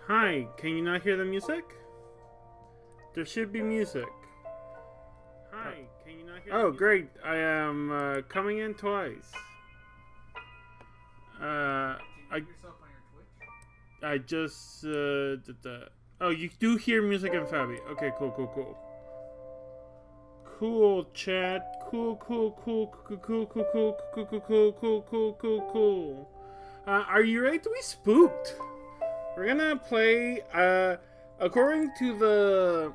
Hi, can you not hear the music? There should be music. Hi, can you not hear Oh, great. I am coming in twice. Can I you mute yourself on your Twitch? I just did that. Oh, you do hear music in Fabi. Okay, cool. Cool, chat. Cool. Are you ready to be spooked? We're gonna play, according to the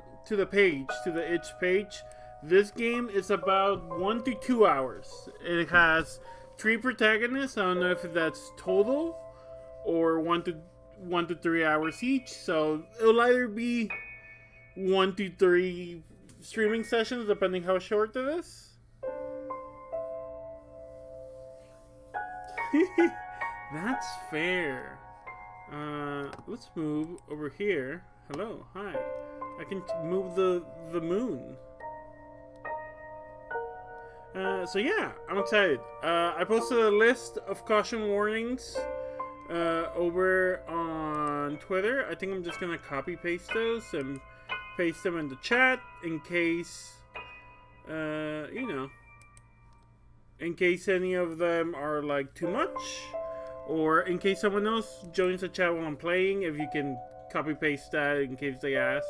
page, to the itch page, this game is about 1 to 2 hours. It has 3 protagonists. I don't know if that's total or 1 to 3 hours each. So it'll either be 1 to 3 streaming sessions, depending how short it is. That's fair. Let's move over here. Hello, hi. I can move the moon. So yeah, I'm excited. I posted a list of caution warnings over on Twitter. I think I'm just gonna copy paste those and paste them in the chat in case, in case any of them are like too much, or in case someone else joins the chat while I'm playing. If you can copy paste that in case they ask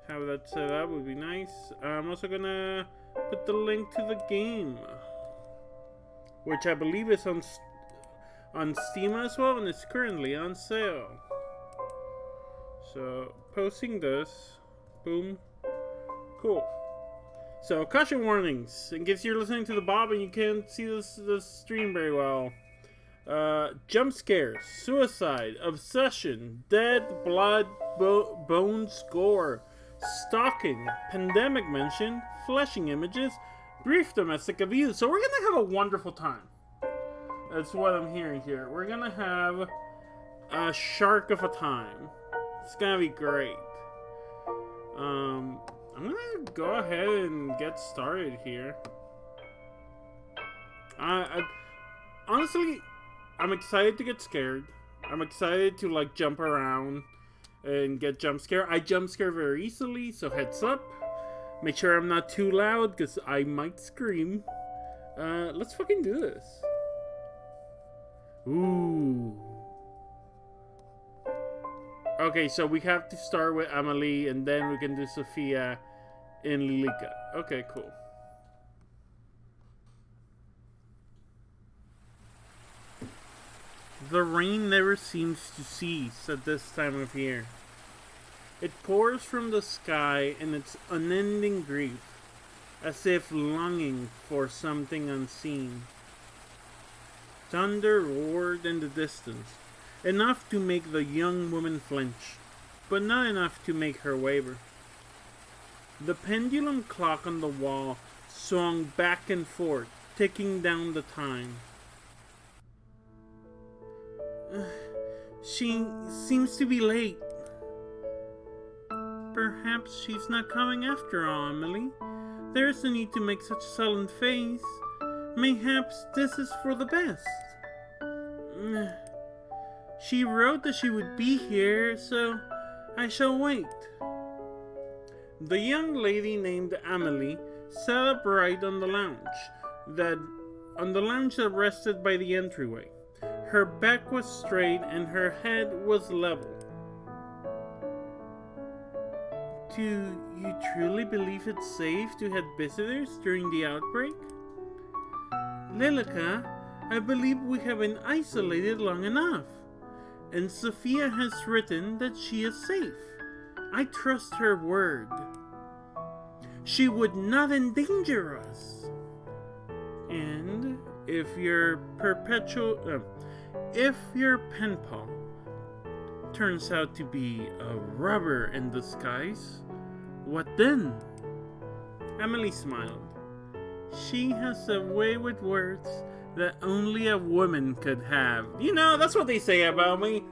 how that's set up, would be nice. I'm also gonna put the link to the game, which I believe is on Steam as well, and it's currently on sale. So posting this, boom, cool. So caution warnings, in case you're listening to the Bob and you can't see this stream very well. Jump scares, suicide, obsession, dead, blood, bones, gore, stalking, pandemic mention, fleshing images, brief domestic abuse. So we're gonna have a wonderful time. That's what I'm hearing here. We're gonna have a shark of a time. It's gonna be great. I'm gonna go ahead and get started here. Honestly, I'm excited to get scared. I'm excited to like jump around and get jump scared. I jump scare very easily, so heads up. Make sure I'm not too loud because I might scream. Let's fucking do this. Ooh. Okay, so we have to start with Amelie and then we can do Sophia and Lilika. Okay, cool. The rain never seems to cease at this time of year. It pours from the sky in its unending grief, as if longing for something unseen. Thunder roared in the distance, enough to make the young woman flinch, but not enough to make her waver. The pendulum clock on the wall swung back and forth, ticking down the time. She seems to be late. Perhaps she's not coming after all, Amelie. There's no need to make such a sullen face. Mayhaps this is for the best. She wrote that she would be here, so I shall wait. The young lady named Amelie sat upright on the lounge that rested by the entryway. Her back was straight and her head was level. Do you truly believe it's safe to have visitors during the outbreak? Lilika, I believe we have been isolated long enough, and Sophia has written that she is safe. I trust her word. She would not endanger us. And if your pen pal turns out to be a rubber in disguise, what then? Amelie smiled. She has a way with words that only a woman could have. You know, that's what they say about me.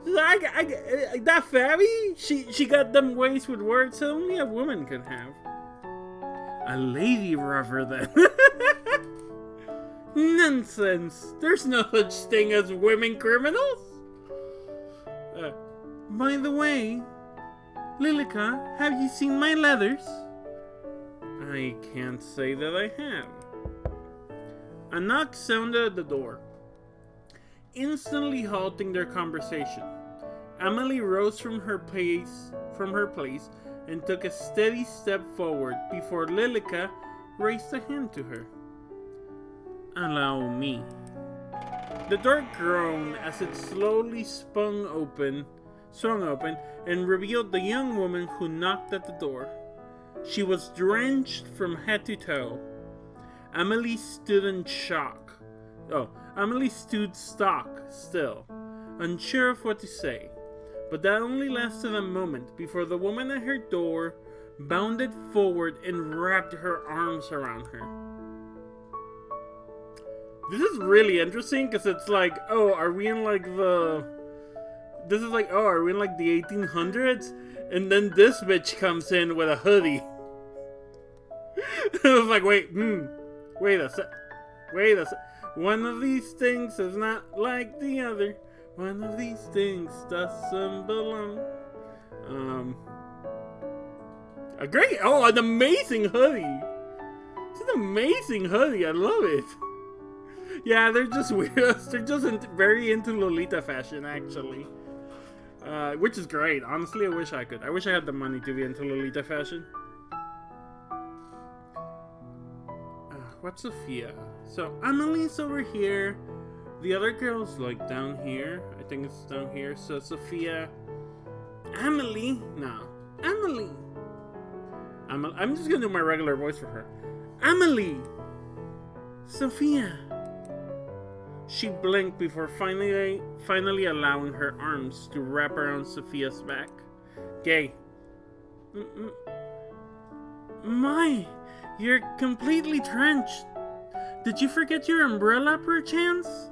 That Fabi, she got them ways with words that only a woman could have. A lady rubber then. Nonsense! There's no such thing as women criminals! By the way, Lilica, have you seen my letters? I can't say that I have. A knock sounded at the door, instantly halting their conversation. Amelie rose from her place and took a steady step forward before Lilica raised a hand to her. Allow me. The door groaned as it slowly swung open, and revealed the young woman who knocked at the door. She was drenched from head to toe. Amelie stood in shock. Amelie stood stock still, unsure of what to say. But that only lasted a moment before the woman at her door bounded forward and wrapped her arms around her. This is really interesting because it's like, are we in like the 1800s? And then this bitch comes in with a hoodie. I was like, wait a sec. One of these things is not like the other. One of these things doesn't belong. An amazing hoodie. It's an amazing hoodie. I love it. Yeah, they're just weirdos. They're just very into Lolita fashion, actually. Which is great. Honestly, I wish I could. I wish I had the money to be into Lolita fashion. What's Sophia? So, Amelie's over here. The other girl's like down here. I think it's down here. So, Sophia. Amelie? No. Amelie. I'm just gonna do my regular voice for her. Amelie! Sophia. She blinked before finally allowing her arms to wrap around Sophia's back. Gay. My, you're completely drenched. Did you forget your umbrella, perchance?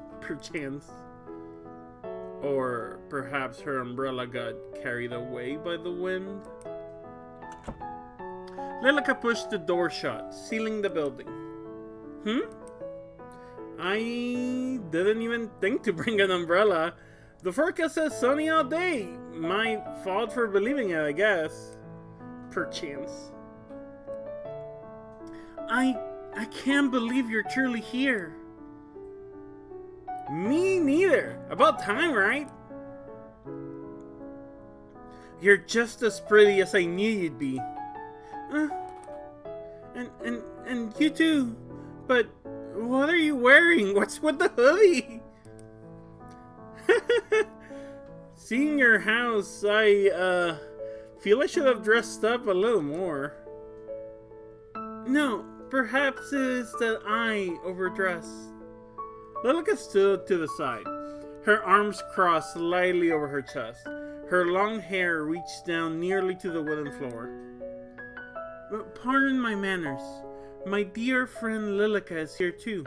Or perhaps her umbrella got carried away by the wind? Lilica pushed the door shut, sealing the building. I didn't even think to bring an umbrella. The forecast says sunny all day. My fault for believing it, I guess. Perchance. I can't believe you're truly here. Me neither. About time, right? You're just as pretty as I knew you'd be. And you too. But what are you wearing? What's with the hoodie? Seeing your house, I feel I should have dressed up a little more. No, perhaps it is that I overdress. Lilica stood to the side, her arms crossed slightly over her chest. Her long hair reached down nearly to the wooden floor. Pardon my manners. My dear friend Lilica is here too.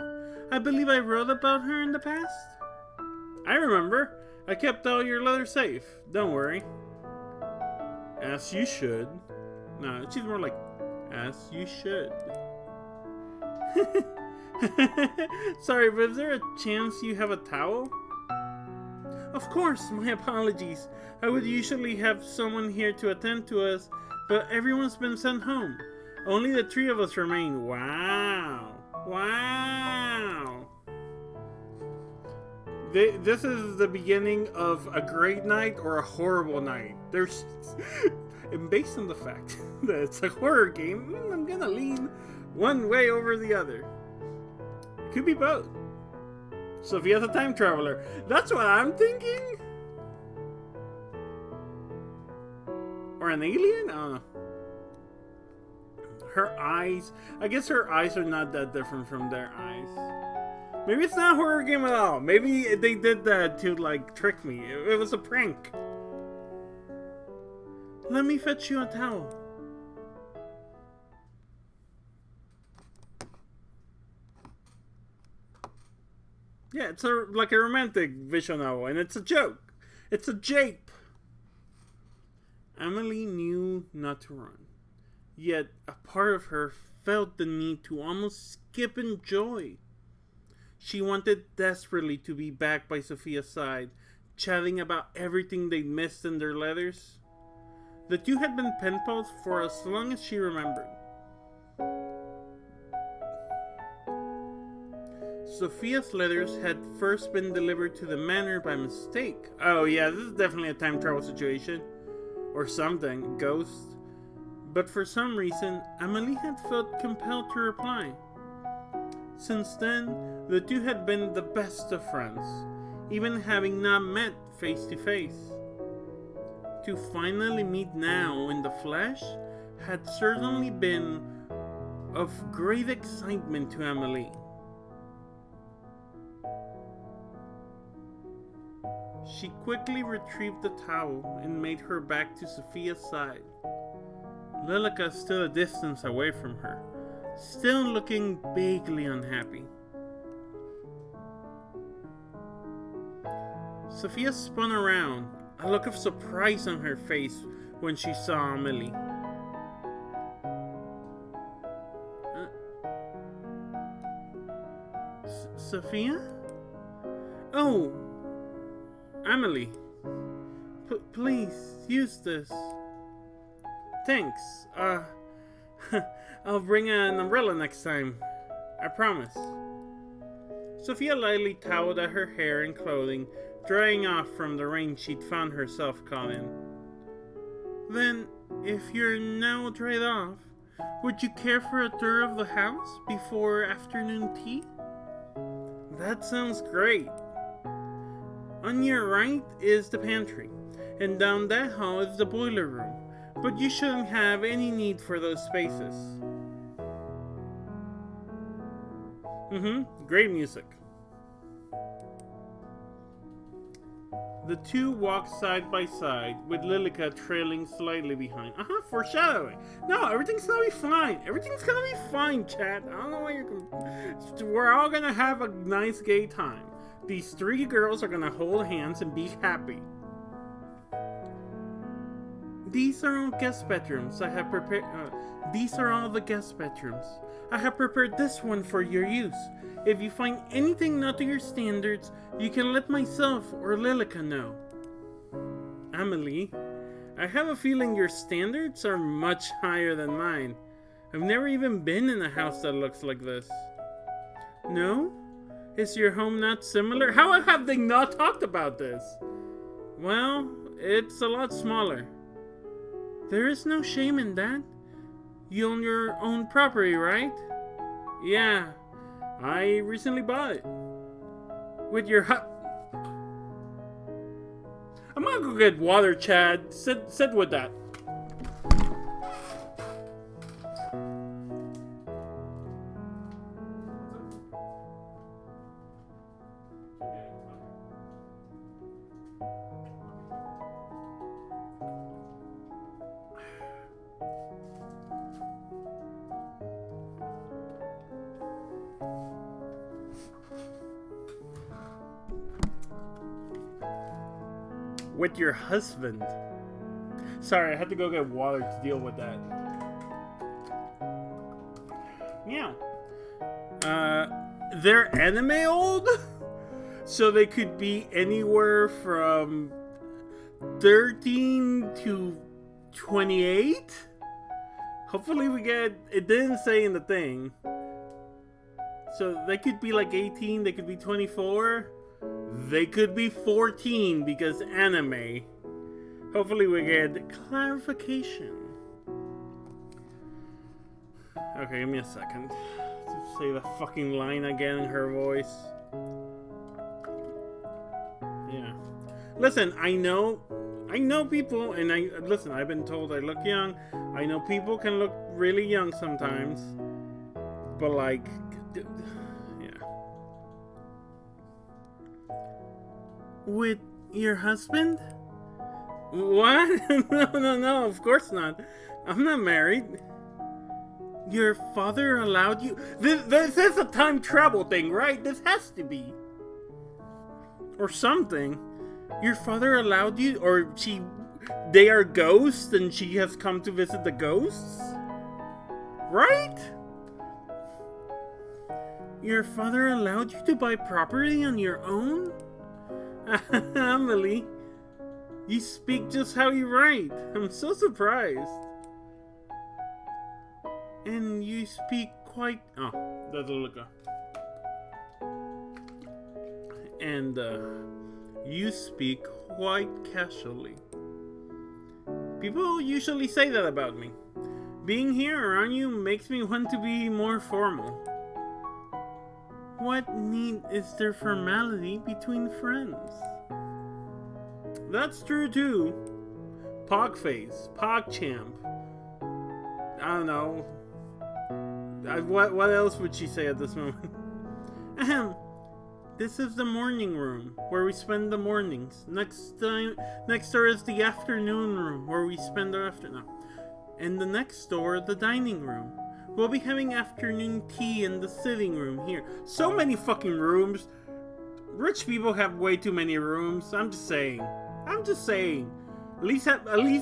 I believe I wrote about her in the past. I remember. I kept all your letters safe. Don't worry. As you should. No, she's more like, as you should. Sorry, but is there a chance you have a towel? Of course, my apologies. I would usually have someone here to attend to us, but everyone's been sent home. Only the three of us remain. Wow. Wow. This is the beginning of a great night or a horrible night. And based on the fact that it's a horror game, I'm gonna lean one way over the other. It could be both. Sophia's a time traveler. That's what I'm thinking. Or an alien? I don't know. Her eyes. I guess her eyes are not that different from their eyes. Maybe it's not a horror game at all. Maybe they did that to, like, trick me. It was a prank. Let me fetch you a towel. Yeah, it's like a romantic visual novel, and it's a joke. It's a jape. Amelie knew not to run. Yet, a part of her felt the need to almost skip in joy. She wanted desperately to be back by Sophia's side, chatting about everything they missed in their letters. The two had been pen pals for as long as she remembered. Sophia's letters had first been delivered to the manor by mistake. Oh yeah, this is definitely a time travel situation. Or something, ghost. But for some reason, Amelie had felt compelled to reply. Since then, the two had been the best of friends, even having not met face to face. To finally meet now in the flesh had certainly been of great excitement to Amelie. She quickly retrieved the towel and made her back to Sophia's side. Lilica stood a distance away from her, still looking vaguely unhappy. Sophia spun around, a look of surprise on her face when she saw Amelie. Sophia? Oh, Amelie. Please, use this. Thanks. I'll bring an umbrella next time. I promise. Sophia lightly toweled at her hair and clothing, drying off from the rain she'd found herself caught in. Then, if you're now dried off, would you care for a tour of the house before afternoon tea? That sounds great. On your right is the pantry, and down that hall is the boiler room, but you shouldn't have any need for those spaces. Great music. The two walked side by side, with Lilica trailing slightly behind. Foreshadowing. No, everything's gonna be fine. Everything's gonna be fine, chat. I don't know why you're... We're all gonna have a nice gay time. These three girls are gonna hold hands and be happy. These are all guest bedrooms I have prepared. These are all the guest bedrooms. I have prepared this one for your use. If you find anything not to your standards, you can let myself or Lilica know. Amelie, I have a feeling your standards are much higher than mine. I've never even been in a house that looks like this. No? Is your home not similar? How have they not talked about this? Well, it's a lot smaller. There is no shame in that. You own your own property, right? Yeah, I recently bought it. With your I'm gonna go get water, Chad. Sit with that. With your husband. Sorry, I had to go get water to deal with that. Yeah. They're anime old? So they could be anywhere from 13 to 28? Hopefully we get... It didn't say in the thing. So they could be like 18, they could be 24. They could be 14 because anime. Hopefully we get clarification. Okay, give me a second to say the fucking line again in her voice. Yeah. Listen, I know people, and listen, I've been told I look young. I know people can look really young sometimes. But like, with your husband? What? No, of course not. I'm not married. Your father allowed you? This is a time travel thing, right? This has to be. Or something. Your father allowed you? Or they are ghosts and she has come to visit the ghosts? Right? Your father allowed you to buy property on your own? Amelie, you speak just how you write. I'm so surprised. And you speak quite... Oh, that's Lilica. And, you speak quite casually. People usually say that about me. Being here around you makes me want to be more formal. What need is there formality between friends? That's true too. Pogface, PogChamp. I don't know. What else would she say at this moment? Ahem. This is the morning room, where we spend the mornings. Next door is the afternoon room, where we spend the afternoon. And the next door, the dining room. We'll be having afternoon tea in the sitting room here. So many fucking rooms. Rich people have way too many rooms. I'm just saying. At least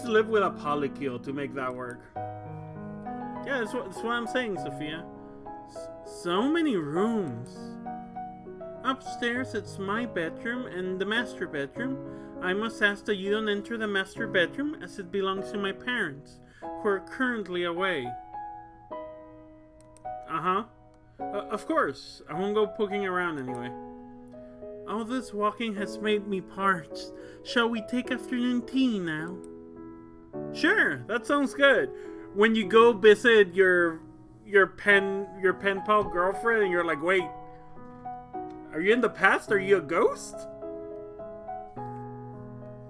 live with a polycule to make that work. Yeah, that's what I'm saying, Sophia. So many rooms. Upstairs, it's my bedroom and the master bedroom. I must ask that you don't enter the master bedroom, as it belongs to my parents, who are currently away. Of course. I won't go poking around anyway. All this walking has made me parched. Shall we take afternoon tea now? Sure, that sounds good. When you go visit your pen pal girlfriend and you're like, wait, are you in the past? Are you a ghost?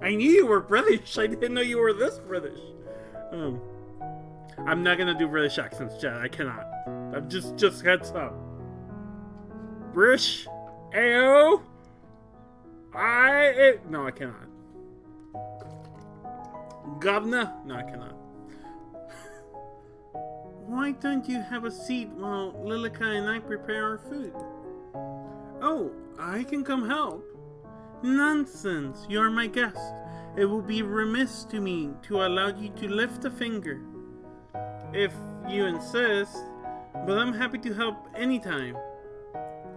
I knew you were British. I didn't know you were this British. I'm not gonna do British accents, Chad. I cannot. I'm just heads up. British. Ayo. No, I cannot. Governor. No, I cannot. Why don't you have a seat while Lilica and I prepare our food? Oh, I can come help. Nonsense, you're my guest. It will be remiss to me to allow you to lift a finger. If you insist, but I'm happy to help anytime.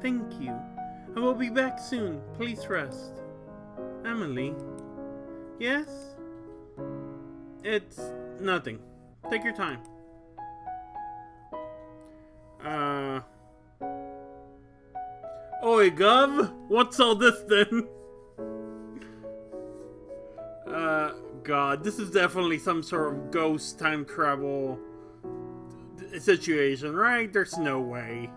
Thank you. I will be back soon. Please rest. Amelie? Yes? It's nothing. Take your time. Oi, Gov! What's all this then? God, this is definitely some sort of ghost time travel situation, right? There's no way.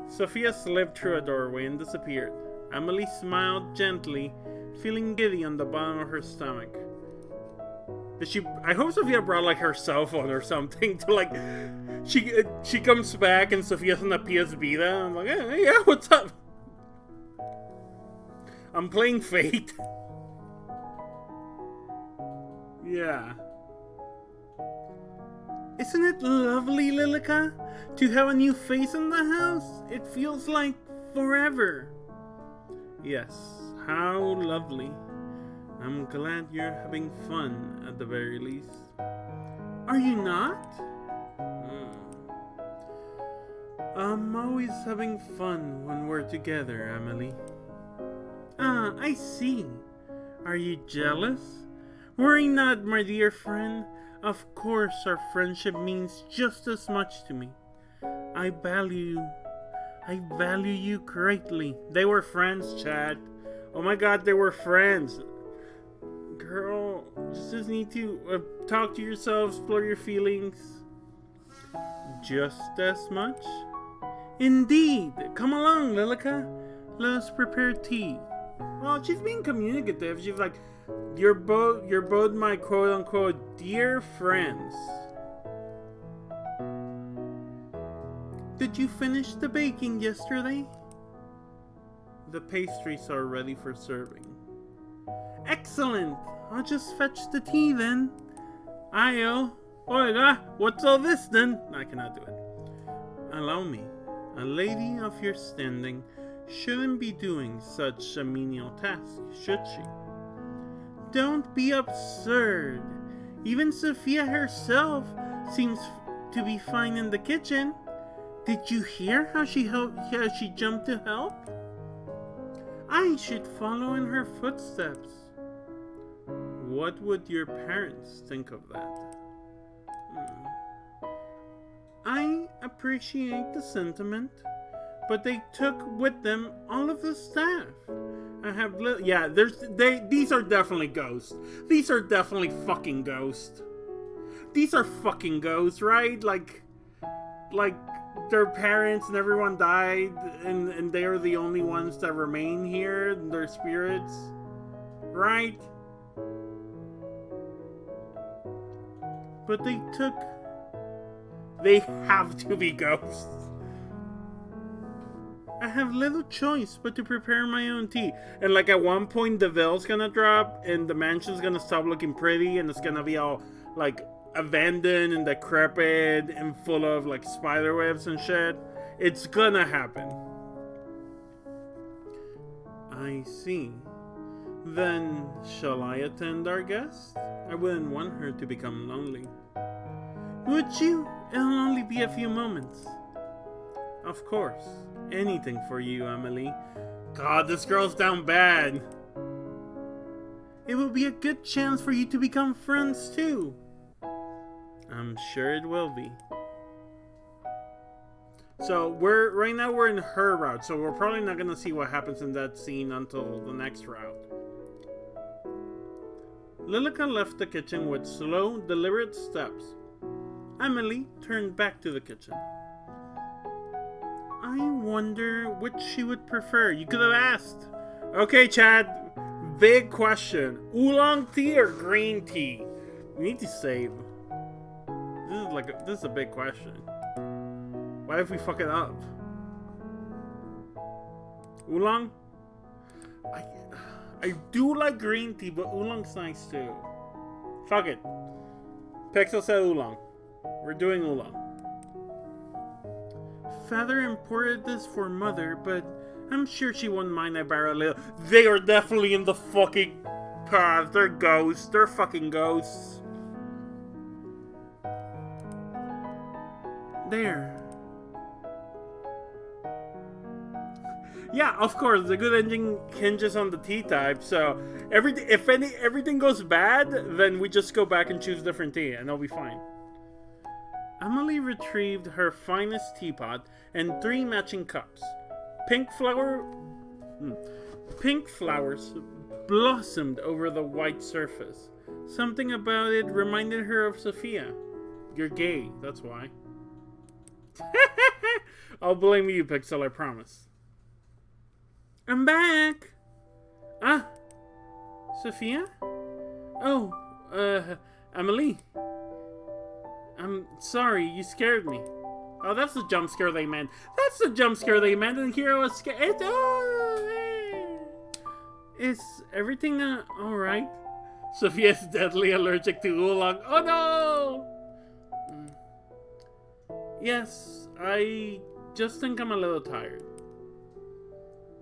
Sophia slipped through a doorway and disappeared. Amelie smiled gently, feeling giddy on the bottom of her stomach. I hope Sophia brought like her cell phone or something to like. She comes back and Sophia's on the PS Vita. I'm like, hey, yeah, what's up? I'm playing Fate. Yeah. Isn't it lovely, Lilica, to have a new face in the house? It feels like forever. Yes, how lovely. I'm glad you're having fun, at the very least. Are you not? I'm always having fun when we're together, Amelie. Ah, I see. Are you jealous? Worry not, my dear friend. Of course, our friendship means just as much to me. I value you greatly. They were friends, Chad. Oh my god, they were friends. Girl, just need to talk to yourself, explore your feelings. Just as much? Indeed. Come along, Lilica. Let us prepare tea. Well, she's being communicative. She's like, you're both my quote-unquote dear friends. Did you finish the baking yesterday? The pastries are ready for serving. Excellent! I'll just fetch the tea then. Ayo. Oiga, what's all this then? I cannot do it. Allow me. A lady of your standing shouldn't be doing such a menial task, should she? Don't be absurd. Even Sophia herself seems to be fine in the kitchen. Did you hear how she jumped to help? I should follow in her footsteps. What would your parents think of that? I appreciate the sentiment, but they took with them all of the staff. I have these are definitely ghosts. These are definitely fucking ghosts. These are fucking ghosts, right? Like their parents and everyone died, and they are the only ones that remain here, their spirits, right? But they have to be ghosts. I have little choice but to prepare my own tea. And like at one point the veil's gonna drop and the mansion's gonna stop looking pretty and it's gonna be all like abandoned and decrepit and full of like spider webs and shit. It's gonna happen. I see. Then shall I attend our guest? I wouldn't want her to become lonely. Would you? It'll only be a few moments. Of course. Anything for you, Amelie. God, this girl's down bad. It will be a good chance for you to become friends too. I'm sure it will be. So right now we're in her route, so we're probably not gonna see what happens in that scene until the next route. Lilica left the kitchen with slow, deliberate steps. Amelie turned back to the kitchen. I wonder which she would prefer. You could have asked. Okay, Chad. Big question. Oolong tea or green tea? We need to save. This is a big question. What if we fuck it up? Oolong? I do like green tea, but oolong's nice too. Fuck it. Pixel said oolong. We're doing oolong. Father imported this for Mother, but I'm sure she wouldn't mind I borrow a little. They are definitely in the fucking path. They're ghosts. They're fucking ghosts. There. Yeah, of course, the good ending hinges on the tea type, so if everything goes bad, then we just go back and choose different tea, and it'll be fine. Amelie retrieved her finest teapot and 3 matching cups. Pink flowers blossomed over the white surface. Something about it reminded her of Sophia. You're gay, that's why. I'll blame you, Pixel, I promise. I'm back! Ah! Sophia? Oh, Amelie. I'm sorry, you scared me. Oh, that's the jump scare they meant. That's the jump scare they meant, and here I was scared. Is everything alright? Sophia's deadly allergic to oolong. Oh no! Yes, I just think I'm a little tired.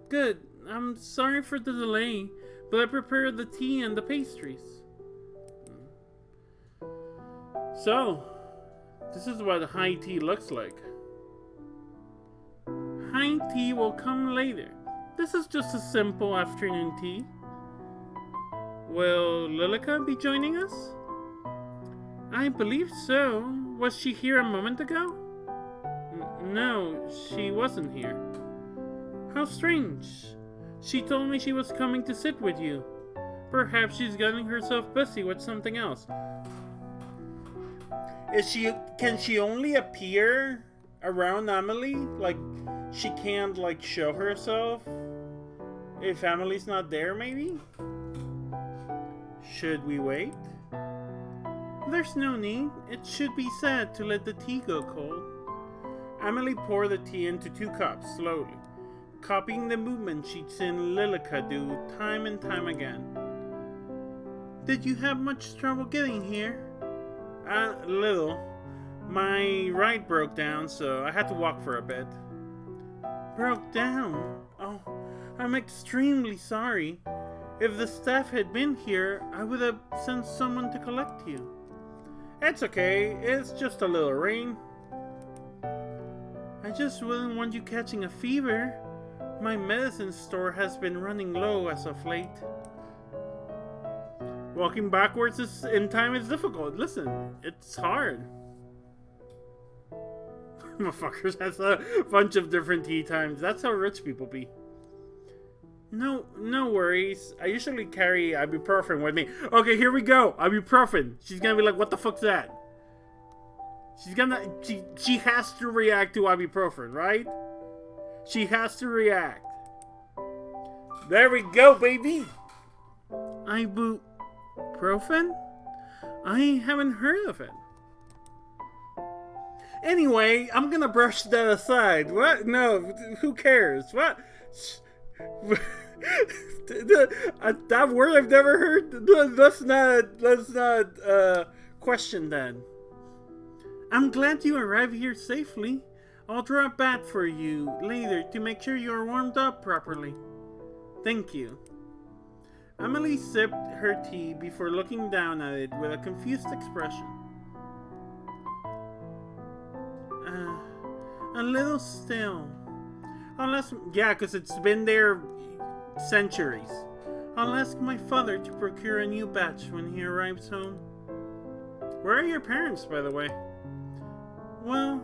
Good. I'm sorry for the delay, but I prepared the tea and the pastries. So, this is what high tea looks like. High tea will come later. This is just a simple afternoon tea. Will Lilica be joining us? I believe so. Was she here a moment ago? No, she wasn't here. How strange. She told me she was coming to sit with you. Perhaps she's getting herself busy with something else. Can she only appear around Amelie? Like, she can't, like, show herself? If Amelie's not there, maybe? Should we wait? There's no need. It should be said to let the tea go cold. Amelie poured the tea into 2 cups, slowly, copying the movement she'd seen Lilica do time and time again. Did you have much trouble getting here? A little. My ride broke down, so I had to walk for a bit. Broke down? Oh, I'm extremely sorry. If the staff had been here, I would have sent someone to collect you. It's okay, it's just a little rain. I just wouldn't want you catching a fever. My medicine store has been running low as of late. Walking backwards in time is difficult. Listen, it's hard. Motherfuckers has a bunch of different tea times. That's how rich people be. No worries. I usually carry ibuprofen with me. Okay, here we go. Ibuprofen. She's gonna be like, what the fuck's that? She has to react to ibuprofen, right? She has to react. There we go, baby. Ibuprofen? I haven't heard of it. Anyway, I'm gonna brush that aside. What? No, who cares? What? That word I've never heard. Let's not question that. I'm glad you arrived here safely. I'll draw a bath for you later to make sure you are warmed up properly. Thank you. Amelie sipped her tea before looking down at it with a confused expression. A little still. Yeah, because it's been there centuries. I'll ask my father to procure a new batch when he arrives home. Where are your parents, by the way? Well,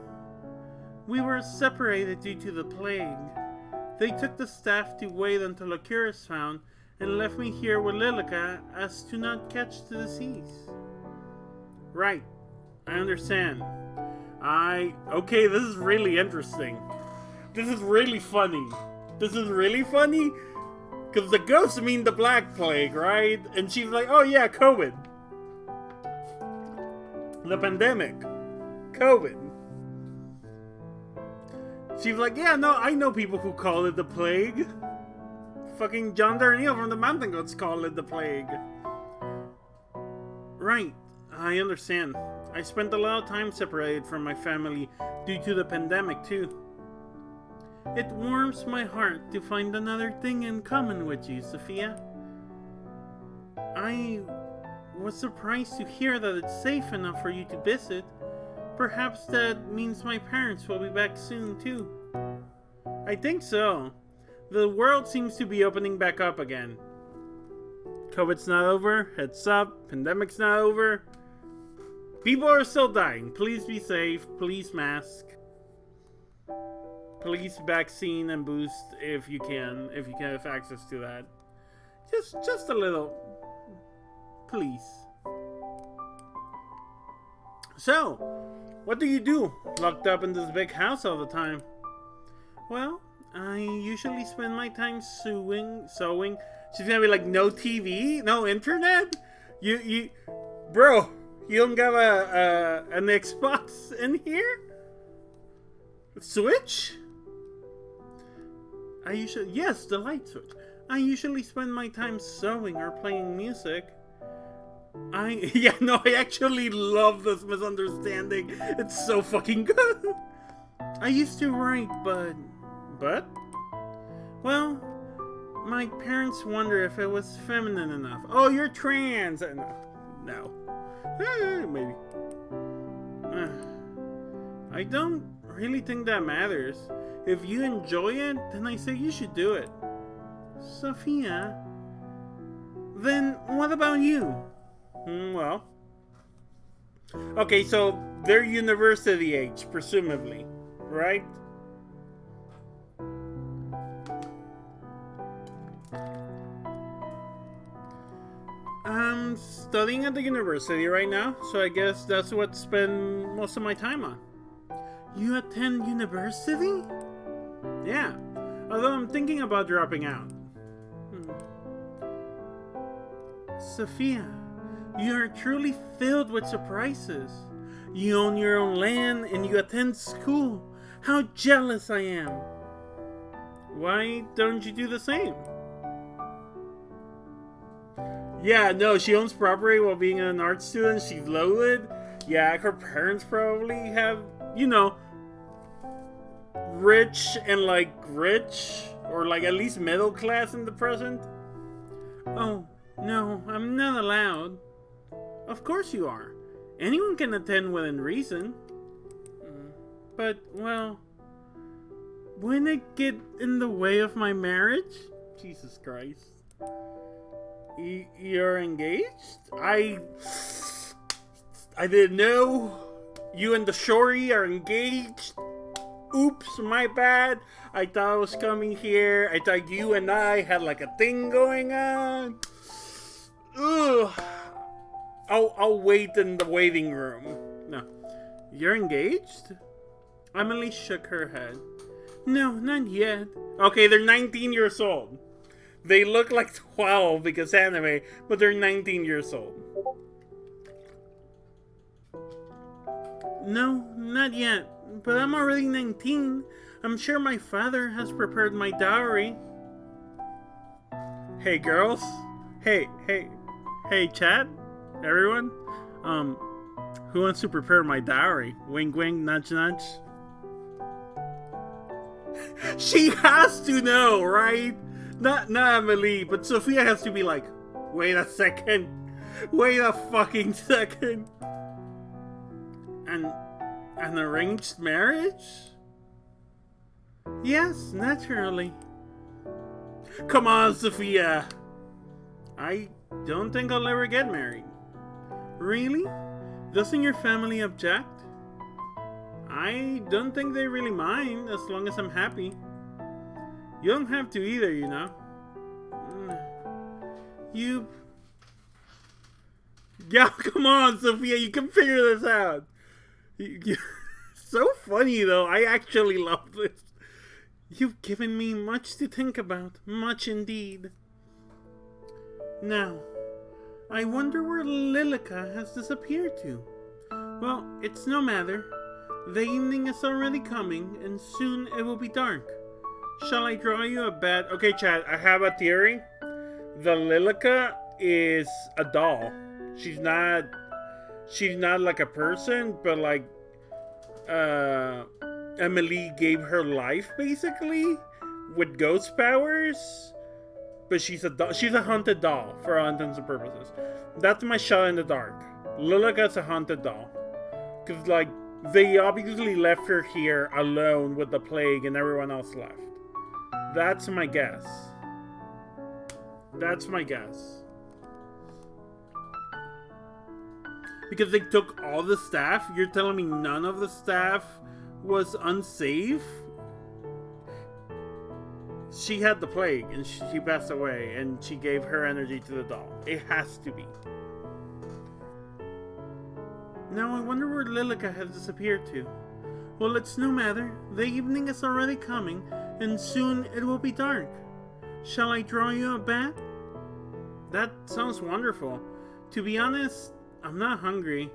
we were separated due to the plague. They took the staff to wait until a cure is found and left me here with Lilica as to not catch the disease. Right, I understand. Okay, this is really interesting. This is really funny. Because the ghosts mean the Black Plague, right? And she's like, oh yeah, COVID. The pandemic. COVID. She's like, yeah, no, I know people who call it the plague. Fucking John Darnielle from the Mountain Goats call it the plague. Right, I understand. I spent a lot of time separated from my family due to the pandemic too. It warms my heart to find another thing in common with you, Sophia. I was surprised to hear that it's safe enough for you to visit. Perhaps that means my parents will be back soon too. I think so. The world seems to be opening back up again. COVID's not over, heads up, pandemic's not over. People are still dying. Please be safe, please mask. Please vaccine and boost if you can have access to that. Just a little. Please. So, what do you do locked up in this big house all the time? Well, I usually spend my time sewing. She's gonna be like, no TV? No internet? Bro, you don't got an Xbox in here? Switch? Yes, the light switch. I usually spend my time sewing or playing music. I actually love this misunderstanding. It's so fucking good. I used to write, but? Well, my parents wonder if it was feminine enough. Oh, you're trans. No. Maybe. I don't really think that matters. If you enjoy it, then I say you should do it. Sophia, then what about you? Well. Okay, so they're university age, presumably, right? I'm studying at the university right now, so I guess that's what I spend most of my time on. You attend university? Yeah, although I'm thinking about dropping out. Sophia, you are truly filled with surprises. You own your own land and you attend school. How jealous I am. Why don't you do the same? Yeah, no, she owns property while being an art student. She's loaded. Yeah, her parents probably have, rich and rich, or at least middle class in the present. Oh, no, I'm not allowed. Of course you are. Anyone can attend within reason. But, well, wouldn't it get in the way of my marriage? Jesus Christ. You're engaged? I didn't know. You and the shorty are engaged? Oops, my bad. I thought I was coming here. I thought you and I had like a thing going on. Ugh. I'll wait in the waiting room. No. You're engaged? Amelie shook her head. No, not yet. Okay, they're 19 years old. They look like 12 because anime, but they're 19 years old. No, not yet. But I'm already 19. I'm sure my father has prepared my dowry. Hey, girls. Hey, chat. Everyone. Who wants to prepare my dowry? Wink, wink, nudge, nudge. She has to know, right? Not Amelie, but Sophia has to be like, wait a second. Wait a fucking second. An arranged marriage? Yes, naturally. Come on, Sophia. I don't think I'll ever get married. Really? Doesn't your family object? I don't think they really mind, as long as I'm happy. You don't have to either, you know. Yeah, come on, Sophia, you can figure this out. So funny, though. I actually love this. You've given me much to think about. Much indeed. Now, I wonder where Lilica has disappeared to. Well, it's no matter. The evening is already coming, and soon it will be dark. Shall I draw you a bed? Okay, Chad, I have a theory. The Lilica is a doll. She's not like a person, but like Amelie gave her life basically with ghost powers. But she's a haunted doll for all intents and purposes. That's my shot in the dark. Lilica's a haunted doll. Cause like they obviously left her here alone with the plague and everyone else left. That's my guess. That's my guess. Because they took all the staff? You're telling me none of the staff was unsafe? She had the plague and she passed away and she gave her energy to the doll. It has to be. Now I wonder where Lilica has disappeared to. Well, it's no matter. The evening is already coming and soon it will be dark. Shall I draw you a bed? That sounds wonderful. To be honest, I'm not hungry.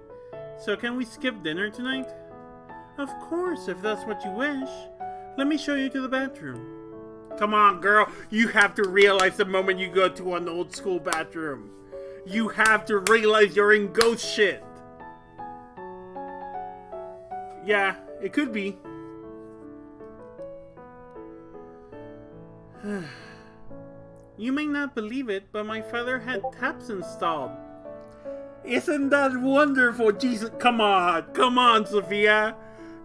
So can we skip dinner tonight? Of course, if that's what you wish. Let me show you to the bathroom. Come on, girl. You have to realize the moment you go to an old school bathroom. You have to realize you're in ghost shit. Yeah, it could be. You may not believe it, but my father had taps installed. Isn't that wonderful? Jesus, come on, Sophia.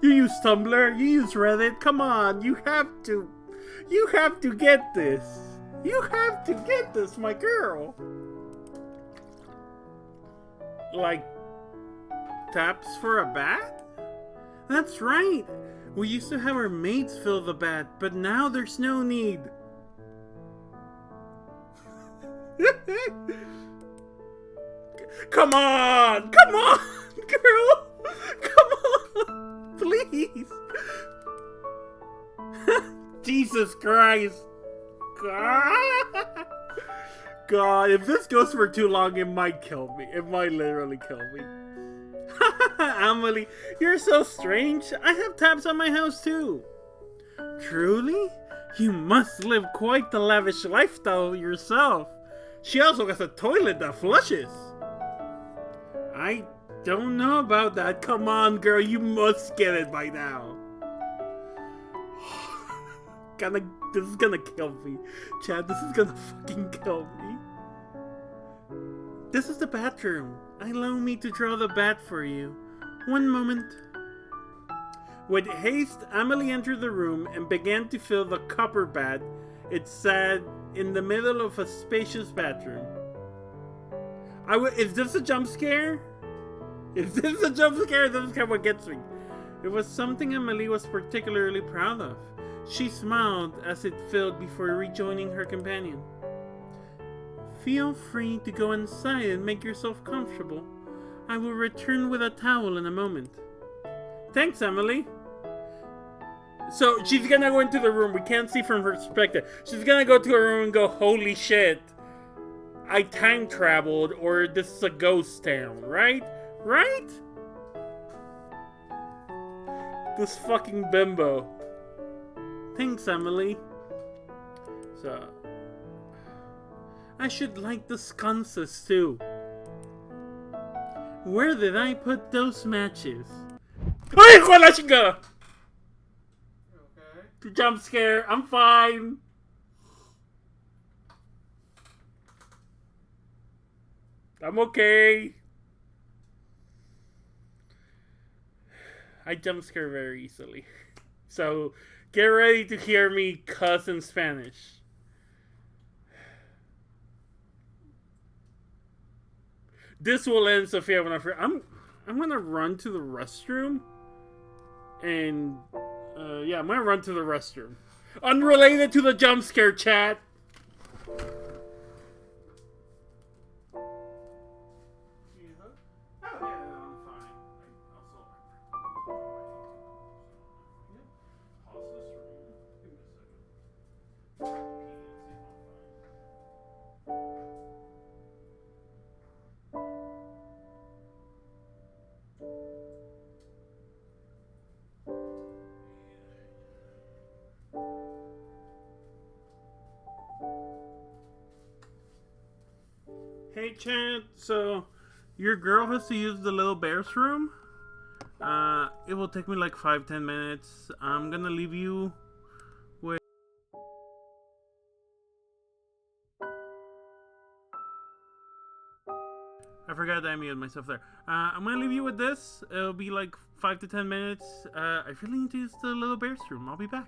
You use Tumblr, you use Reddit, come on, you have to get this. You have to get this, my girl. Like, taps for a bath? That's right. We used to have our maids fill the bath, but now there's no need. Come on, girl. Come on, please. Jesus Christ. God, if this goes for too long, it might kill me. It might literally kill me. Amelie, you're so strange. I have taps on my house too. Truly? You must live quite the lavish lifestyle yourself. She also has a toilet that flushes. I don't know about that. Come on, girl. You must get it by now. This is gonna kill me. Chad, this is gonna fucking kill me. This is the bathroom. Allow me to draw the bat for you. One moment. With haste, Amelie entered the room and began to fill the copper bath it sat in the middle of a spacious bathroom. Is this a jump scare? Is this a jump scare? This is kind of what gets me. It was something Amelie was particularly proud of. She smiled as it filled before rejoining her companion. Feel free to go inside and make yourself comfortable. I will return with a towel in a moment. Thanks, Amelie. So she's gonna go into the room. We can't see from her perspective. She's gonna go to her room and go, holy shit. I time traveled, or this is a ghost town, right? Right? This fucking bimbo. Thanks, Amelie. So, I should light the sconces too. Where did I put those matches? Ay, hijo de la chingada! Okay. The jump scare. I'm fine. I'm okay. I jump scare very easily. So, get ready to hear me cuss in Spanish. This will end, Sophia, when I'm gonna run to the restroom. And, yeah, I'm gonna run to the restroom. Unrelated to the jump scare, chat. Hey, chat. So, your girl has to use the little bear's room. It will take me like 5-10 minutes. I'm gonna leave you with. I forgot that I muted myself there. I'm gonna leave you with this. It'll be like 5 to 10 minutes. I really need to use the little bear's room. I'll be back.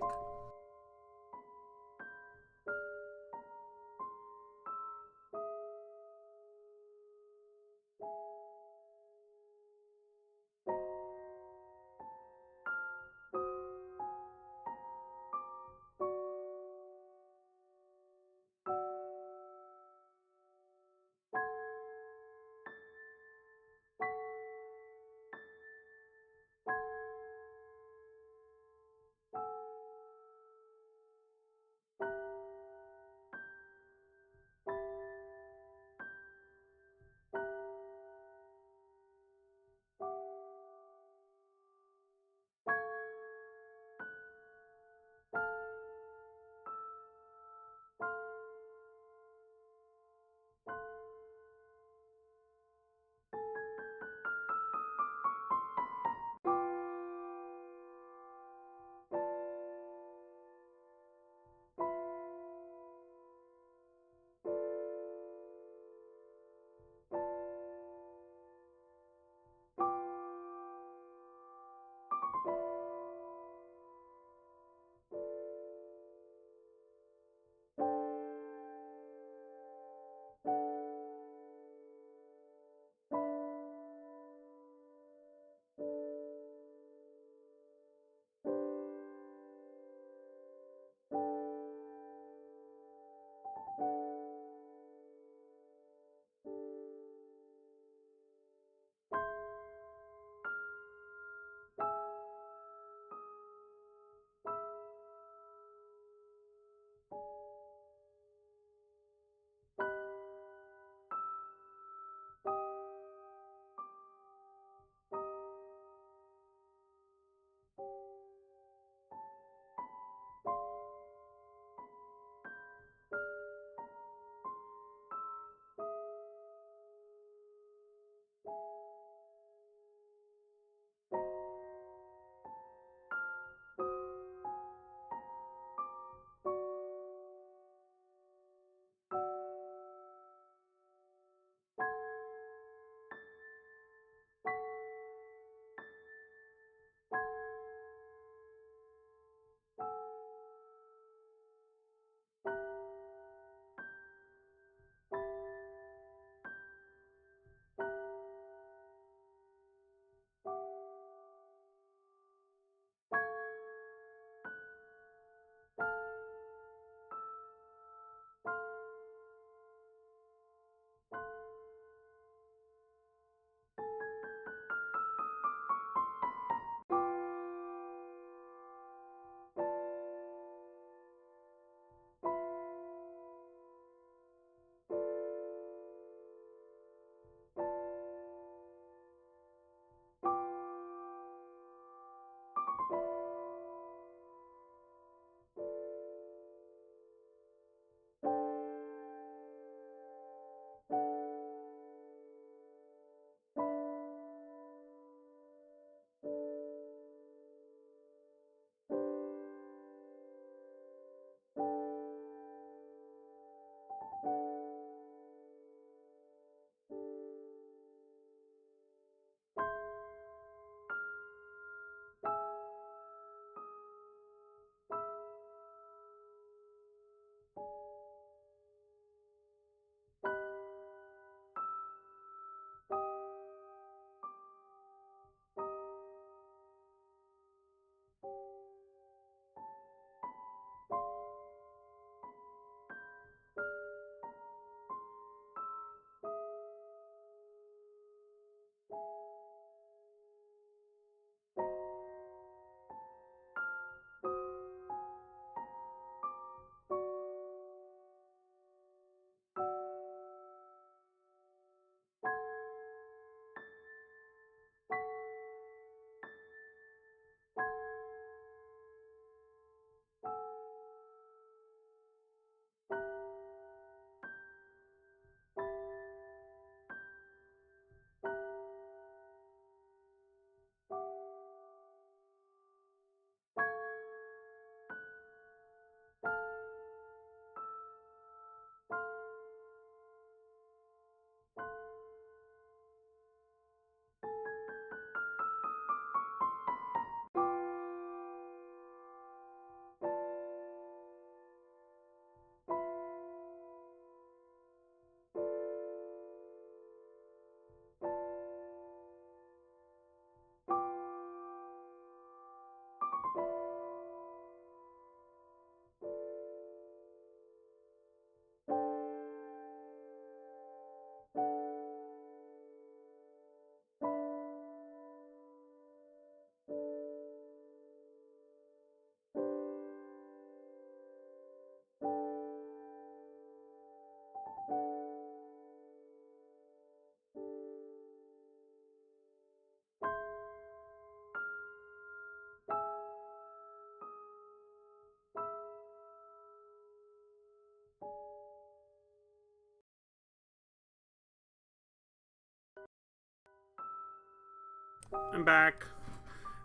I'm back.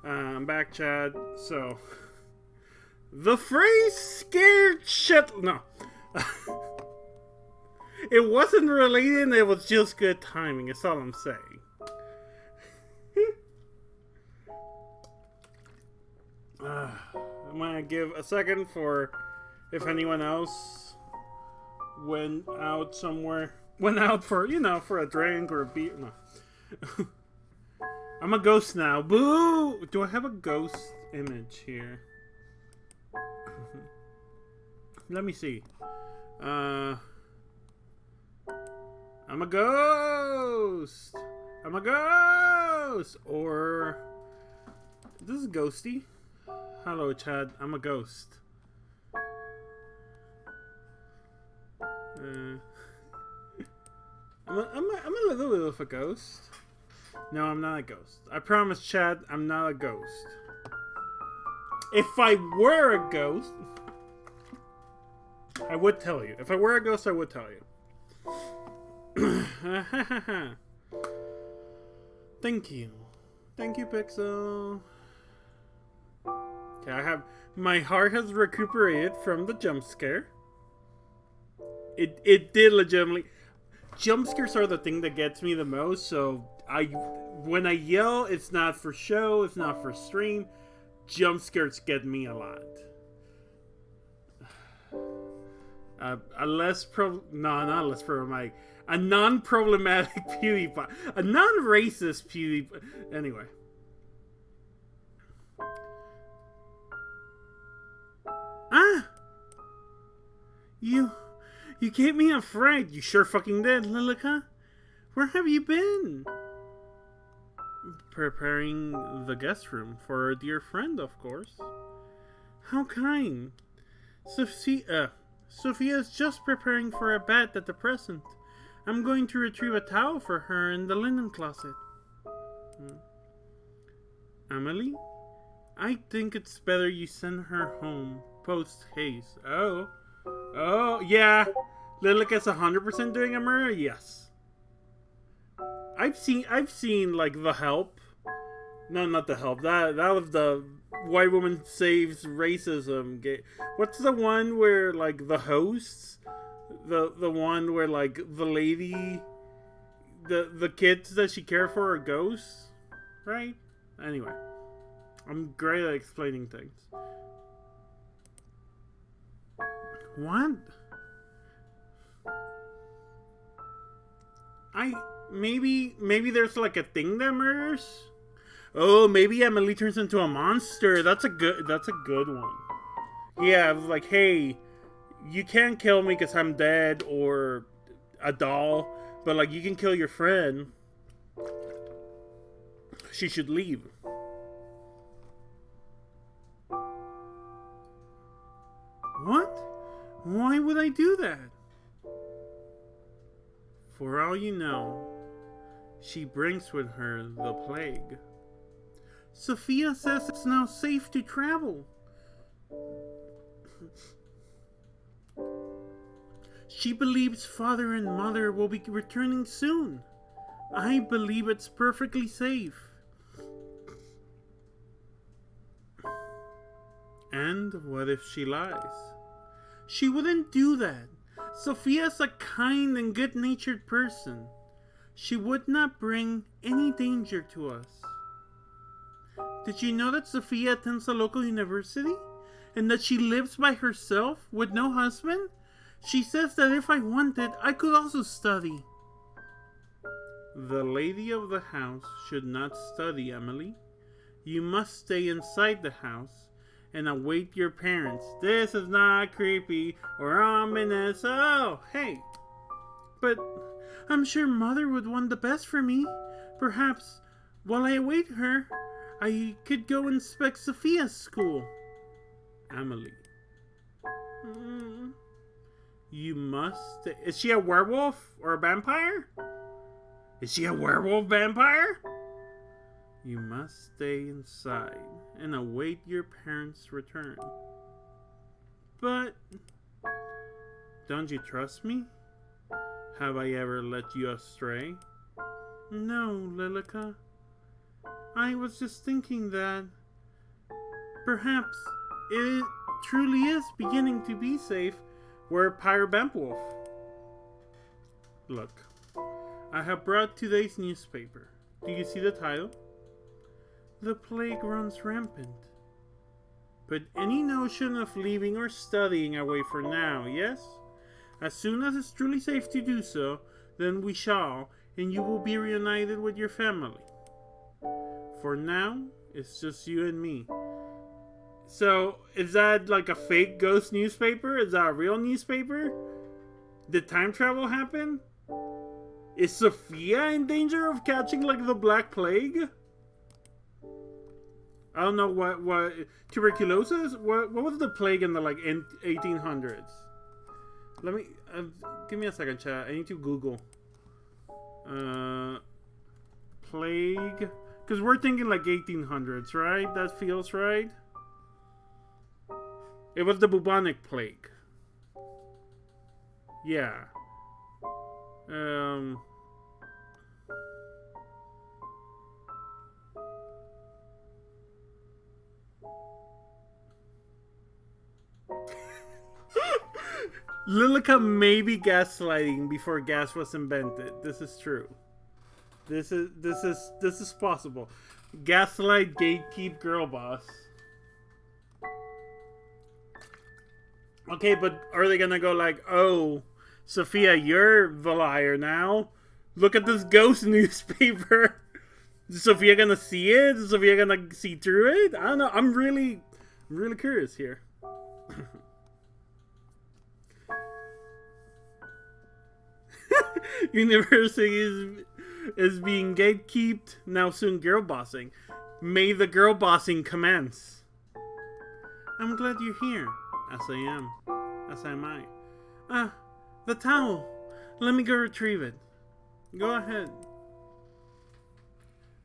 I'm back, Chad. So, the phrase scared shit. No. It wasn't related, it was just good timing. That's all I'm saying. I'm gonna give a second for if anyone else went out somewhere. Went out for, for a drink or a beer. No. I'm a ghost now. Boo! Do I have a ghost image here? Let me see. I'm a ghost! I'm a ghost! Or... This is ghosty. Hello, Chad. I'm a ghost. I'm a little bit of a ghost. No, I'm not a ghost. I promise, Chad, I'm not a ghost. If I were a ghost, I would tell you. If I were a ghost, I would tell you. Thank you. Thank you, Pixel. Okay, my heart has recuperated from the jump scare. It did legitimately. Jump scares are the thing that gets me the most, so when I yell, it's not for show, it's not for stream. Jump scares get me a lot. A non-problematic PewDiePie. A non-racist PewDiePie. Anyway. Ah! You gave me a fright. You sure fucking did, Lilica. Where have you been? Preparing the guest room for a dear friend, of course. How kind. Sophia's just preparing for a bath at the present. I'm going to retrieve a towel for her in the linen closet. Amelie? I think it's better you send her home post haste. Oh, yeah. Lilica's 100% doing a murder? Yes. I've seen like The Help. No, not The Help. That was the white woman saves racism. What's the one where like the hosts, the one where like the lady, the kids that she cared for are ghosts, right? Anyway, I'm great at explaining things. What? Maybe there's like a thing that murders. Oh, maybe Amelie turns into a monster. That's a good one. Yeah, I was like, hey, you can't kill me because I'm dead or a doll, but like you can kill your friend. She should leave. What? Why would I do that? For all you know, she brings with her the plague. Sophia says it's now safe to travel. She believes father and mother will be returning soon. I believe it's perfectly safe. And what if she lies? She wouldn't do that. Sophia's a kind and good-natured person. She would not bring any danger to us. Did you know that Sophia attends a local university? And that she lives by herself with no husband? She says that if I wanted, I could also study. The lady of the house should not study, Amelie. You must stay inside the house and await your parents. This is not creepy or ominous. Oh, hey. But I'm sure Mother would want the best for me. Perhaps while I await her, I could go inspect Sophia's school. Amelie. You must... Is she a werewolf or a vampire? Is she a werewolf vampire? You must stay inside and await your parents' return. But... don't you trust me? Have I ever led you astray? No, Lilica. I was just thinking that perhaps it truly is beginning to be safe where Pirate Wolf. Look, I have brought today's newspaper. Do you see the title? The plague runs rampant. Put any notion of leaving or studying away for now, yes? As soon as it's truly safe to do so, then we shall, and you will be reunited with your family. For now, it's just you and me. So, is that like a fake ghost newspaper? Is that a real newspaper? Did time travel happen? Is Sophia in danger of catching like the Black Plague? I don't know what tuberculosis. What was the plague in the like 1800s? Let me give me a second, chat. I need to Google plague, because we're thinking like 1800s, right? That feels right. It was the bubonic plague. Yeah. Lilica may be gaslighting before gas was invented. This is true. This is possible. Gaslight, gatekeep, girl boss. Okay, but are they gonna go like, oh, Sophia, you're the liar now? Look at this ghost newspaper. Is Sophia gonna see it? Is Sophia gonna see through it? I don't know. I'm really curious here. University is being gatekept. Now soon girl bossing. May the girl bossing commence. I'm glad you're here. As I am. As am I. Ah, the towel. Let me go retrieve it. Go ahead.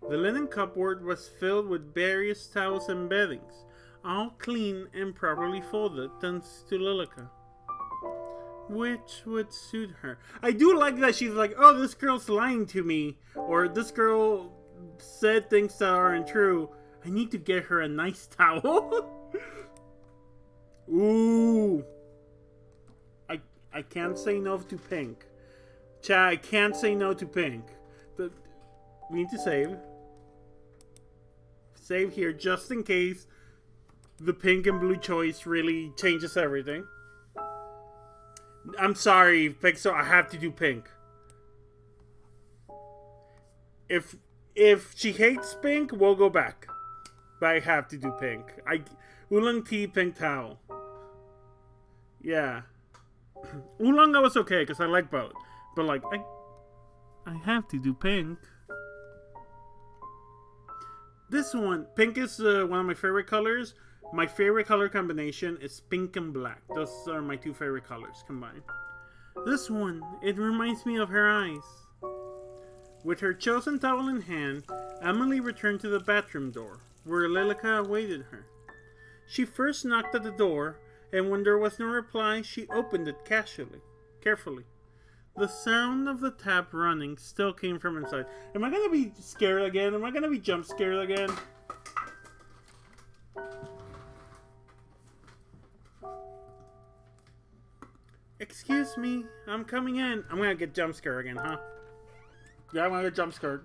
The linen cupboard was filled with various towels and beddings, all clean and properly folded thanks to Lilica. Which would suit her. I do like that she's like, oh, this girl's lying to me. Or this girl said things that aren't true. I need to get her a nice towel. Ooh. I can't say no to pink. Chat, I can't say no to pink. We need to save. Save here just in case the pink and blue choice really changes everything. I'm sorry, Pixel, I have to do pink. If she hates pink, we'll go back. But I have to do pink. Oolong tea, pink towel. Yeah. Oolong I was okay because I like both. But like, I have to do pink. This one, pink is one of my favorite colors. My favorite color combination is pink and black. Those are my two favorite colors combined. This one, it reminds me of her eyes. With her chosen towel in hand, Amelie returned to the bathroom door, where Lilica awaited her. She first knocked at the door, and when there was no reply, she opened it carefully. The sound of the tap running still came from inside. Am I gonna be scared again? Am I gonna be jump scared again? Excuse me, I'm coming in. I'm gonna get jump scared again, huh? Yeah, I'm gonna get jump scared.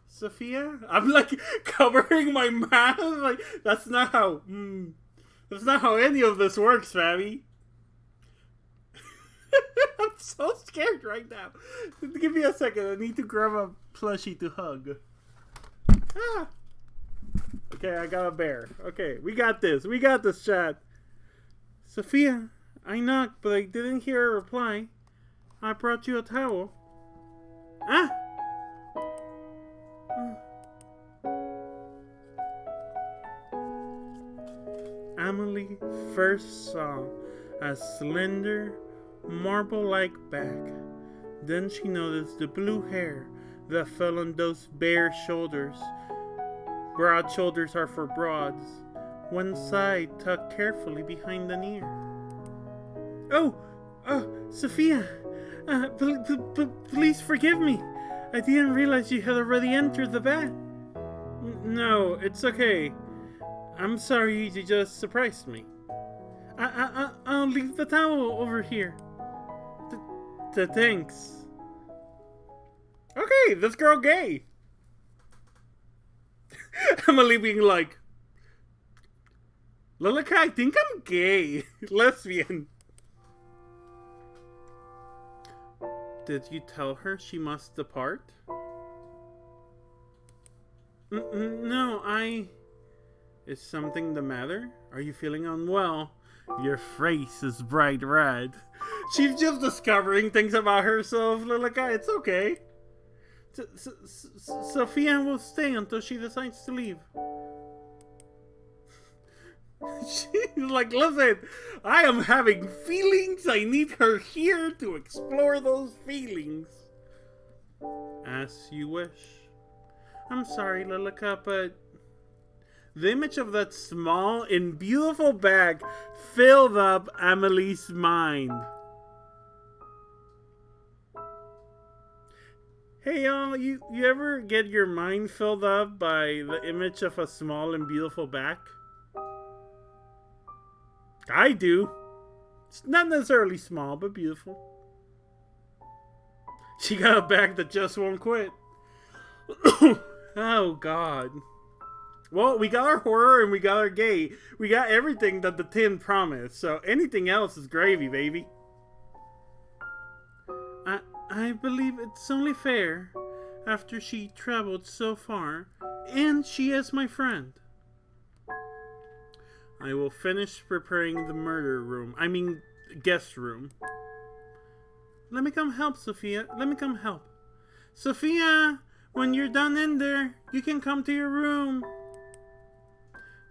Sophia? I'm like covering my mouth. Like that's not how any of this works, Fabi. I'm so scared right now. Give me a second. I need to grab a plushie to hug. Ah. Okay, I got a bear. Okay, we got this. We got this, chat. Sophia, I knocked, but I didn't hear a reply. I brought you a towel. Ah! Amelie first saw a slender, marble-like back. Then she noticed the blue hair that fell on those bare shoulders. Broad shoulders are for broads. One side tucked carefully behind an ear. Oh, Sophia, Please forgive me. I didn't realize you had already entered the bed. No, it's okay. I'm sorry you just surprised me. I'll leave the towel over here. Thanks. Okay, this girl gay. Amelie being like, Lilika, I think I'm gay. Lesbian. Did you tell her she must depart? No, Is something the matter? Are you feeling unwell? Your face is bright red. She's just discovering things about herself, Lilika. It's okay. Sophia will stay until she decides to leave. She's like, listen, I am having feelings. I need her here to explore those feelings. As you wish. I'm sorry, Lilika, but the image of that small and beautiful bag filled up Amelie's mind. Hey y'all, you ever get your mind filled up by the image of a small and beautiful bag? I do. It's not necessarily small, but beautiful. She got a bag that just won't quit. Oh god. Well, we got our horror and we got our gay. We got everything that the tin promised, so anything else is gravy, baby. I believe it's only fair, after she traveled so far, and she is my friend. I will finish preparing the guest room. Let me come help, Sophia. Let me come help. Sophia, when you're done in there, you can come to your room.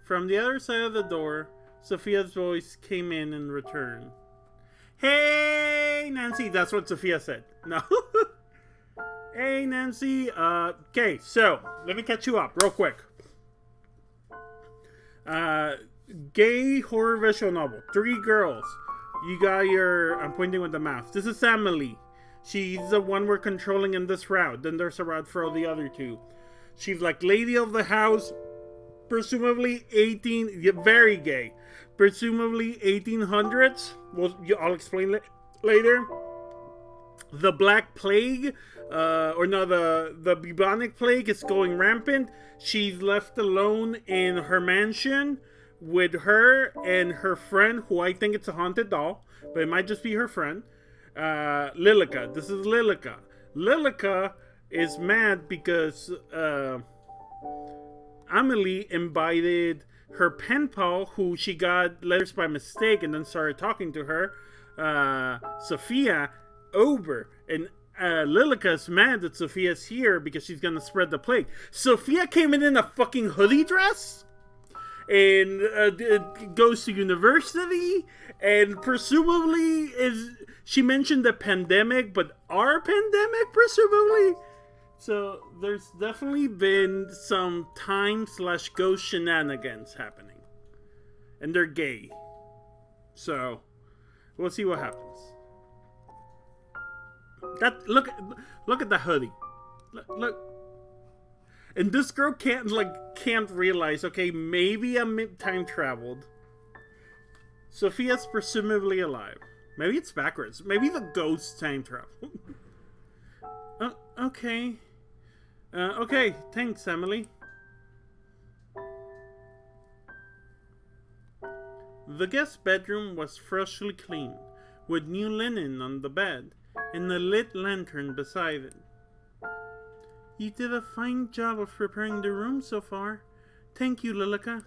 From the other side of the door, Sophia's voice came in return. Hey, Nancy. That's what Sophia said. No. Hey, Nancy. Okay, so let me catch you up real quick. Gay horror visual novel. 3 girls. You got your... I'm pointing with the mouse. This is Amelie. She's the one we're controlling in this route. Then there's a route for all the other 2. She's like lady of the house. Presumably 18... Very gay. Presumably 1800s. I'll explain later. The Black Plague... the bubonic plague is going rampant. She's left alone in her mansion with her and her friend, who I think it's a haunted doll, but it might just be her friend, Lilika. This is Lilika. Lilika is mad because Amelie invited her pen pal, who she got letters by mistake and then started talking to her, Sophia, over. And Lilika's mad that Sophia's here because she's gonna spread the plague. Sophia came in a fucking hoodie dress and goes to university, and presumably she mentioned the pandemic, but our pandemic presumably. So there's definitely been some time/ghost shenanigans happening, and they're gay. So we'll see what happens. Look at the hoodie. Look. And this girl can't realize, okay, maybe I'm time traveled. Sophia's presumably alive. Maybe it's backwards. Maybe the ghost time travel. Okay. Okay, thanks, Amelie. The guest bedroom was freshly cleaned, with new linen on the bed and a lit lantern beside it. You did a fine job of preparing the room so far. Thank you, Lilika.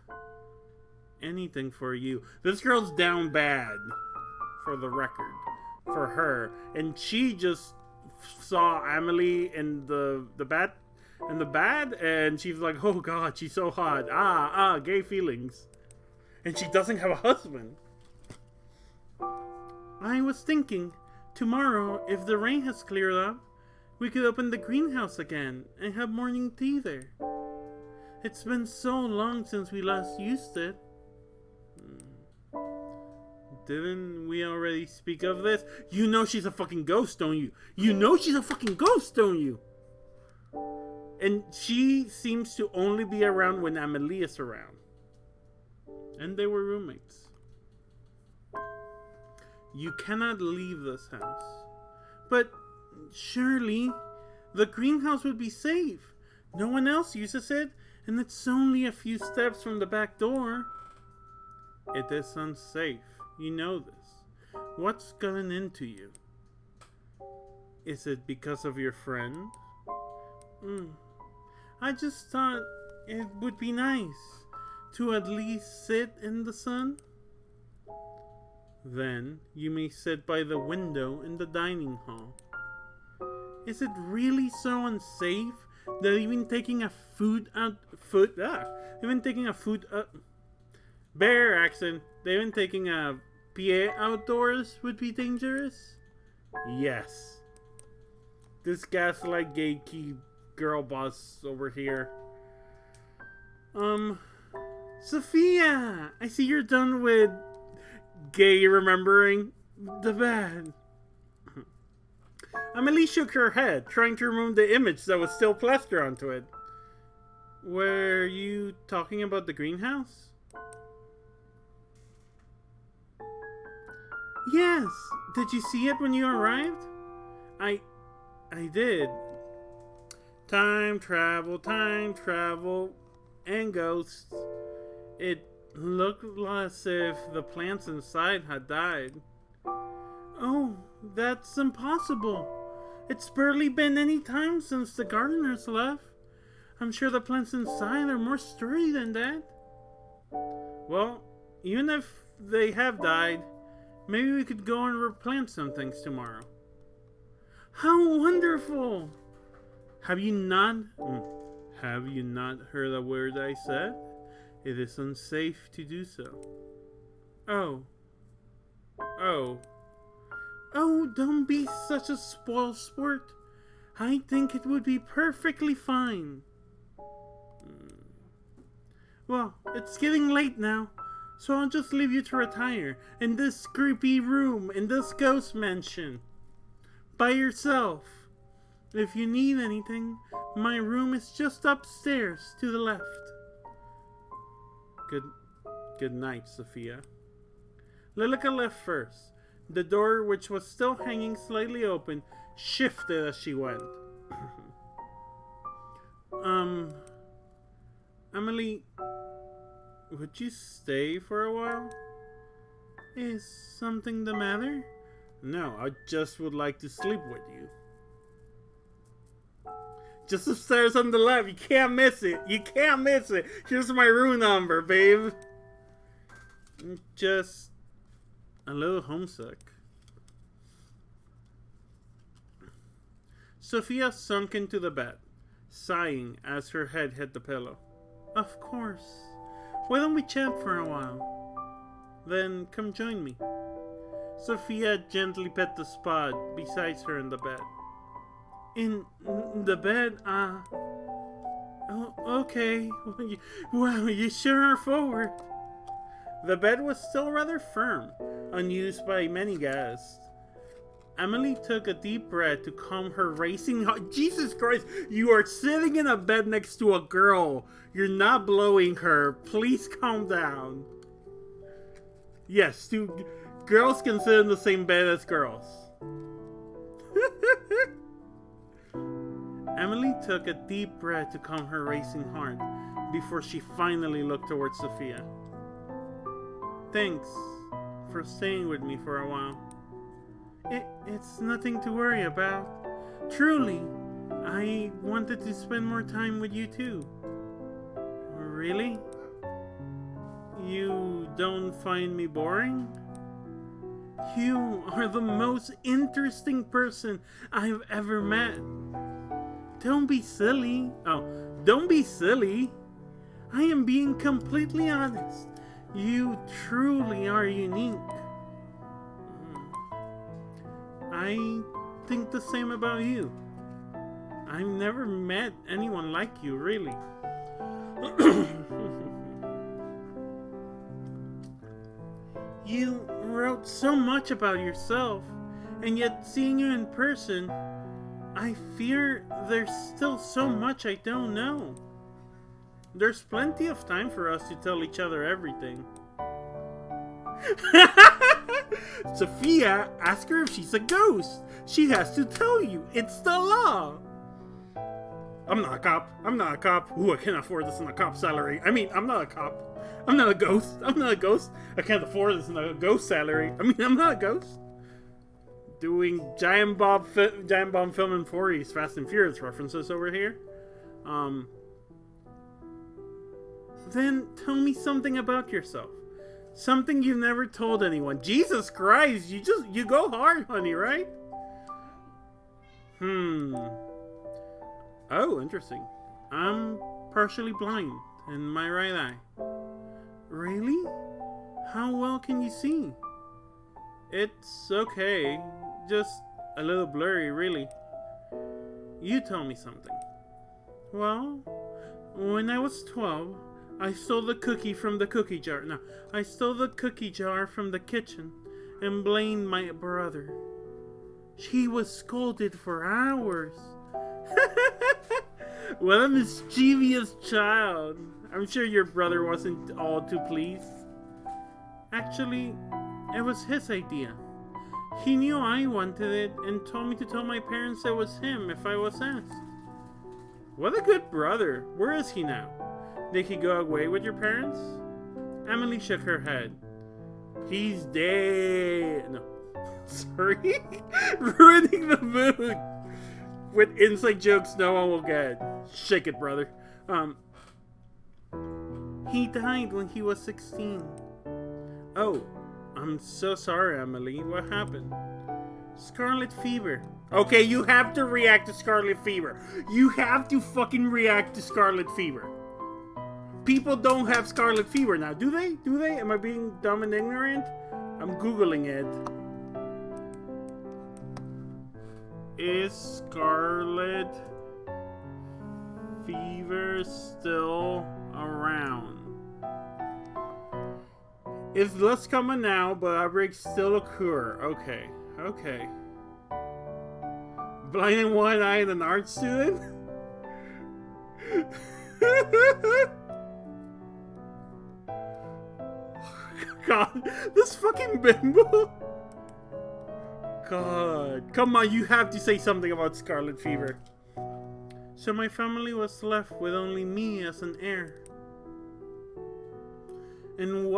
Anything for you. This girl's down bad, for the record, for her. And she just saw Amelie in the bed, and she's like, oh god, she's so hot. Gay feelings. And she doesn't have a husband. I was thinking, tomorrow, if the rain has cleared up, we could open the greenhouse again and have morning tea there. It's been so long since we last used it. Didn't we already speak of this? You know she's a fucking ghost, don't you? You know she's a fucking ghost, don't you? And she seems to only be around when Amelie is around. And they were roommates. You cannot leave this house. But surely the greenhouse would be safe. No one else uses it, and it's only a few steps from the back door. It is unsafe. You know this. What's gotten into you? Is it because of your friend? I just thought it would be nice to at least sit in the sun. Then you may sit by the window in the dining hall. Is it really so unsafe that even taking a bear accent, even taking a PA outdoors would be dangerous? Yes. This gaslight gatekeep girl boss over here. Sophia! I see you're done with gay remembering the bad. Amelie shook her head, trying to remove the image that was still plastered onto it. Were you talking about the greenhouse? Yes. Did you see it when you arrived? I did. Time travel, and ghosts. It looked as if the plants inside had died. Oh, that's impossible. It's barely been any time since the gardeners left. I'm sure the plants inside are more sturdy than that. Well, even if they have died, maybe we could go and replant some things tomorrow. How wonderful! Have you not heard a word I said? It is unsafe to do so. Oh, don't be such a spoiled sport. I think it would be perfectly fine. Well, it's getting late now, so I'll just leave you to retire in this creepy room in this ghost mansion. By yourself. If you need anything, my room is just upstairs to the left. Good night, Sophia. Lilica left first. The door, which was still hanging slightly open, shifted as she went. Amelie, would you stay for a while? Is something the matter? No, I just would like to sleep with you. Just upstairs on the left. You can't miss it. You can't miss it. Here's my room number, babe. Just a little homesick. Sophia sunk into the bed, sighing as her head hit the pillow. Of course. Why don't we chat for a while? Then come join me. Sophia gently pet the spot beside her in the bed. In the bed? Oh, okay. Well, you sure are forward. The bed was still rather firm, unused by many guests. Amelie took a deep breath to calm her racing heart. Jesus Christ, you are sitting in a bed next to a girl. You're not blowing her. Please calm down. Yes, girls can sit in the same bed as girls. Amelie took a deep breath to calm her racing heart before she finally looked towards Sophia. Thanks for staying with me for a while. It's nothing to worry about. Truly, I wanted to spend more time with you too. Really? You don't find me boring? You are the most interesting person I've ever met. Don't be silly. Don't be silly. I am being completely honest. You truly are unique. I think the same about you. I've never met anyone like you, really. You wrote so much about yourself, and yet seeing you in person, I fear there's still so much I don't know. There's plenty of time for us to tell each other everything. Sophia, ask her if she's a ghost. She has to tell you. It's the law. I'm not a cop. I'm not a cop. Ooh, I can't afford this in a cop salary. I mean, I'm not a cop. I'm not a ghost. I'm not a ghost. I can't afford this in a ghost salary. I mean, I'm not a ghost. Doing Giant Bomb Film and 40s Fast and Furious references over here. Then tell me something about yourself. Something you've never told anyone. Jesus Christ, you go hard, honey, right? Oh, interesting. I'm partially blind in my right eye. Really? How well can you see? It's okay. Just a little blurry, really. You tell me something. Well, when I was 12, I stole the cookie from the cookie jar. No, I stole the cookie jar from the kitchen and blamed my brother. He was scolded for hours. What a mischievous child. I'm sure your brother wasn't all too pleased. Actually, it was his idea. He knew I wanted it and told me to tell my parents it was him if I was asked. What a good brother. Where is he now? Did he go away with your parents? Amelie shook her head. He's dead. No. Sorry. Ruining the mood. With inside jokes no one will get. Shake it, brother. He died when he was 16. Oh, I'm so sorry, Amelie. What happened? Scarlet fever. Okay, you have to react to scarlet fever. You have to fucking react to scarlet fever. People don't have scarlet fever now, do they? Do they? Am I being dumb and ignorant? I'm Googling it. Is scarlet fever still around? It's less common now, but outbreaks still occur. Okay, okay. Blind in one eye and an art student? God, this fucking bimbo. God, come on, you have to say something about scarlet fever. So my family was left with only me as an heir. In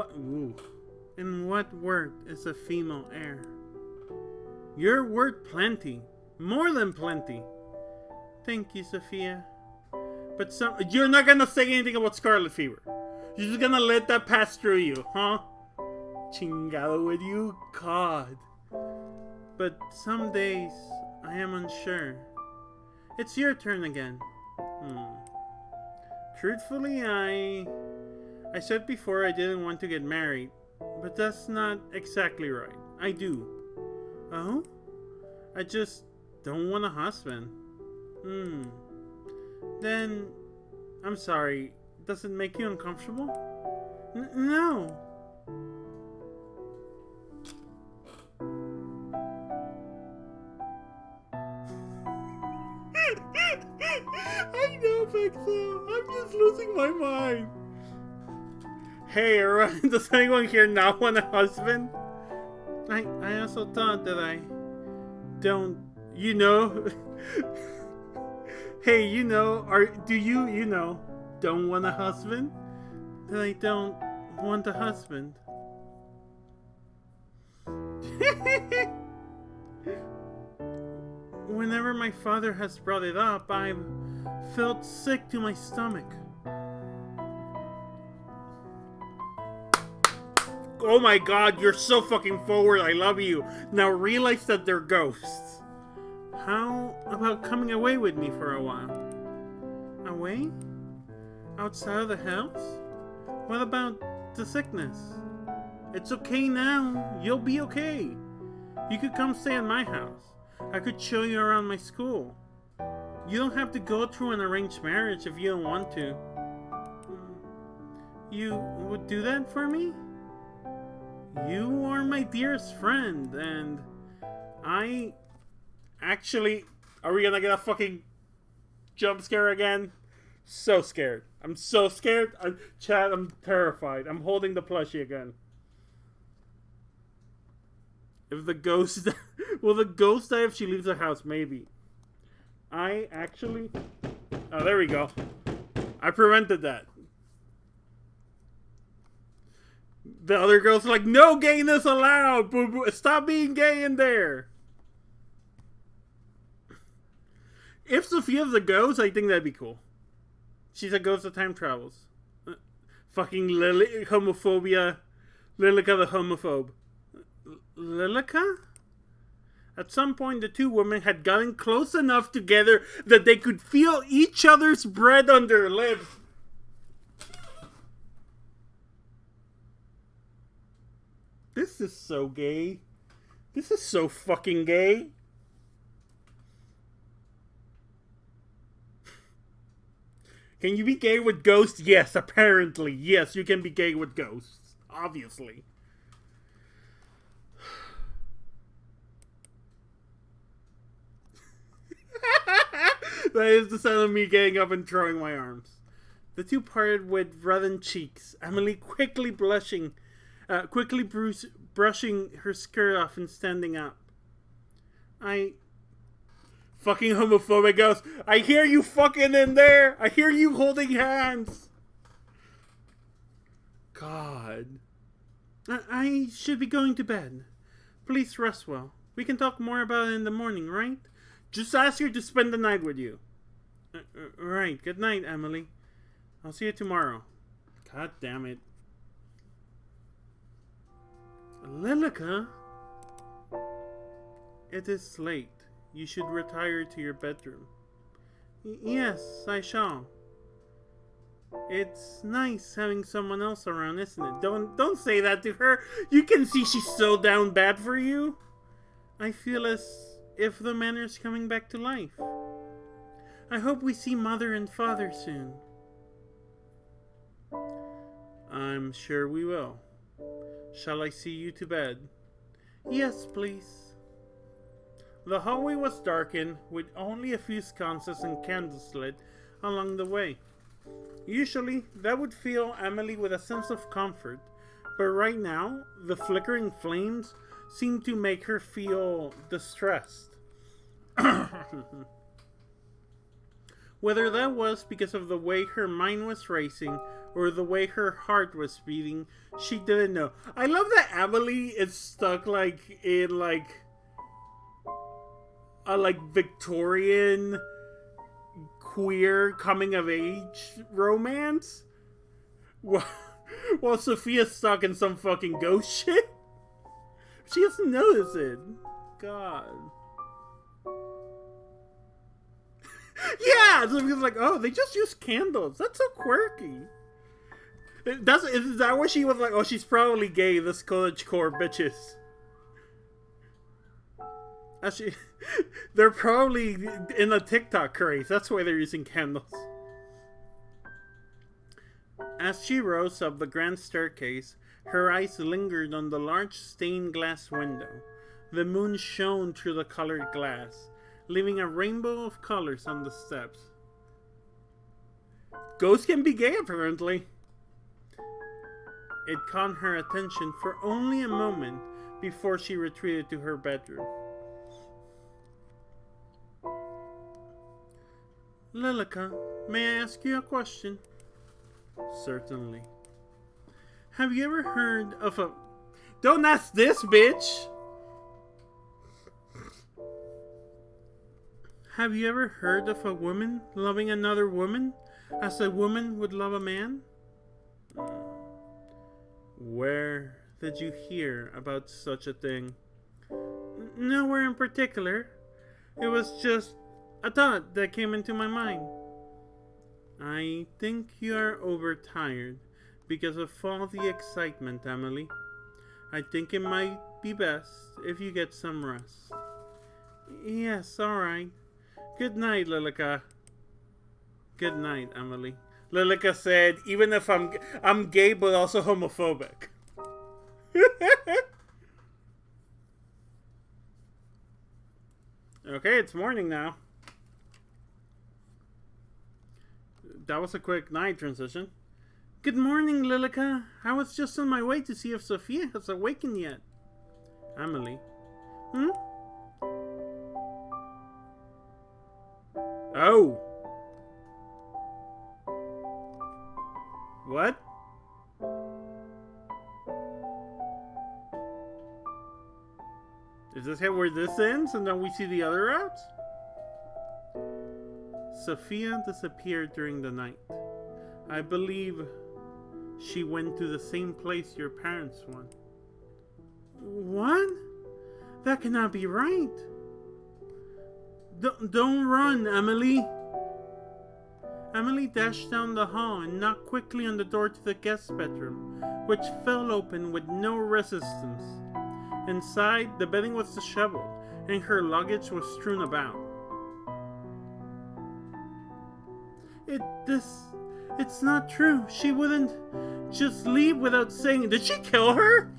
what word is a female heir? You're worth plenty. More than plenty. Thank you, Sophia. But you're not gonna say anything about scarlet fever. You're just gonna let that pass through you, huh? Chingado with you, God. But some days I am unsure. It's your turn again. Truthfully, I said before I didn't want to get married, but that's not exactly right. I do. Oh? I just don't want a husband. Then, I'm sorry, does it make you uncomfortable? No. I know, Pixel. I'm just losing my mind. Hey, everyone, does anyone here not want a husband? I also thought that I don't, you know. Hey, you know, do you know, don't want a husband? That I don't want a husband. Whenever my father has brought it up, I've felt sick to my stomach. Oh my God, you're so fucking forward. I love you. Now realize that they're ghosts. How about coming away with me for a while? Away? Outside of the house? What about the sickness? It's okay now. You'll be okay. You could come stay at my house. I could show you around my school. You don't have to go through an arranged marriage if you don't want to. You would do that for me? You are my dearest friend, and I actually... Are we gonna get a fucking jump scare again? So scared. I'm so scared. Chad, I'm terrified. I'm holding the plushie again. If the ghost... Will the ghost die if she leaves the house? Maybe. I actually... Oh, there we go. I prevented that. The other girls are like, no gayness allowed! Boo boo. Stop being gay in there! If Sophia's a ghost, I think that'd be cool. She's a ghost that time travels. Fucking homophobia. Lilica the homophobe. Lilica? At some point, the two women had gotten close enough together that they could feel each other's breath on their lips. This is so gay. This is so fucking gay. Can you be gay with ghosts? Yes, apparently. Yes, you can be gay with ghosts. Obviously. That is the sound of me getting up and throwing my arms. The two parted with reddened cheeks. Amelie quickly brushing her skirt off and standing up. Fucking homophobic ghost. I hear you fucking in there. I hear you holding hands. God. I should be going to bed. Please rest well. We can talk more about it in the morning, right? Just ask her to spend the night with you. Right. Good night, Amelie. I'll see you tomorrow. God damn it. Lilica? It is late. You should retire to your bedroom. Yes, I shall. It's nice having someone else around, isn't it? Don't say that to her. You can see she's so down bad for you. I feel as if the manor's coming back to life. I hope we see Mother and Father soon. I'm sure we will. Shall I see you to bed? Yes, please. The hallway was darkened, with only a few sconces and candles lit along the way. Usually, that would fill Amelie with a sense of comfort, but right now, the flickering flames seemed to make her feel distressed. Whether that was because of the way her mind was racing or the way her heart was beating, she didn't know. I love that Amelie is stuck in a Victorian queer coming of age romance, while Sophia's stuck in some fucking ghost shit. She doesn't notice it. God. Yeah, Sophia's like, oh, they just use candles. That's so quirky. Is that why she was like, oh, she's probably gay, this cottagecore bitches. Actually, they're probably in a TikTok craze. That's why they're using candles. As she rose up the grand staircase, her eyes lingered on the large stained glass window. The moon shone through the colored glass, leaving a rainbow of colors on the steps. Ghosts can be gay, apparently. It caught her attention for only a moment before she retreated to her bedroom. Lilica, may I ask you a question? Certainly. Have you ever heard of a... Don't ask this, bitch! Have you ever heard of a woman loving another woman as a woman would love a man? Where did you hear about such a thing? Nowhere in particular. It was just a thought that came into my mind. I think you are overtired because of all the excitement, Amelie. I think it might be best if you get some rest. Yes, alright. Good night, Lilica. Good night, Amelie. Lilica said, even if I'm gay but also homophobic. Okay, it's morning now. That was a quick night transition. Good morning, Lilica. I was just on my way to see if Sophia has awakened yet. Amelie. Hmm? Oh. What? Is this where this ends and then we see the other routes? Sophia disappeared during the night. I believe she went to the same place your parents went. What? That cannot be right. Don't run, Amelie. Amelie dashed down the hall and knocked quickly on the door to the guest bedroom, which fell open with no resistance. Inside, the bedding was disheveled, and her luggage was strewn about. It's not true. She wouldn't just leave without saying... Did she kill her?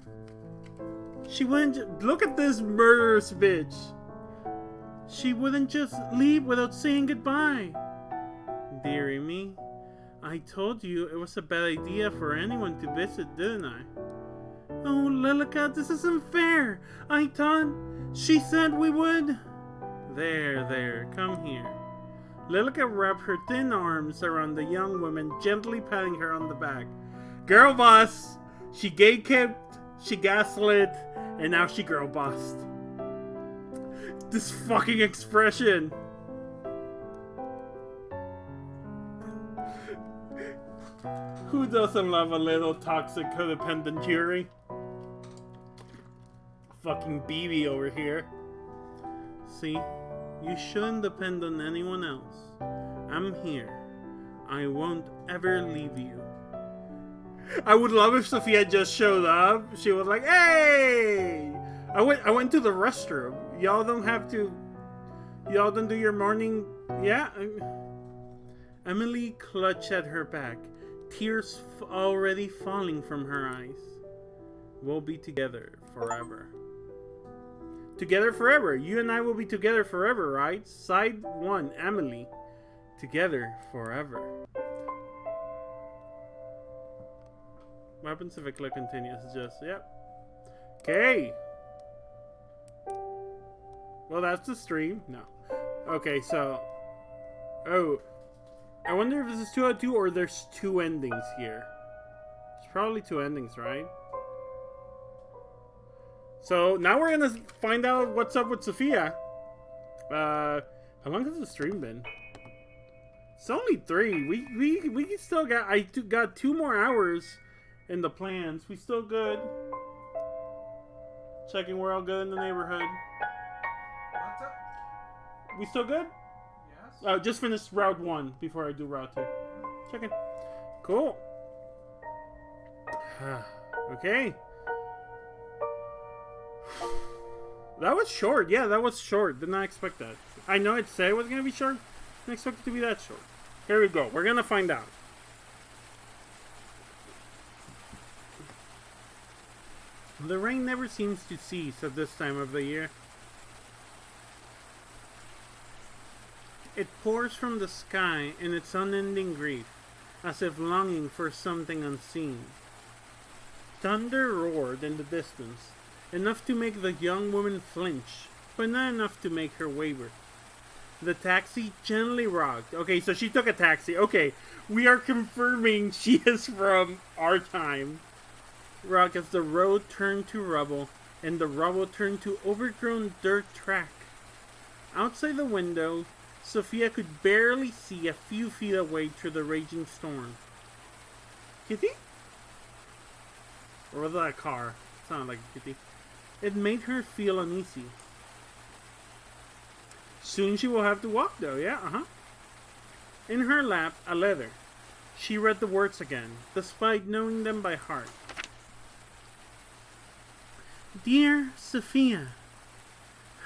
She wouldn't... Look at this murderous bitch. She wouldn't just leave without saying goodbye. Dearie me, I told you it was a bad idea for anyone to visit, didn't I? Oh, Lilica, this isn't fair. I thought she said we would. There, come here. Lilica wrapped her thin arms around the young woman, gently patting her on the back. Girl boss! She gatekept, she gaslit, and now she girl bossed. This fucking expression. Who doesn't love a little toxic codependent jury? Fucking BB over here. See? You shouldn't depend on anyone else. I'm here. I won't ever leave you. I would love if Sophia just showed up. She was like, hey! I went to the restroom. Y'all don't have to... Y'all don't do your morning... Yeah? Amelie clutched at her back, tears already falling from her eyes. We'll be together forever. Together forever. You and I will be together forever, right? Side 1, Amelie. Together forever. What happens if I click continue? It's just, yep. Okay. Well, that's the stream. No. Okay, so... Oh. I wonder if this is 2 out of 2 or there's 2 endings here. It's probably 2 endings, right? So now we're gonna find out what's up with Sophia. How long has the stream been? It's only 3. We still got. I got 2 more hours in the plans. We still good. Checking we're all good in the neighborhood. What's up? We still good? Yes. Just finished route 1 before I do route 2. Checking. Cool. Okay. That was short. Yeah, that was short. Did not expect that. I know it said it was going to be short. Didn't expect it to be that short. Here we go. We're going to find out. The rain never seems to cease at this time of the year. It pours from the sky in its unending grief, as if longing for something unseen. Thunder roared in the distance, enough to make the young woman flinch, but not enough to make her waver. The taxi gently rocked. Okay, so she took a taxi. Okay, we are confirming she is from our time. Rock as the road turned to rubble, and the rubble turned to overgrown dirt track. Outside the window, Sophia could barely see a few feet away through the raging storm. Kitty? Or was that a car? It sounded like a kitty. It made her feel uneasy. Soon she will have to walk though, yeah, In her lap, a letter. She read the words again, despite knowing them by heart. Dear Sophia,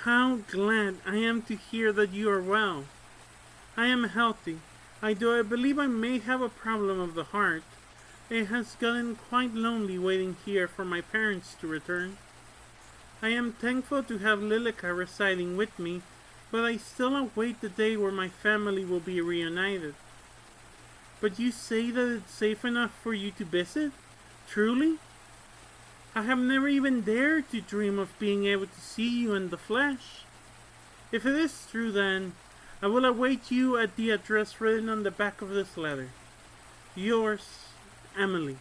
how glad I am to hear that you are well. I am healthy. I believe I may have a problem of the heart. It has gotten quite lonely waiting here for my parents to return. I am thankful to have Lilica residing with me, but I still await the day where my family will be reunited. But you say that it's safe enough for you to visit? Truly? I have never even dared to dream of being able to see you in the flesh. If it is true, then, I will await you at the address written on the back of this letter. Yours, Amelie.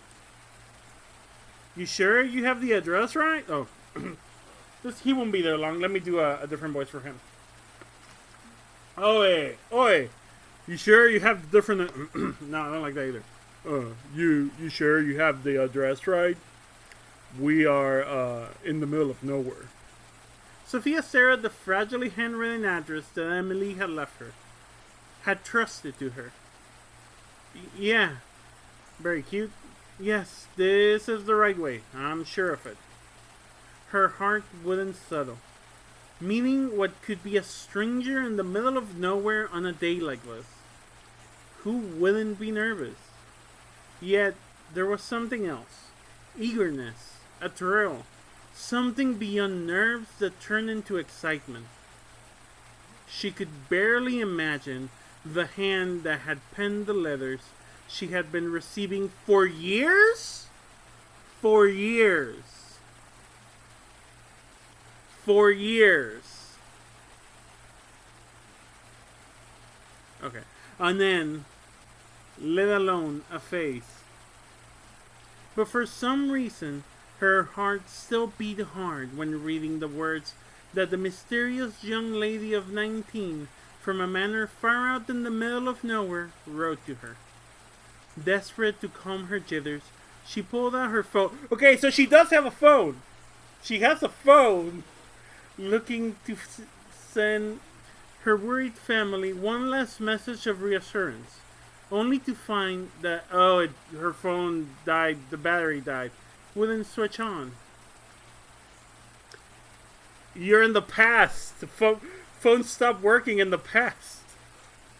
You sure you have the address right? Oh, he won't be there long. Let me do a different voice for him. Oi, oi. You sure you have the different... No, I don't like that either. You sure you have the address right? We are in the middle of nowhere. Sophia stared at the fragilely handwritten address that Amelie had left her. Had trusted to her. Yeah. Very cute. Yes, this is the right way. I'm sure of it. Her heart wouldn't settle. Meeting what could be a stranger in the middle of nowhere on a day like this. Who wouldn't be nervous? Yet, there was something else. Eagerness. A thrill. Something beyond nerves that turned into excitement. She could barely imagine the hand that had penned the letters she had been receiving for years? For years. For years. Okay. And then, let alone a face. But for some reason, her heart still beat hard when reading the words that the mysterious young lady of 19 from a manor far out in the middle of nowhere wrote to her. Desperate to calm her jitters, she pulled out her phone. Okay, so she does have a phone. She has a phone, looking to send her worried family one last message of reassurance, only to find that, her phone died, the battery died. Wouldn't switch on. You're in the past. The phone stopped working in the past.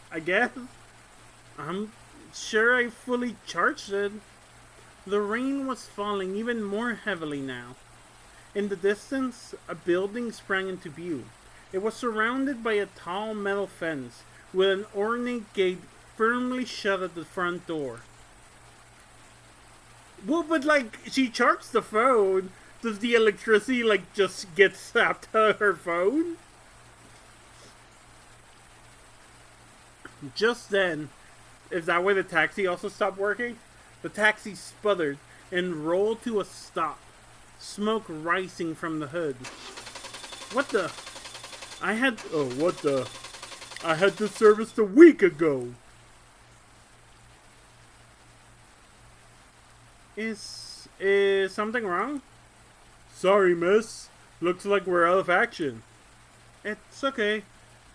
I guess. I'm sure I fully charged it. The rain was falling even more heavily now. In the distance, a building sprang into view. It was surrounded by a tall metal fence with an ornate gate firmly shut at the front door. Well, but she charged the phone. Does the electricity, just get sapped out of her phone? Just then, is that why the taxi also stopped working? The taxi sputtered and rolled to a stop, smoke rising from the hood. What the? I had this serviced a week ago. Is something wrong? Sorry, miss. Looks like we're out of action. It's okay.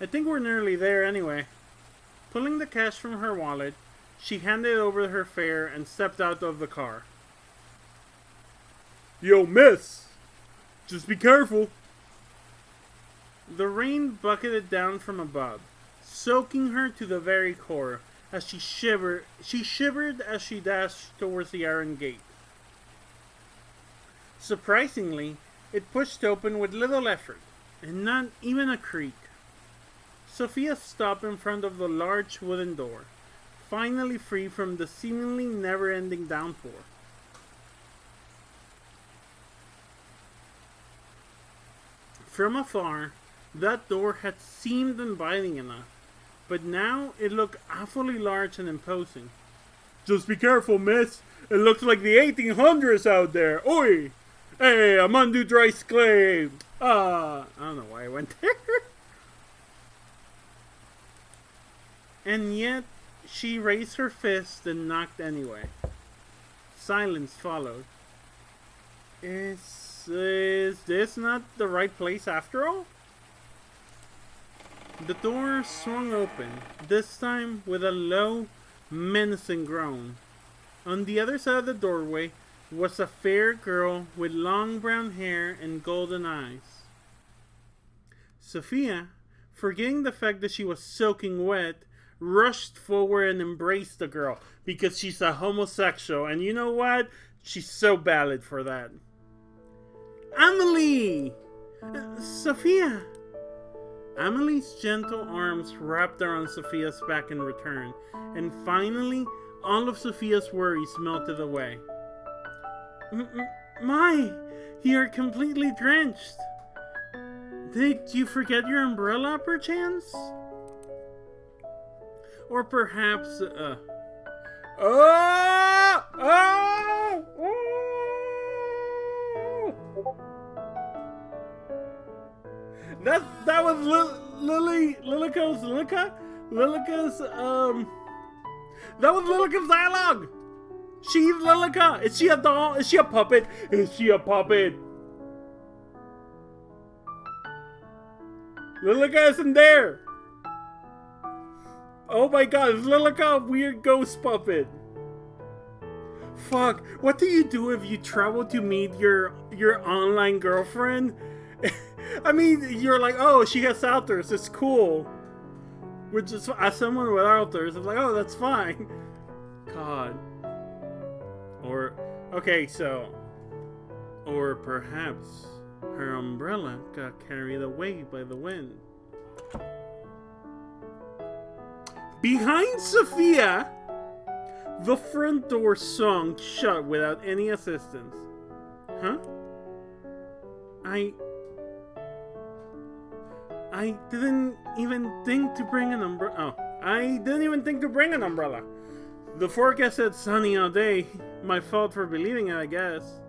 I think we're nearly there anyway. Pulling the cash from her wallet, she handed over her fare and stepped out of the car. Yo, miss! Just be careful. The rain bucketed down from above, soaking her to the very core. As she shivered as she dashed towards the iron gate. Surprisingly, it pushed open with little effort, and not even a creak. Sophia stopped in front of the large wooden door, finally free from the seemingly never-ending downpour. From afar, that door had seemed inviting enough. But now it looked awfully large and imposing. Just be careful, miss. It looks like the 1800s out there. Oi! Hey, I'm on dry clay. I don't know why I went there. And yet, she raised her fist and knocked anyway. Silence followed. Is this not the right place after all? The door swung open, this time with a low, menacing groan. On the other side of the doorway was a fair girl with long brown hair and golden eyes. Sophia, forgetting the fact that she was soaking wet, rushed forward and embraced the girl because she's a homosexual, and you know what? She's so valid for that. Amelie! Sophia! Amelie's gentle arms wrapped around Sophia's back in return, and finally, all of Sophia's worries melted away. My, you're completely drenched. Did you forget your umbrella, perchance? Or perhaps, That was Lilica's, that was Lilica's dialogue! She's Lilica! Is she a doll? Is she a puppet? Is she a puppet? Lilica isn't there! Oh my god, is Lilica a weird ghost puppet? Fuck, what do you do if you travel to meet your online girlfriend? I mean, you're like, oh, she has outers, it's cool. Which is, as someone with outers, it's like, oh, that's fine. God. Or, okay, so, or perhaps her umbrella got carried away by the wind. Behind Sophia, the front door swung shut without any assistance. Huh? I didn't even think to bring an umbrella. Oh, I didn't even think to bring an umbrella. The forecast said sunny all day. My fault for believing it, I guess.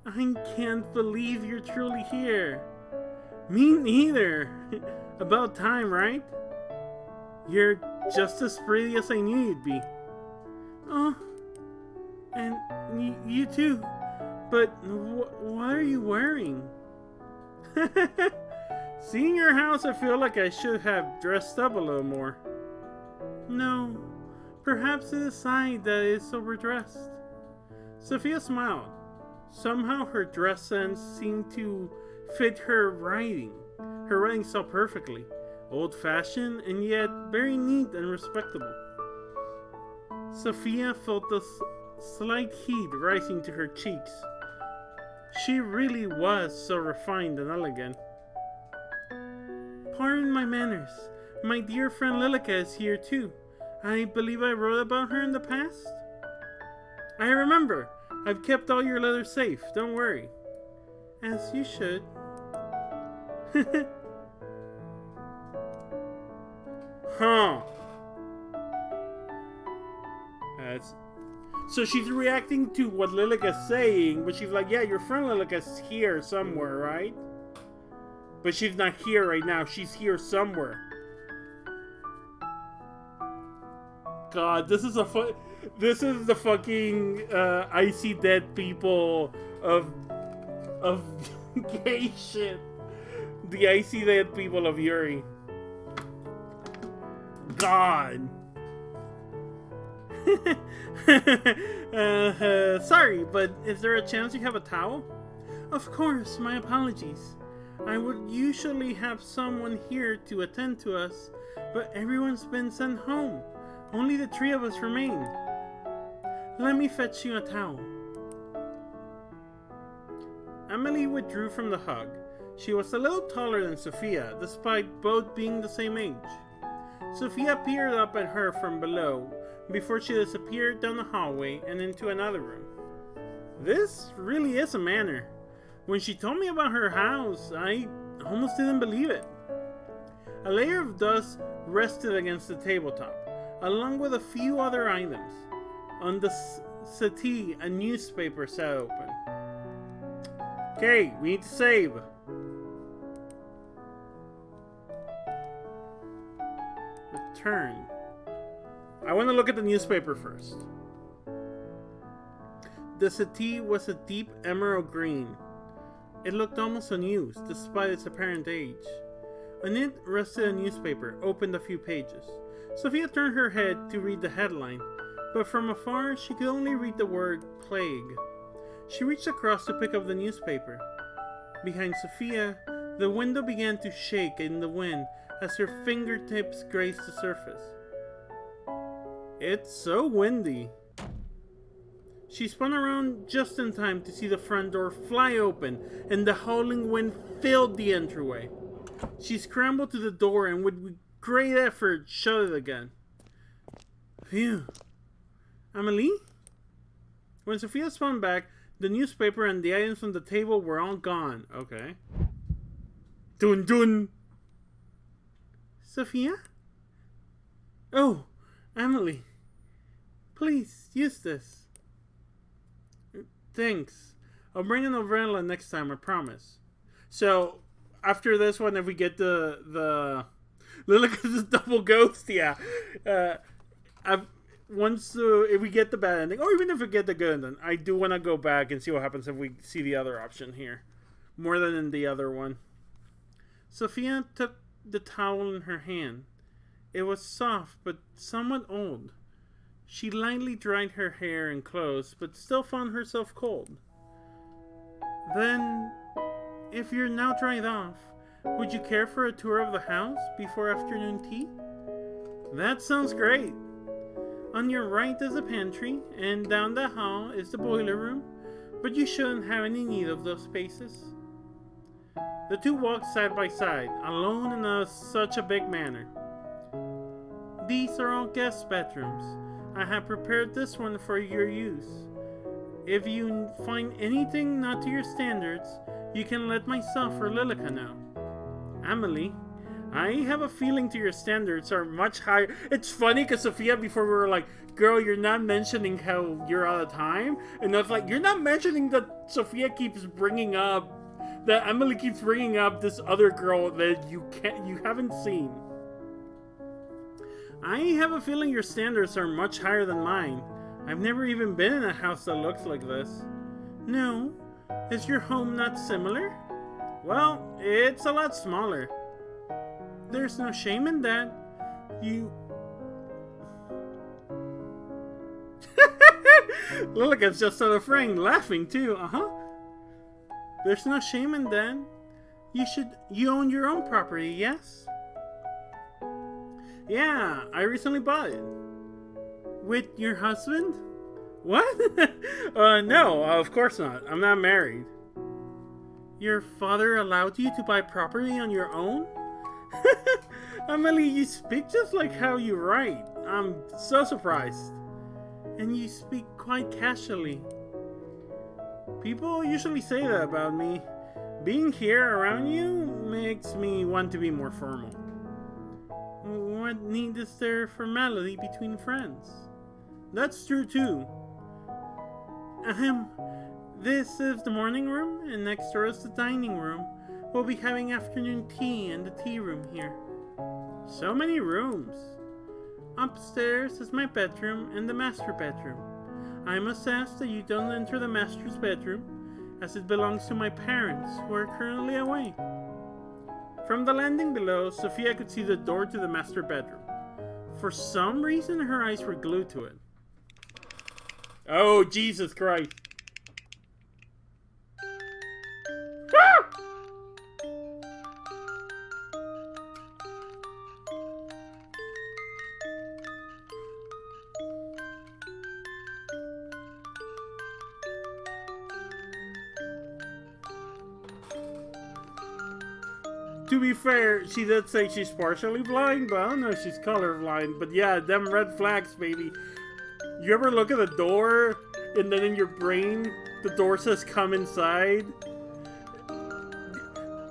I can't believe you're truly here. Me neither. About time, right? You're just as pretty as I knew you'd be. Oh, and you too. But what are you wearing? Seeing your house, I feel like I should have dressed up a little more. No, perhaps it is I that is overdressed. Sophia smiled. Somehow her dress sense seemed to fit her writing so perfectly. Old-fashioned and yet very neat and respectable. Sophia felt the slight heat rising to her cheeks. She really was so refined and elegant. Pardon my manners. My dear friend Lilica is here too. I believe I wrote about her in the past? I remember. I've kept all your letters safe. Don't worry. As you should. Huh. So she's reacting to what Lilica's saying, but she's like, yeah, your friend Lilica's here somewhere, right? But she's not here right now. She's here somewhere. God, this is the fucking I see dead people of gay shit. The I see dead people of Yuri. God. Sorry, but is there a chance you have a towel? Of course, my apologies. I would usually have someone here to attend to us, but everyone's been sent home. Only the three of us remain. Let me fetch you a towel. Amelie withdrew from the hug. She was a little taller than Sophia, despite both being the same age. Sophia peered up at her from below before she disappeared down the hallway and into another room. This really is a manor. When she told me about her house, I almost didn't believe it. A layer of dust rested against the tabletop, along with a few other items. On the settee, a newspaper sat open. Okay, we need to save. Return. I want to look at the newspaper first. The settee was a deep emerald green. It looked almost unused, despite its apparent age. On it rested a newspaper, opened a few pages. Sophia turned her head to read the headline, but from afar she could only read the word plague. She reached across to pick up the newspaper. Behind Sophia, the window began to shake in the wind as her fingertips grazed the surface. It's so windy. She spun around just in time to see the front door fly open and the howling wind filled the entryway. She scrambled to the door and with great effort shut it again. Phew. Amelie? When Sophia spun back, the newspaper and the items on the table were all gone. Okay. Dun dun. Sophia? Oh, Amelie. Please, use this. Thanks. I'll bring an umbrella next time, I promise. So, after this one, if we get the Lilith's double ghost, yeah. If we get the bad ending, or even if we get the good ending, I do want to go back and see what happens if we see the other option here. More than in the other one. Sophia took the towel in her hand. It was soft, but somewhat old. She lightly dried her hair and clothes, but still found herself cold. Then, if you're now dried off, would you care for a tour of the house before afternoon tea? That sounds great. On your right is the pantry, and down the hall is the boiler room, but you shouldn't have any need of those spaces. The two walked side by side, alone in such a big manor. These are all guest bedrooms. I have prepared this one for your use. If you find anything not to your standards, you can let myself or Lilica know. Amelie, I have a feeling to your standards are much higher. It's funny because Sophia, before we were like, girl, you're not mentioning how you're out of time. And I was like, you're not mentioning that Sophia keeps bringing up, that Amelie keeps bringing up this other girl that you haven't seen. I have a feeling your standards are much higher than mine. I've never even been in a house that looks like this. No? Is your home not similar? Well, it's a lot smaller. There's no shame in that. Lilica's just on the frame, laughing too. There's no shame in that. You own your own property, yes? Yeah, I recently bought it. With your husband? What? No, of course not. I'm not married. Your father allowed you to buy property on your own? Amelie, you speak just like how you write. I'm so surprised. And you speak quite casually. People usually say that about me. Being here around you makes me want to be more formal. What need is there formality between friends? That's true too. This is the morning room, and next door is the dining room. We'll be having afternoon tea in the tea room here. So many rooms. Upstairs is my bedroom and the master bedroom. I must ask that you don't enter the master's bedroom, as it belongs to my parents, who are currently away. From the landing below, Sophia could see the door to the master bedroom. For some reason, her eyes were glued to it. Oh, Jesus Christ. To be fair, she did say she's partially blind, but I don't know if she's colorblind. But yeah, them red flags, baby. You ever look at the door, and then in your brain, the door says come inside?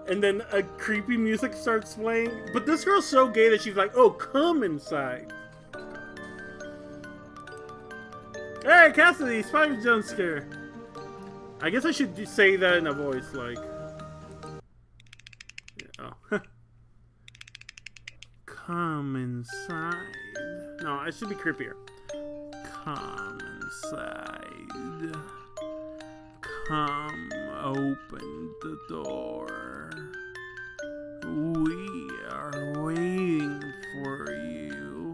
And then a creepy music starts playing? But this girl's so gay that she's like, oh, come inside. Hey, Cassidy, spider jump scare. I guess I should say that in a voice, like... Oh. Come inside. No, it should be creepier. Come inside. Come open the door. We are waiting for you.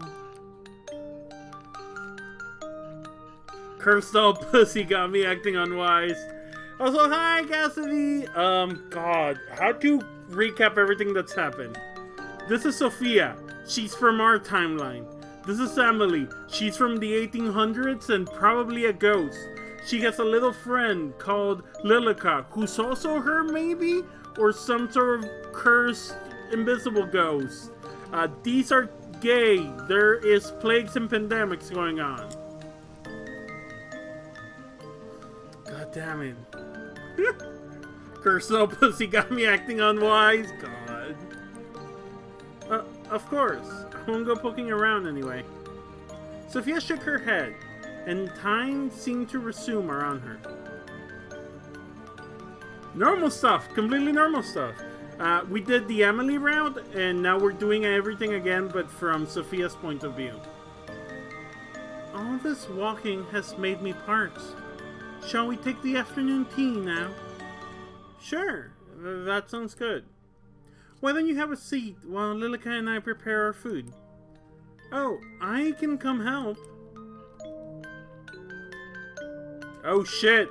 Cursed old pussy got me acting unwise. Also, hi, Cassidy. God, how to recap everything that's happened. This is Sophia. She's from our timeline. This is Amelie. She's from the 1800s and probably a ghost. She has a little friend called Lilica, who's also her, maybe? Or some sort of cursed invisible ghosts. These are gay. There is plagues and pandemics going on. God damn it. Curse no pussy got me acting unwise. God. Of course. I won't go poking around anyway. Sophia shook her head, and time seemed to resume around her. Normal stuff. Completely normal stuff. We did the Amelie route, and now we're doing everything again, but from Sophia's point of view. All this walking has made me parched. Shall we take the afternoon tea now? Sure, that sounds good. Why don't you have a seat while Lilica and I prepare our food? Oh, I can come help. Oh shit.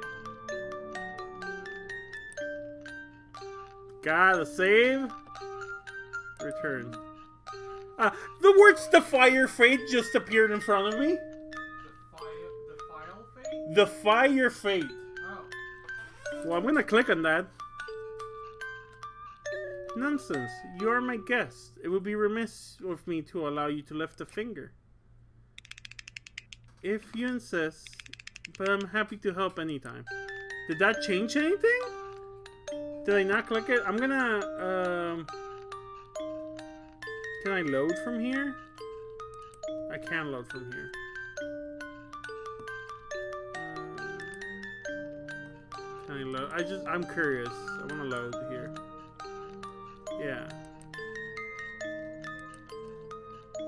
Gotta save. Return. The words "defy your fate" just appeared in front of me. Defy your fate. Oh. Well, I'm gonna click on that. Nonsense. You are my guest. It would be remiss of me to allow you to lift a finger. If you insist, but I'm happy to help anytime. Did that change anything? Did I not click it? I'm gonna, can I load from here? I can load from here. Can I load? I'm curious. I wanna load here. Yeah.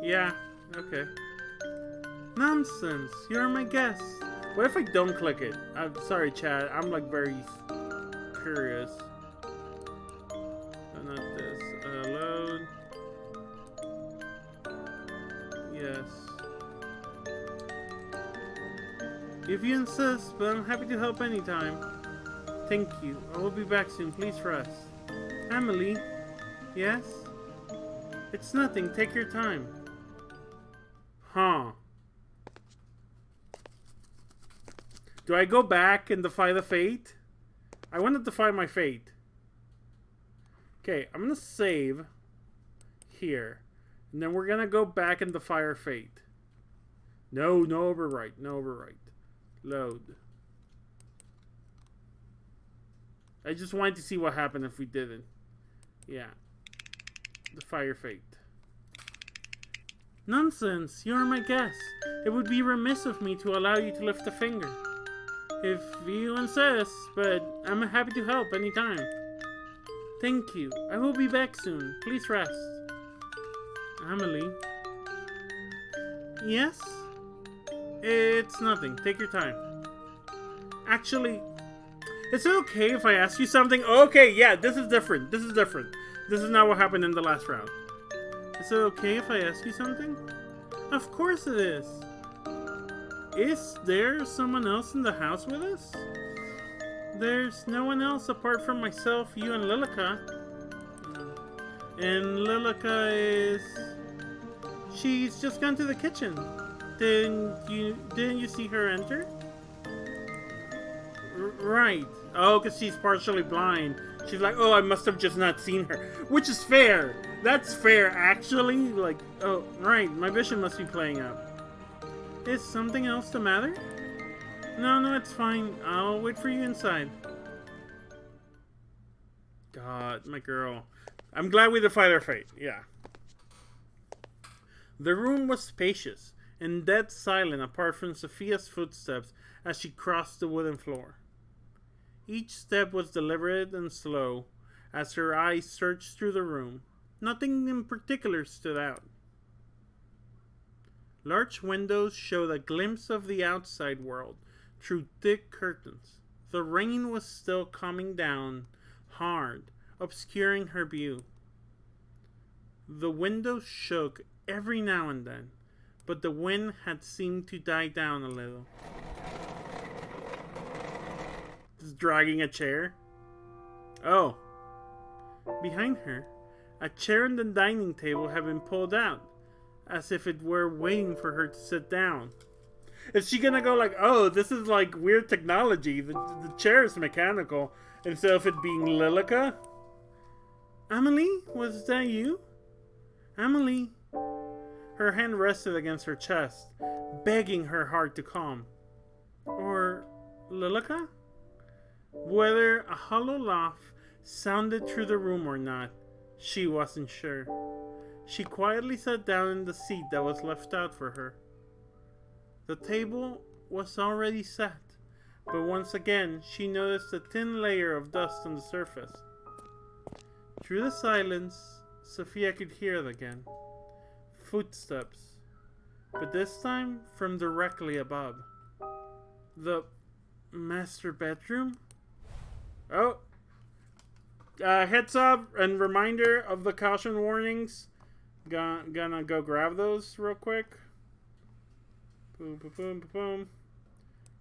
Yeah, okay. Nonsense. You're my guest. What if I don't click it? I'm sorry, Chad. I'm like very curious. Oh, not this. Load. Yes. If you insist, but I'm happy to help anytime. Thank you. I will be back soon. Please rest. Amelie. Yes? It's nothing. Take your time. Huh. Do I go back and defy the fate? I want to defy my fate. Okay, I'm going to save here. And then we're going to go back and defy our fate. No overwrite. No overwrite. Load. I just wanted to see what happened if we didn't. Yeah. Defy your fate. Nonsense. You are my guest. It would be remiss of me to allow you to lift a finger. If you insist, but I'm happy to help anytime. Thank you. I will be back soon. Please rest. Amelie. Yes? It's nothing. Take your time. Actually, is it okay if I ask you something? Okay, yeah, this is different. This is different. This is not what happened in the last round. Is it okay if I ask you something? Of course it is. Is there someone else in the house with us? There's no one else apart from myself, you, and Lilica. And Lilica is... She's just gone to the kitchen. Didn't you see her enter? Right. Oh, because she's partially blind. She's like, oh, I must have just not seen her. Which is fair. That's fair, actually. Like, oh, right. My vision must be playing out. Is something else the matter? No, it's fine. I'll wait for you inside. God, my girl. I'm glad we defied our fate. Yeah. The room was spacious and dead silent apart from Sophia's footsteps as she crossed the wooden floor. Each step was deliberate and slow as her eyes searched through the room. Nothing in particular stood out. Large windows showed a glimpse of the outside world through thick curtains. The rain was still coming down hard, obscuring her view. The windows shook every now and then, but the wind had seemed to die down a little. Just dragging a chair. Oh. Behind her, a chair and the dining table had been pulled out, as if it were waiting for her to sit down. Is she gonna go like, oh, this is like weird technology, the chair is mechanical, instead of it being Lilica? Amelie, was that you? Amelie. Her hand rested against her chest, begging her heart to calm. Or Lilica? Whether a hollow laugh sounded through the room or not, she wasn't sure. She quietly sat down in the seat that was left out for her. The table was already set, but once again she noticed a thin layer of dust on the surface. Through the silence, Sophia could hear it again. Footsteps, but this time from directly above. The master bedroom? Oh! Heads up and reminder of the caution warnings. Gonna go grab those real quick. Boom, boom, boom, boom, boom.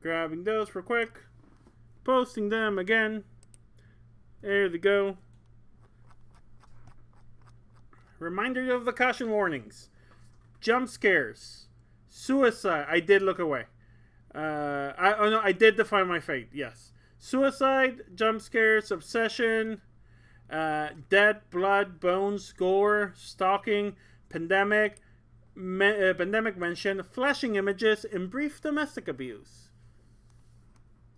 Grabbing those real quick. Posting them again. There they go. Reminder of the caution warnings. Jump scares. Suicide. I did look away. I did define my fate. Yes. Suicide, jump scares, obsession, death, blood, bones, gore, stalking, pandemic mention, flashing images, and brief domestic abuse.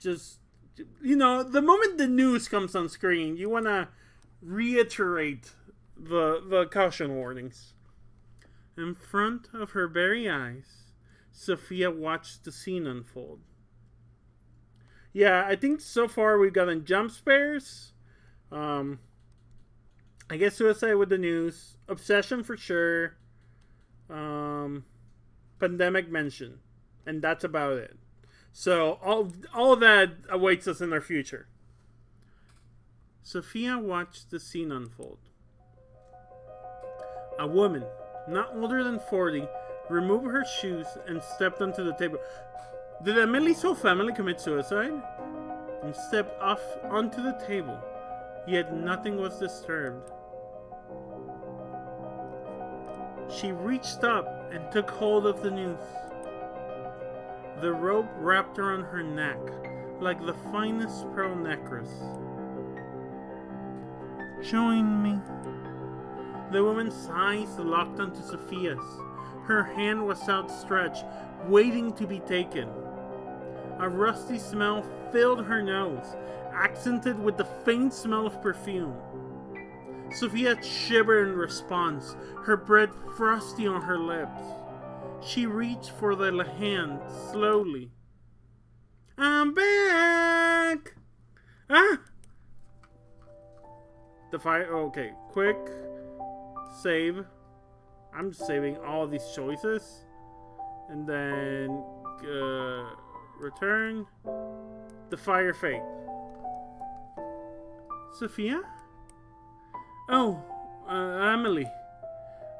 Just, the moment the news comes on screen, you want to reiterate the caution warnings. In front of her very eyes, Sophia watched the scene unfold. Yeah, I think so far we've gotten jump scares. I guess suicide with the news. Obsession for sure. Pandemic mention. And that's about it. So all that awaits us in our future. Sophia watched the scene unfold. A woman, not older than 40, removed her shoes and stepped onto the table. Did Amelie's whole family commit suicide? And stepped off onto the table, yet nothing was disturbed. She reached up and took hold of the noose. The rope wrapped around her neck like the finest pearl necklace. Join me. The woman's eyes locked onto Sophia's. Her hand was outstretched, waiting to be taken. A rusty smell filled her nose, accented with the faint smell of perfume. Sophia shivered in response, her breath frosty on her lips. She reached for the hand slowly. I'm back! Ah! The fire. Okay, quick save. I'm just saving all these choices. And then return. The fire fate. Sophia? Oh, Amelie.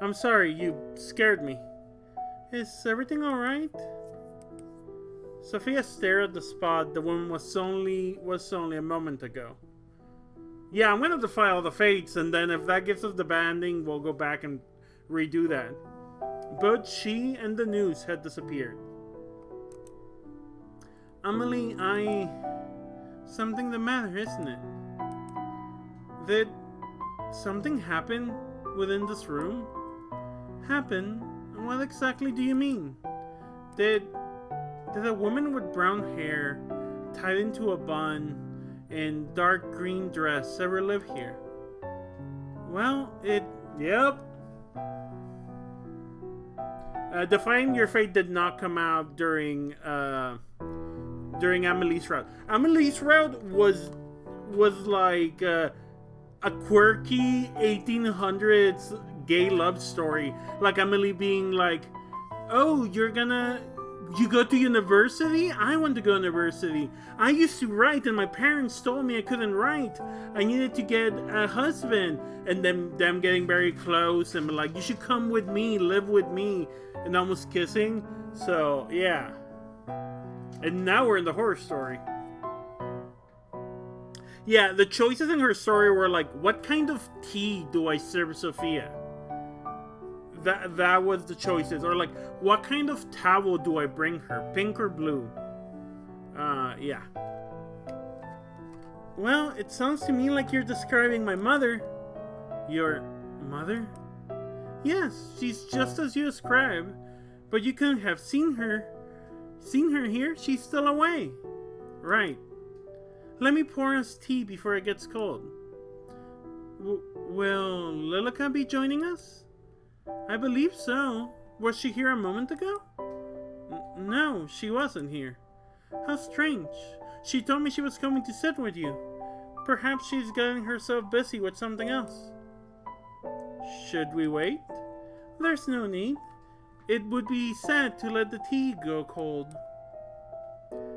I'm sorry, you scared me. Is everything alright? Sophia stared at the spot the woman was only a moment ago. Yeah, I'm gonna defy all the fates, and then if that gives us the banding, we'll go back and redo that. Both she and the news had disappeared. Amelie, something the matter, isn't it? Did something happen within this room? Happen? What exactly do you mean? Did a woman with brown hair, tied into a bun, and dark green dress ever live here? Well, yep. Defying Your Fate did not come out during Amelie's route. Amelie's route was like a quirky 1800s gay love story. Like Amelie being like, oh, you go to university? I want to go to university. I used to write and my parents told me I couldn't write. I needed to get a husband. And then them getting very close and like, you should come with me, live with me. And almost kissing. So, yeah. And now we're in the horror story. Yeah, the choices in her story were like, what kind of tea do I serve Sophia? That was the choices. Or like, what kind of towel do I bring her? Pink or blue? Yeah. Well, it sounds to me like you're describing my mother. Your mother? Yes, she's just as you described, but you couldn't have seen her. Seen her here? She's still away. Right. Let me pour us tea before it gets cold. Will Lilica be joining us? I believe so. Was she here a moment ago? No, she wasn't here. How strange. She told me she was coming to sit with you. Perhaps she's getting herself busy with something else. Should we wait? There's no need. It would be sad to let the tea go cold.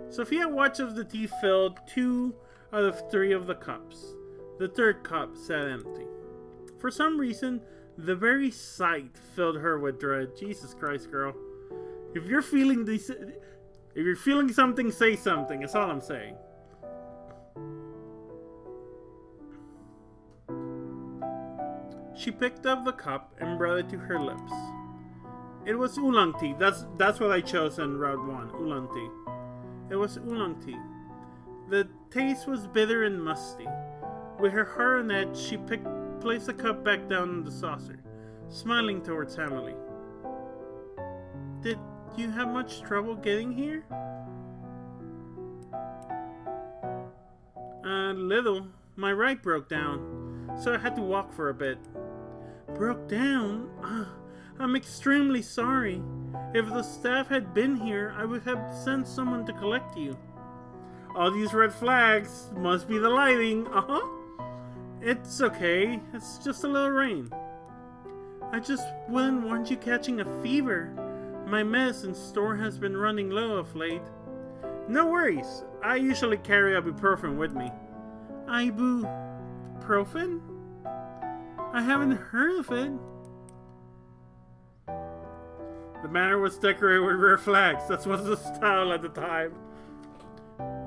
Sophia watched as the tea filled 2 out of 3 of the cups. The third cup sat empty. For some reason, the very sight filled her with dread. Jesus Christ, girl. If you're feeling something, say something. That's all I'm saying. She picked up the cup and brought it to her lips. It was oolong tea. That's what I chose in Route 1. Oolong tea. It was oolong tea. The taste was bitter and musty. With her heart on edge, she placed the cup back down in the saucer, smiling towards Amelie. Did you have much trouble getting here? A little. My ride broke down, so I had to walk for a bit. Broke down? I'm extremely sorry. If the staff had been here, I would have sent someone to collect you. All these red flags must be the lighting. It's okay. It's just a little rain. I just wouldn't want you catching a fever. My medicine store has been running low of late. No worries. I usually carry ibuprofen with me. Ibuprofen? I haven't heard of it. The manor was decorated with red flags. That was the style at the time.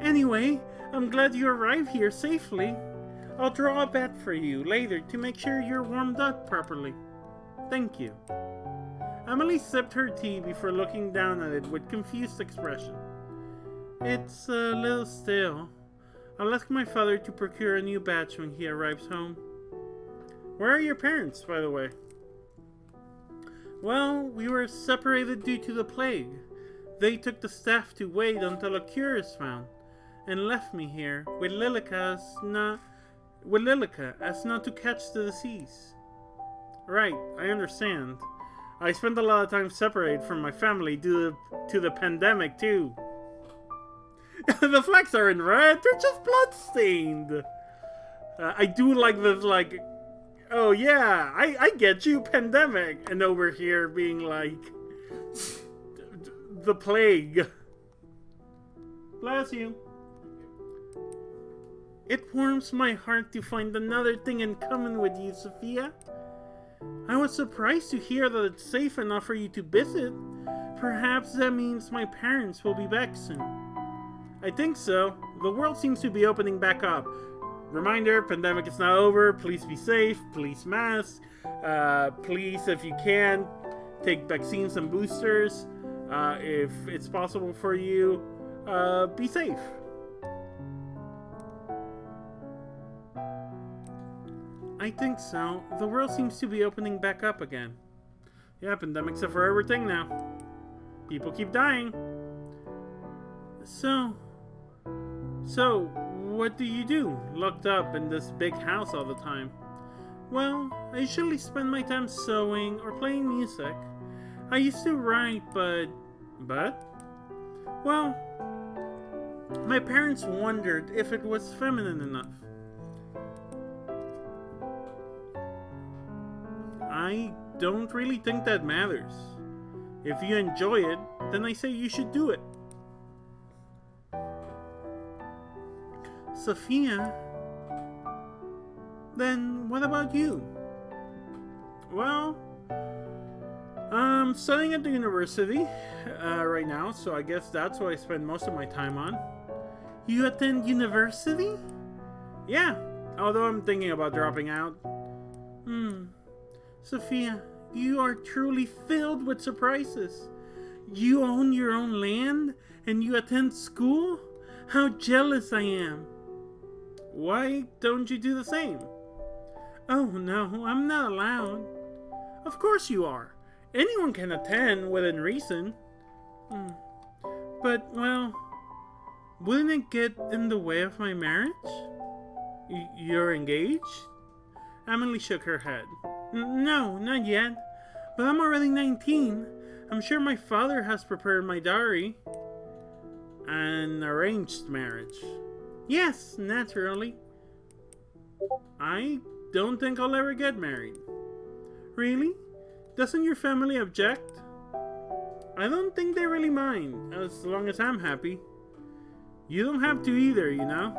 Anyway, I'm glad you arrived here safely. I'll draw a bed for you later to make sure you're warmed up properly. Thank you. Amelie sipped her tea before looking down at it with confused expression. It's a little stale. I'll ask my father to procure a new batch when he arrives home. Where are your parents, by the way? Well, we were separated due to the plague. They took the staff to wait until a cure is found, and left me here with Lilica as not to catch the disease. Right, I understand. I spent a lot of time separated from my family due to the pandemic too. The flags are in red, they're just blood-stained. I do like the, oh yeah, I get you, pandemic. And over here being like, the plague. Bless you. It warms my heart to find another thing in common with you, Sophia. I was surprised to hear that it's safe enough for you to visit. Perhaps that means my parents will be back soon. I think so. The world seems to be opening back up. Reminder, pandemic is not over. Please be safe. Please mask. Please, if you can, take vaccines and boosters. If it's possible for you, be safe. I think so. The world seems to be opening back up again. Yeah, pandemic's a forever thing now. People keep dying. So, what do you do, locked up in this big house all the time? Well, I usually spend my time sewing or playing music. I used to write, but? Well, my parents wondered if it was feminine enough. I don't really think that matters. If you enjoy it, then I say you should do it. Sophia? Then what about you? Well, I'm studying at the university right now, so I guess that's what I spend most of my time on. You attend university? Yeah, although I'm thinking about dropping out. Sophia, you are truly filled with surprises. You own your own land and you attend school? How jealous I am. Why don't you do the same? Oh no, I'm not allowed. Of course you are. Anyone can attend within reason. But, well, wouldn't it get in the way of my marriage? You're engaged? Amelie shook her head. No, not yet. But I'm already 19. I'm sure my father has prepared my dowry. An arranged marriage. Yes, naturally. I don't think I'll ever get married. Really? Doesn't your family object? I don't think they really mind, as long as I'm happy. You don't have to either, you know?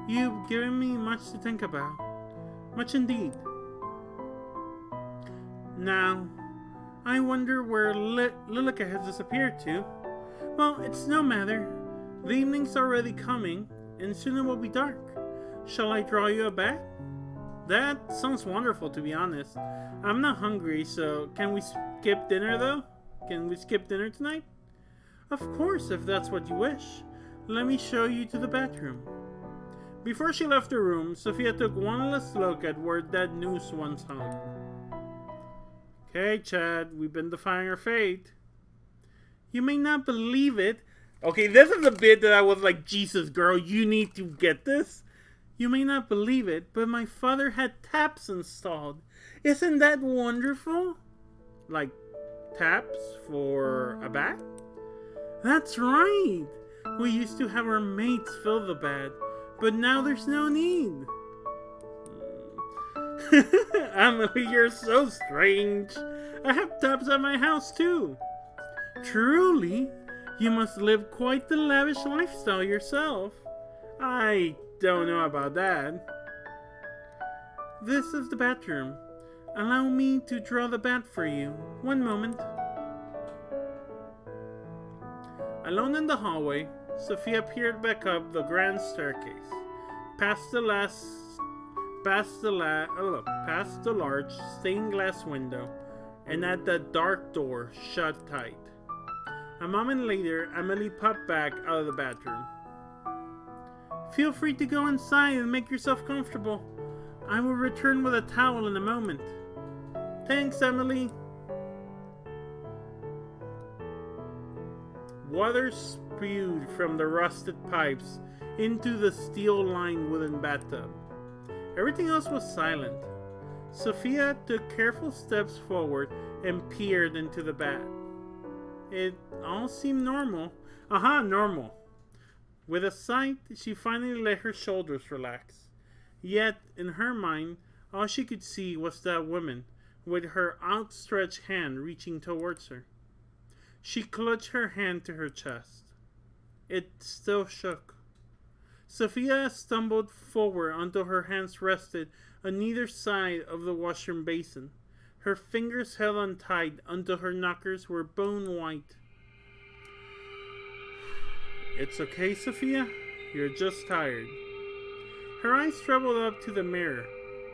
You've given me much to think about. Much indeed. Now, I wonder where Lilica has disappeared to. Well, it's no matter. The evening's already coming, and soon it will be dark. Shall I draw you a bed? That sounds wonderful, to be honest. I'm not hungry, so can we skip dinner, though? Can we skip dinner tonight? Of course, if that's what you wish. Let me show you to the bedroom. Before she left the room, Sophia took one last look at where that noose once hung. Okay, Chad, we've been defying our fate. You may not believe it. Okay, this is the bit that I was like, Jesus, girl, you need to get this. You may not believe it, but my father had taps installed. Isn't that wonderful? Like, taps for a bath? That's right. We used to have our mates fill the bed, but now there's no need. Amelie, you're so strange. I have taps at my house too. Truly, you must live quite the lavish lifestyle yourself. I don't know about that. This is the bathroom. Allow me to draw the bath for you. One moment. Alone in the hallway, Sophia peered back up the grand staircase, past the large stained glass window, and at the dark door shut tight. A moment later, Amelie popped back out of the bathroom. Feel free to go inside and make yourself comfortable. I will return with a towel in a moment. Thanks, Amelie. Water spewed from the rusted pipes into the steel-lined wooden bathtub. Everything else was silent. Sophia took careful steps forward and peered into the bath. It all seemed normal. Normal. With a sigh, she finally let her shoulders relax. Yet, in her mind, all she could see was that woman, with her outstretched hand reaching towards her. She clutched her hand to her chest. It still shook. Sophia stumbled forward until her hands rested on either side of the washroom basin. Her fingers held on tight until her knuckles were bone white. It's okay, Sophia. You're just tired. Her eyes traveled up to the mirror.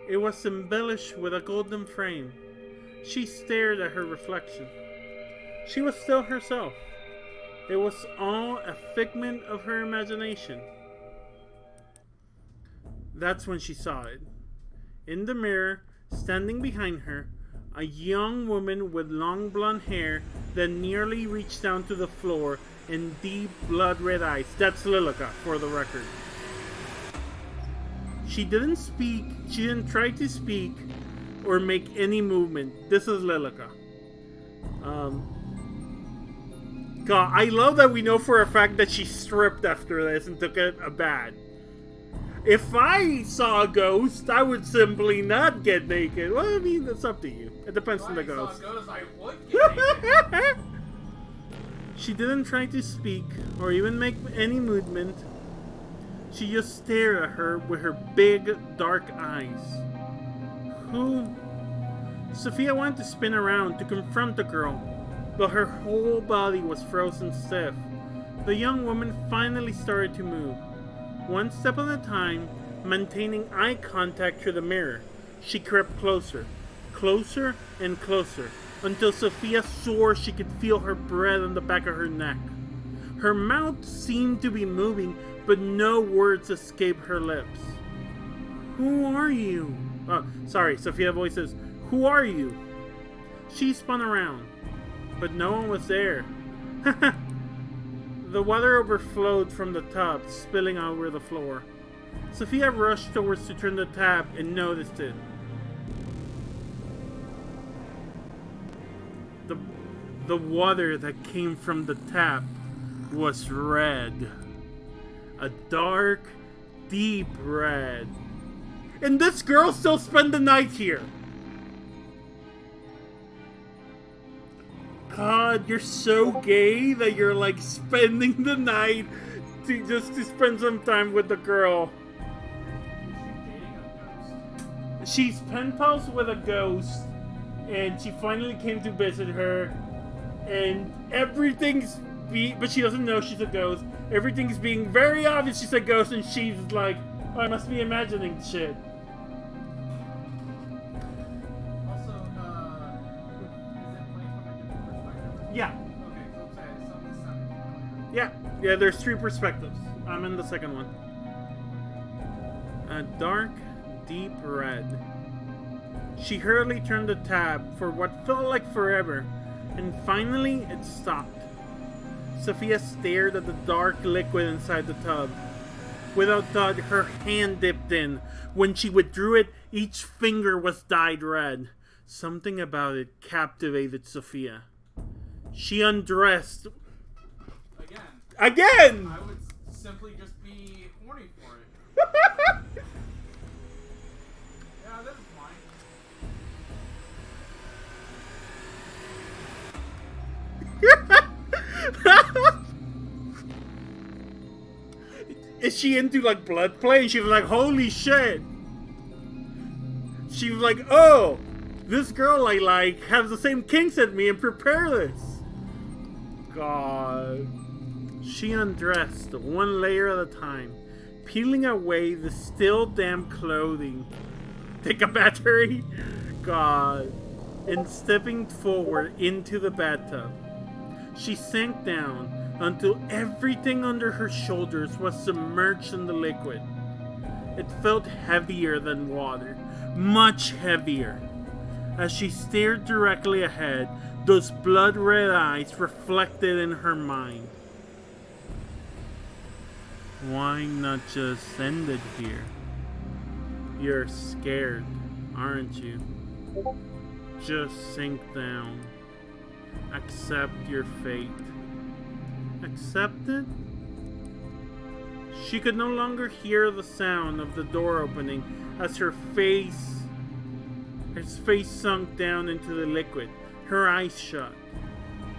It was embellished with a golden frame. She stared at her reflection. She was still herself. It was all a figment of her imagination. That's when she saw it. In the mirror, standing behind her, a young woman with long blonde hair that nearly reached down to the floor and deep blood-red eyes. That's Lilica, for the record. She didn't speak, she didn't try to speak, or make any movement. This is Lilica. God, I love that we know for a fact that she stripped after this and took a bath. If I saw a ghost, I would simply not get naked. Well, I mean, it's up to you. It depends on the ghost. If I saw a ghost, I would get naked. She didn't try to speak or even make any movement. She just stared at her with her big, dark eyes. Who? Sophia wanted to spin around to confront the girl, but her whole body was frozen stiff. The young woman finally started to move. One step at a time, maintaining eye contact through the mirror, she crept closer, closer and closer, until Sophia swore she could feel her breath on the back of her neck. Her mouth seemed to be moving, but no words escaped her lips. Who are you? Oh, sorry, Sophia's voice says, who are you? She spun around, but no one was there. The water overflowed from the tub, spilling over the floor. Sophia rushed towards to turn the tap and noticed it. The water that came from the tap was red. A dark, deep red. And this girl still spent the night here. God, you're so gay that you're like spending the night just to spend some time with the girl. She's pen pals with a ghost, and she finally came to visit her, and everything's but she doesn't know she's a ghost. Everything's being very obvious she's a ghost, and she's like, oh, I must be imagining shit. Also, is it playing from a different perspective? Yeah. Okay, so I'm saying some of this sounded familiar. Yeah, there's 3 perspectives. I'm in the second one. A dark, deep red. She hurriedly turned the tab for what felt like forever, and finally it stopped. Sophia stared at the dark liquid inside the tub. Without thought, her hand dipped in. When she withdrew it, each finger was dyed red. Something about it captivated Sophia. She undressed. Again! I would simply just be horny for it. Yeah, this is fine. Is she into like blood play? And she was like, holy shit. She was like, oh, this girl I like has the same kinks as me and prepare this. God. She undressed one layer at a time, peeling away the still damp clothing. Take a battery? God. And stepping forward into the bathtub. She sank down until everything under her shoulders was submerged in the liquid. It felt heavier than water, much heavier. As she stared directly ahead, those blood-red eyes reflected in her mind. Why not just end it here? You're scared, aren't you? Just sink down. Accept your fate. Accept it? She could no longer hear the sound of the door opening as her face sunk down into the liquid, her eyes shut.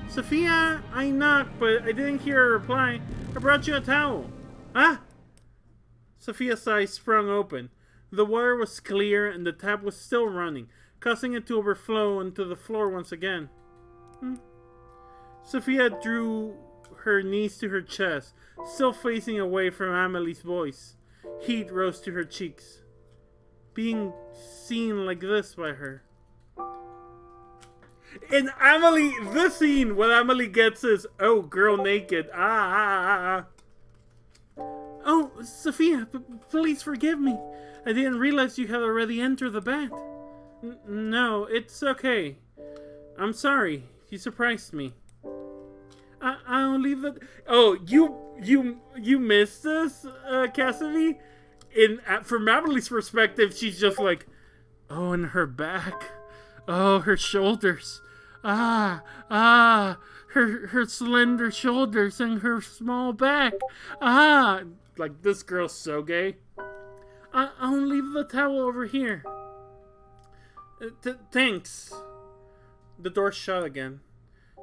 Sophia, I knocked, but I didn't hear a reply. I brought you a towel. Ah! Sophia's eyes sprung open. The water was clear and the tap was still running, causing it to overflow onto the floor once again. Sophia drew her knees to her chest, still facing away from Amelie's voice. Heat rose to her cheeks. Being seen like this by her. And Amelie, this scene, what Amelie gets is, oh, girl naked. Oh, Sophia, please forgive me. I didn't realize you had already entered the bed. No, it's okay. I'm sorry. You surprised me. I'll leave that. Oh, you missed this, Cassidy? From Amelie's perspective, she's just like, oh, and her back. Oh, her shoulders. Her slender shoulders and her small back. Like, this girl's so gay. I'll leave the towel over here. Thanks. The door shut again.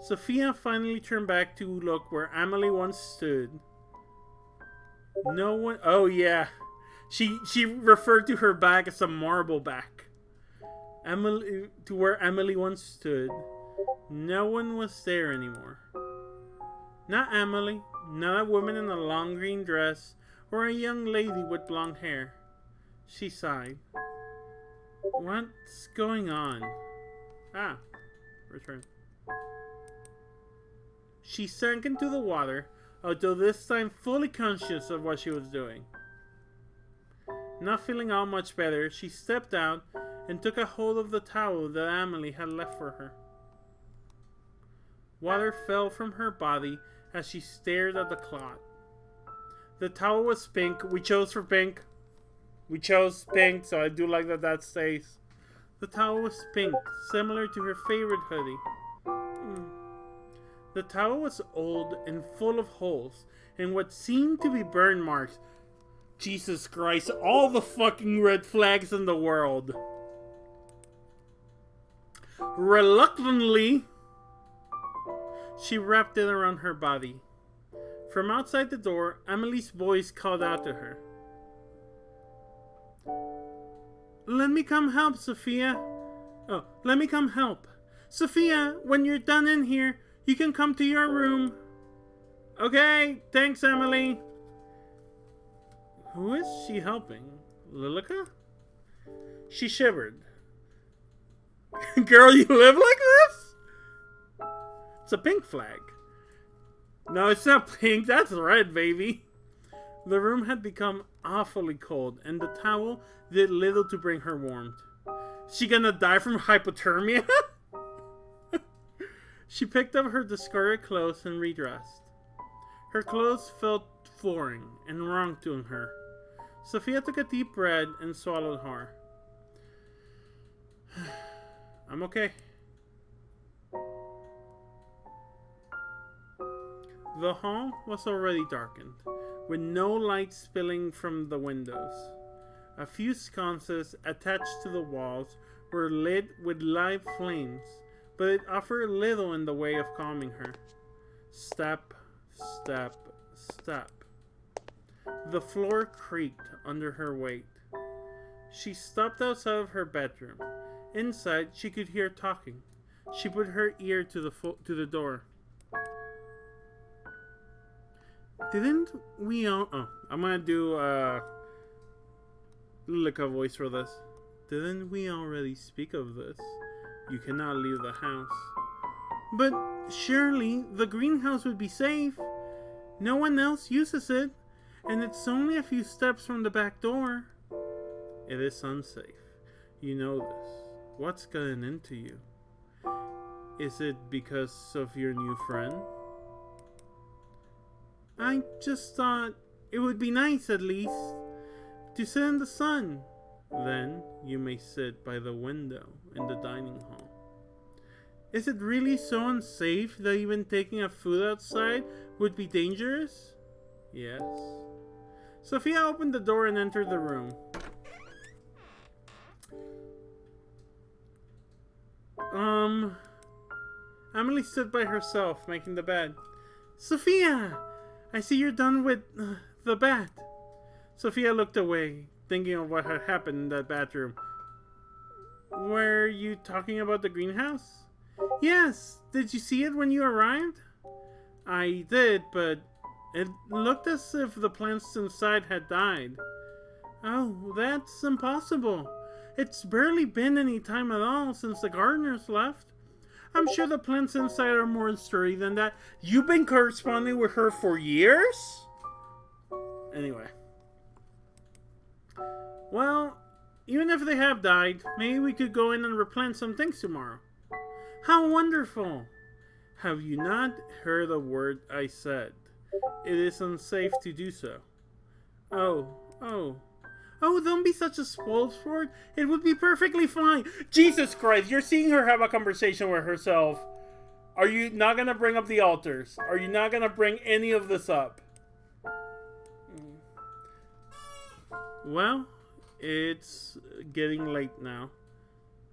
Sophia finally turned back to look where Amelie once stood. No one... Oh, yeah. She referred to her back as a marble back. Amelie, to where Amelie once stood. No one was there anymore. Not Amelie, not a woman in a long green dress, or a young lady with blonde hair. She sighed. What's going on? Return. She sank into the water, although this time fully conscious of what she was doing. Not feeling all much better, she stepped out and took a hold of the towel that Amelie had left for her. Water fell from her body as she stared at the clot. The towel was pink. We chose for pink. We chose pink, so I do like that stays. The towel was pink, similar to her favorite hoodie. The towel was old and full of holes and what seemed to be burn marks. Jesus Christ, all the fucking red flags in the world. Reluctantly, she wrapped it around her body. From outside the door, Amelie's voice called out to her. Let me come help, Sophia. Oh, let me come help. Sophia, when you're done in here, you can come to your room. Okay, thanks, Amelie. Who is she helping? Lilica? She shivered. Girl, you live like this? It's a pink flag. No, it's not pink. That's red, baby. The room had become awfully cold, and the towel did little to bring her warmth. She gonna die from hypothermia? She picked up her discarded clothes and redressed. Her clothes felt foreign and wrong to her. Sophia took a deep breath and swallowed hard. I'm okay. The hall was already darkened, with no light spilling from the windows. A few sconces attached to the walls were lit with live flames, but it offered little in the way of calming her. Step, step, step. The floor creaked under her weight. She stopped outside of her bedroom. Inside, she could hear talking. She put her ear to the door. Didn't we all... Oh, I'm gonna do like a voice for this. Didn't we already speak of this? You cannot leave the house. But surely the greenhouse would be safe. No one else uses it, and it's only a few steps from the back door. It is unsafe. You know this. What's gotten into you? Is it because of your new friend? I just thought it would be nice, at least, to sit in the sun. Then you may sit by the window in the dining hall. Is it really so unsafe that even taking a food outside would be dangerous? Yes. Sophia opened the door and entered the room. Amelie stood by herself, making the bed. Sophia! I see you're done with the bat. Sophia looked away, thinking of what had happened in that bathroom. Were you talking about the greenhouse? Yes. Did you see it when you arrived? I did, but it looked as if the plants inside had died. Oh, that's impossible. It's barely been any time at all since the gardeners left. I'm sure the plants inside are more sturdy than that. You've been corresponding with her for years? Anyway. Well, even if they have died, maybe we could go in and replant some things tomorrow. How wonderful! Have you not heard a word I said? It is unsafe to do so. Oh, don't be such a spoiled sport. It would be perfectly fine. Jesus Christ, you're seeing her have a conversation with herself. Are you not going to bring up the altars? Are you not going to bring any of this up? Well, it's getting late now.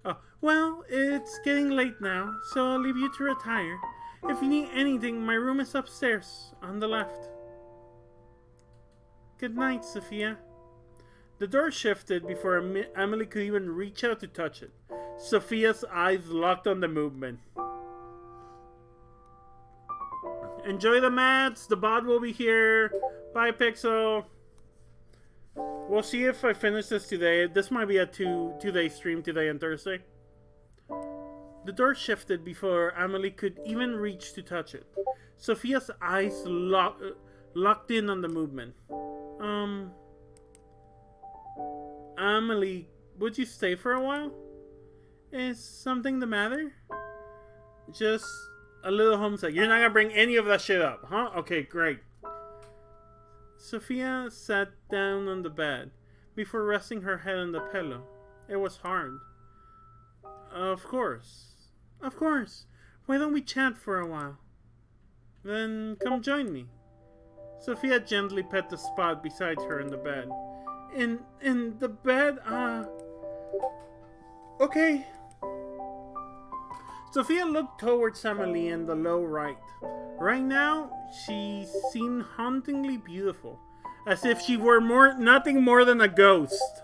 Oh, well, it's getting late now, so I'll leave you to retire. If you need anything, my room is upstairs, on the left. Good night, Sophia. The door shifted before Amelie could even reach out to touch it. Sophia's eyes locked on the movement. Enjoy the mats. The bot will be here. Bye, Pixel. We'll see if I finish this today. This might be a two-day stream today and Thursday. The door shifted before Amelie could even reach to touch it. Sophia's eyes locked in on the movement. Amelie, would you stay for a while? Is something the matter? Just a little homesick. You're not gonna bring any of that shit up, huh? Okay, great. Sophia sat down on the bed before resting her head on the pillow. It was hard. Of course. Of course. Why don't we chat for a while? Then come join me. Sophia gently pet the spot beside her in the bed. In the bed? Okay. Sophia looked towards Amelie in the low right. Right now, she seemed hauntingly beautiful, as if she were nothing more than a ghost.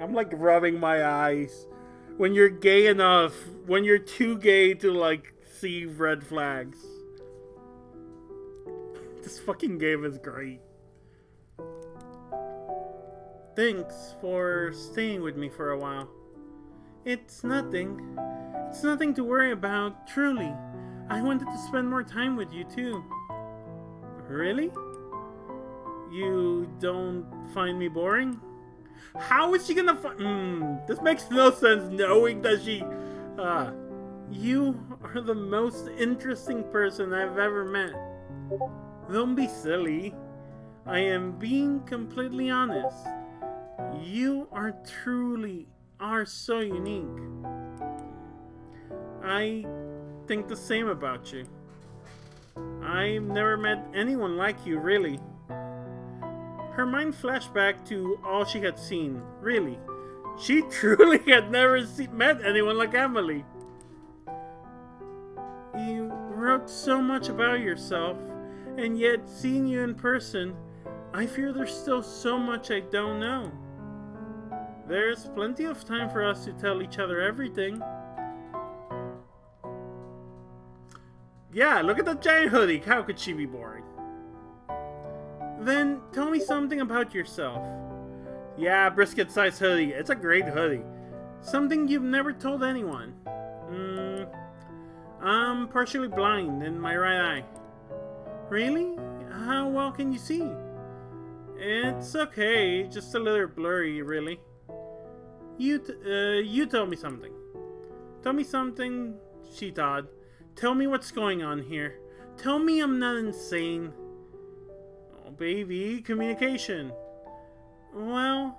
I'm like rubbing my eyes. When you're gay enough, when you're too gay to like see red flags. This fucking game is great. Thanks for staying with me for a while. It's nothing. It's nothing to worry about, truly. I wanted to spend more time with you too. Really? You don't find me boring? How is she gonna find... this makes no sense knowing that she... you are the most interesting person I've ever met. Don't be silly. I am being completely honest. You are so unique. I think the same about you. I've never met anyone like you, really. Her mind flashed back to all she had seen. Really, she truly had never met anyone like Amelie. You wrote so much about yourself, and yet seeing you in person, I fear there's still so much I don't know. There's plenty of time for us to tell each other everything. Yeah, look at the giant hoodie. How could she be boring? Then tell me something about yourself. Yeah, brisket-sized hoodie. It's a great hoodie. Something you've never told anyone. I'm partially blind in my right eye. Really? How well can you see? It's okay, just a little blurry, really. You tell me something. Tell me something, she thought. Tell me what's going on here. Tell me I'm not insane. Oh, baby, communication. Well,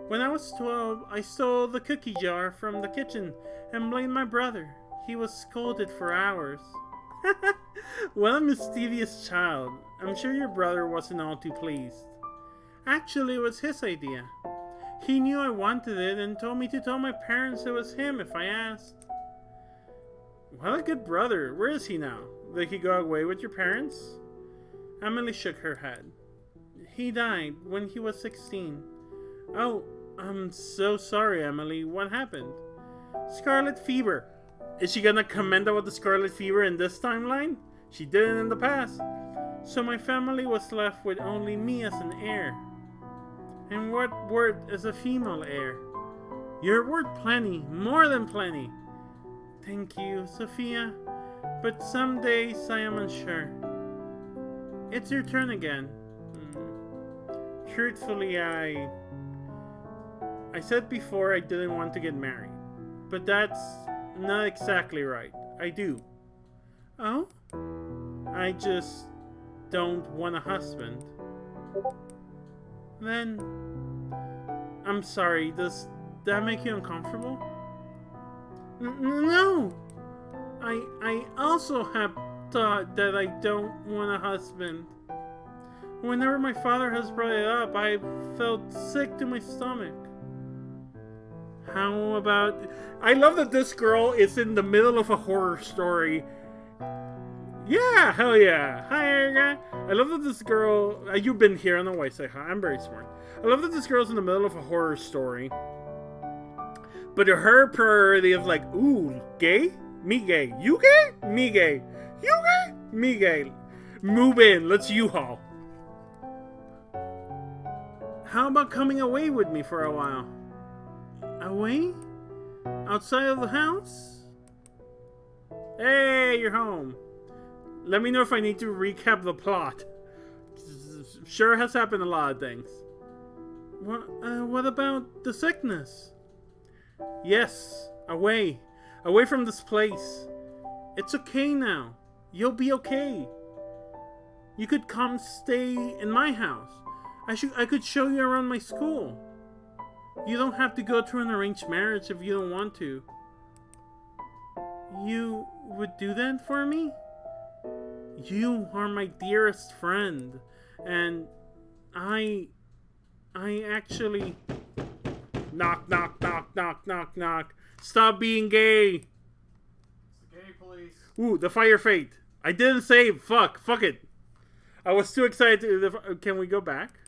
when I was 12, I stole the cookie jar from the kitchen and blamed my brother. He was scolded for hours. What a mischievous child. I'm sure your brother wasn't all too pleased. Actually, it was his idea. He knew I wanted it and told me to tell my parents it was him if I asked. What a good brother. Where is he now? Did he go away with your parents? Amelie shook her head. He died when he was 16. Oh, I'm so sorry, Amelie. What happened? Scarlet fever. Is she gonna comment about the scarlet fever in this timeline? She did it in the past. So my family was left with only me as an heir. And what word is a female heir? You're worth plenty, more than plenty. Thank you, Sophia. But some days I am unsure. It's your turn again. Truthfully, I said before I didn't want to get married. But that's not exactly right. I do. Oh? I just don't want a husband. Then, I'm sorry, does that make you uncomfortable? No! I also have thought that I don't want a husband. Whenever my father has brought it up, I felt sick to my stomach. How about... I love that this girl is in the middle of a horror story. Yeah, hell yeah. Hi, Erica. I love that this girl... you've been here, I don't know why I say hi. I'm very smart. I love that this girl's in the middle of a horror story. But her priority is like, ooh, gay? Me gay. You gay? Me gay. You gay? Me gay. Move in. Let's U-Haul. How about coming away with me for a while? Away? Outside of the house? Hey, you're home. Let me know if I need to recap the plot. sure has happened a lot of things. What about the sickness? Yes, away. Away from this place. It's okay now. You'll be okay. You could come stay in my house. I could show you around my school. You don't have to go through an arranged marriage if you don't want to. You would do that for me? You are my dearest friend, and I actually... Knock, knock, knock, knock, knock, knock. Stop being gay. It's the gay police. Ooh, the fire fate. I didn't save. Fuck it. I was too excited to... Can we go back?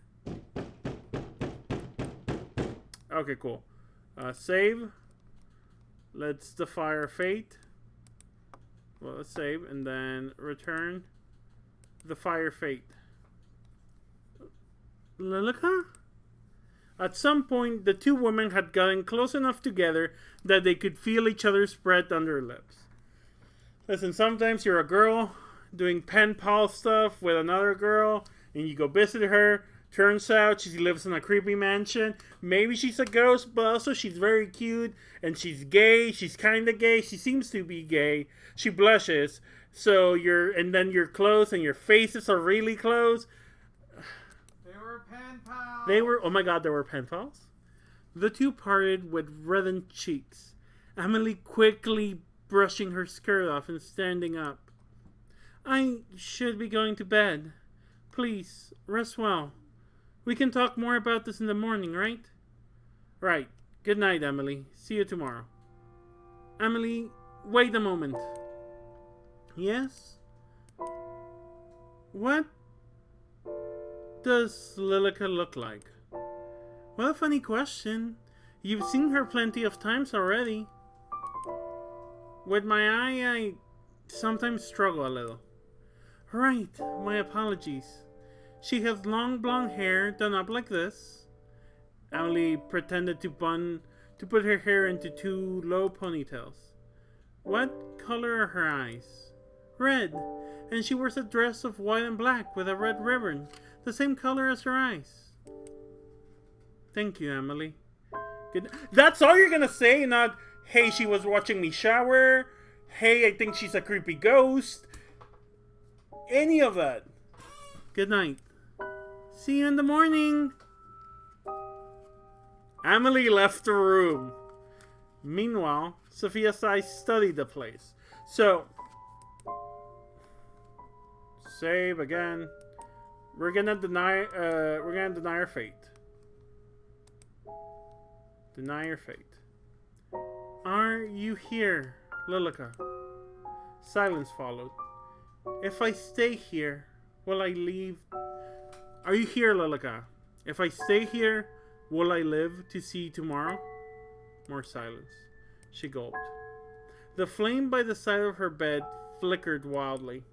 Okay, cool. Save. Let's the fire fate. Well, let's save and then return the fire fate. Lilica? At some point, the two women had gotten close enough together that they could feel each other's breath on their lips. Listen, sometimes you're a girl doing pen pal stuff with another girl, and you go visit her. Turns out she lives in a creepy mansion. Maybe she's a ghost, but also she's very cute, and she's gay. She's kind of gay. She seems to be gay. She blushes. So and then you're close, and your faces are really close. They were pen pals. Oh my god, they were pen pals? The two parted with reddened cheeks. Amelie quickly brushing her skirt off and standing up. I should be going to bed. Please, rest well. We can talk more about this in the morning, right? Right. Good night, Amelie. See you tomorrow. Amelie, wait a moment. Yes? What does Lilica look like? What a funny question. You've seen her plenty of times already. With my eye, I sometimes struggle a little. Right, my apologies. She has long blonde hair done up like this. Amelie pretended to put her hair into two low ponytails. What color are her eyes? Red, and she wears a dress of white and black with a red ribbon, the same color as her eyes. Thank you, Amelie. Good. That's all you're gonna say, not, hey, she was watching me shower, hey, I think she's a creepy ghost. Any of that. Good night. See you in the morning. Amelie left the room. Meanwhile, Sophia's eyes studied the place. So, save again. We're gonna deny her fate. Deny her fate. Are you here, Lilica? Silence followed. If I stay here, will I leave? Are you here, Lilica? If I stay here, will I live to see tomorrow? More silence. She gulped. The flame by the side of her bed flickered wildly.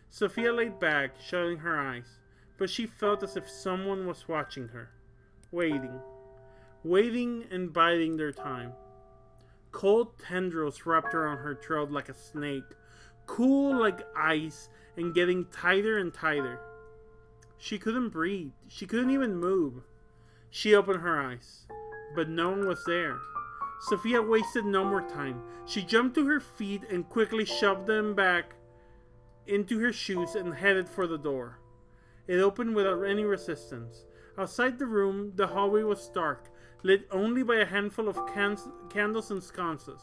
Sophia laid back, shutting her eyes, but she felt as if someone was watching her, waiting and biding their time. Cold tendrils wrapped around her throat like a snake, cool like ice and getting tighter and tighter. She couldn't breathe. She couldn't even move. She opened her eyes, but no one was there. Sophia wasted no more time. She jumped to her feet and quickly shoved them back into her shoes and headed for the door. It opened without any resistance. Outside the room, the hallway was dark, lit only by a handful of candles and sconces.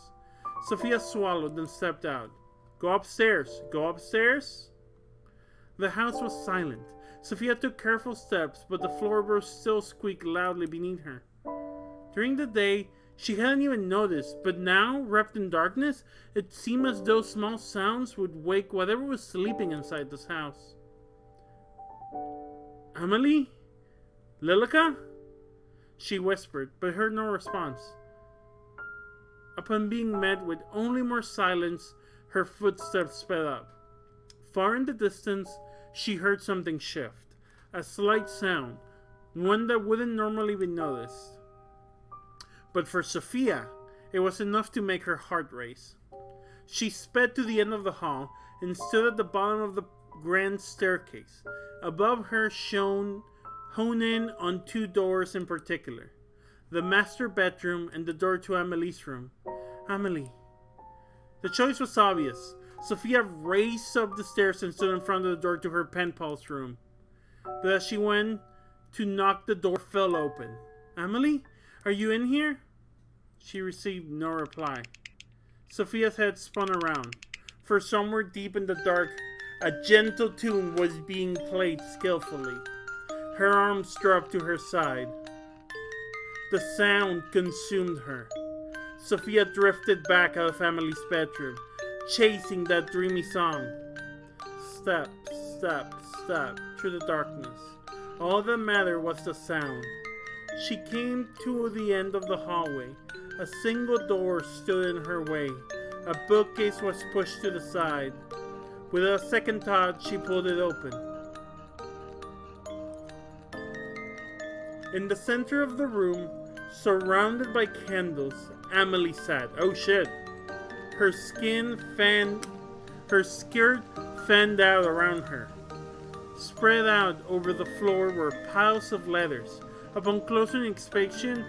Sophia swallowed and stepped out. Go upstairs. Go upstairs. The house was silent. Sophia took careful steps, but the floorboards still squeaked loudly beneath her. During the day, she hadn't even noticed, but now, wrapped in darkness, it seemed as though small sounds would wake whatever was sleeping inside this house. Amelie? Lilica? She whispered, but heard no response. Upon being met with only more silence, her footsteps sped up. Far in the distance, she heard something shift. A slight sound, one that wouldn't normally be noticed. But for Sophia, it was enough to make her heart race. She sped to the end of the hall and stood at the bottom of grand staircase. Above her shone hone in on two doors in particular. The master bedroom and the door to Amelie's room. Amelie. The choice was obvious. Sophia raced up the stairs and stood in front of the door to her pen pal's room. But as she went to knock, the door fell open. Amelie? Are you in here? She received no reply. Sophia's head spun around. For somewhere deep in the dark, a gentle tune was being played skillfully. Her arms dropped to her side. The sound consumed her. Sophia drifted back out of Amelie's bedroom, chasing that dreamy song. Step, step, step through the darkness. All that mattered was the sound. She came to the end of the hallway. A single door stood in her way. A bookcase was pushed to the side. Without a second thought, she pulled it open. In the center of the room, surrounded by candles, Amelie sat. Oh shit. Her skirt fanned out around her. Spread out over the floor were piles of letters. Upon closer inspection,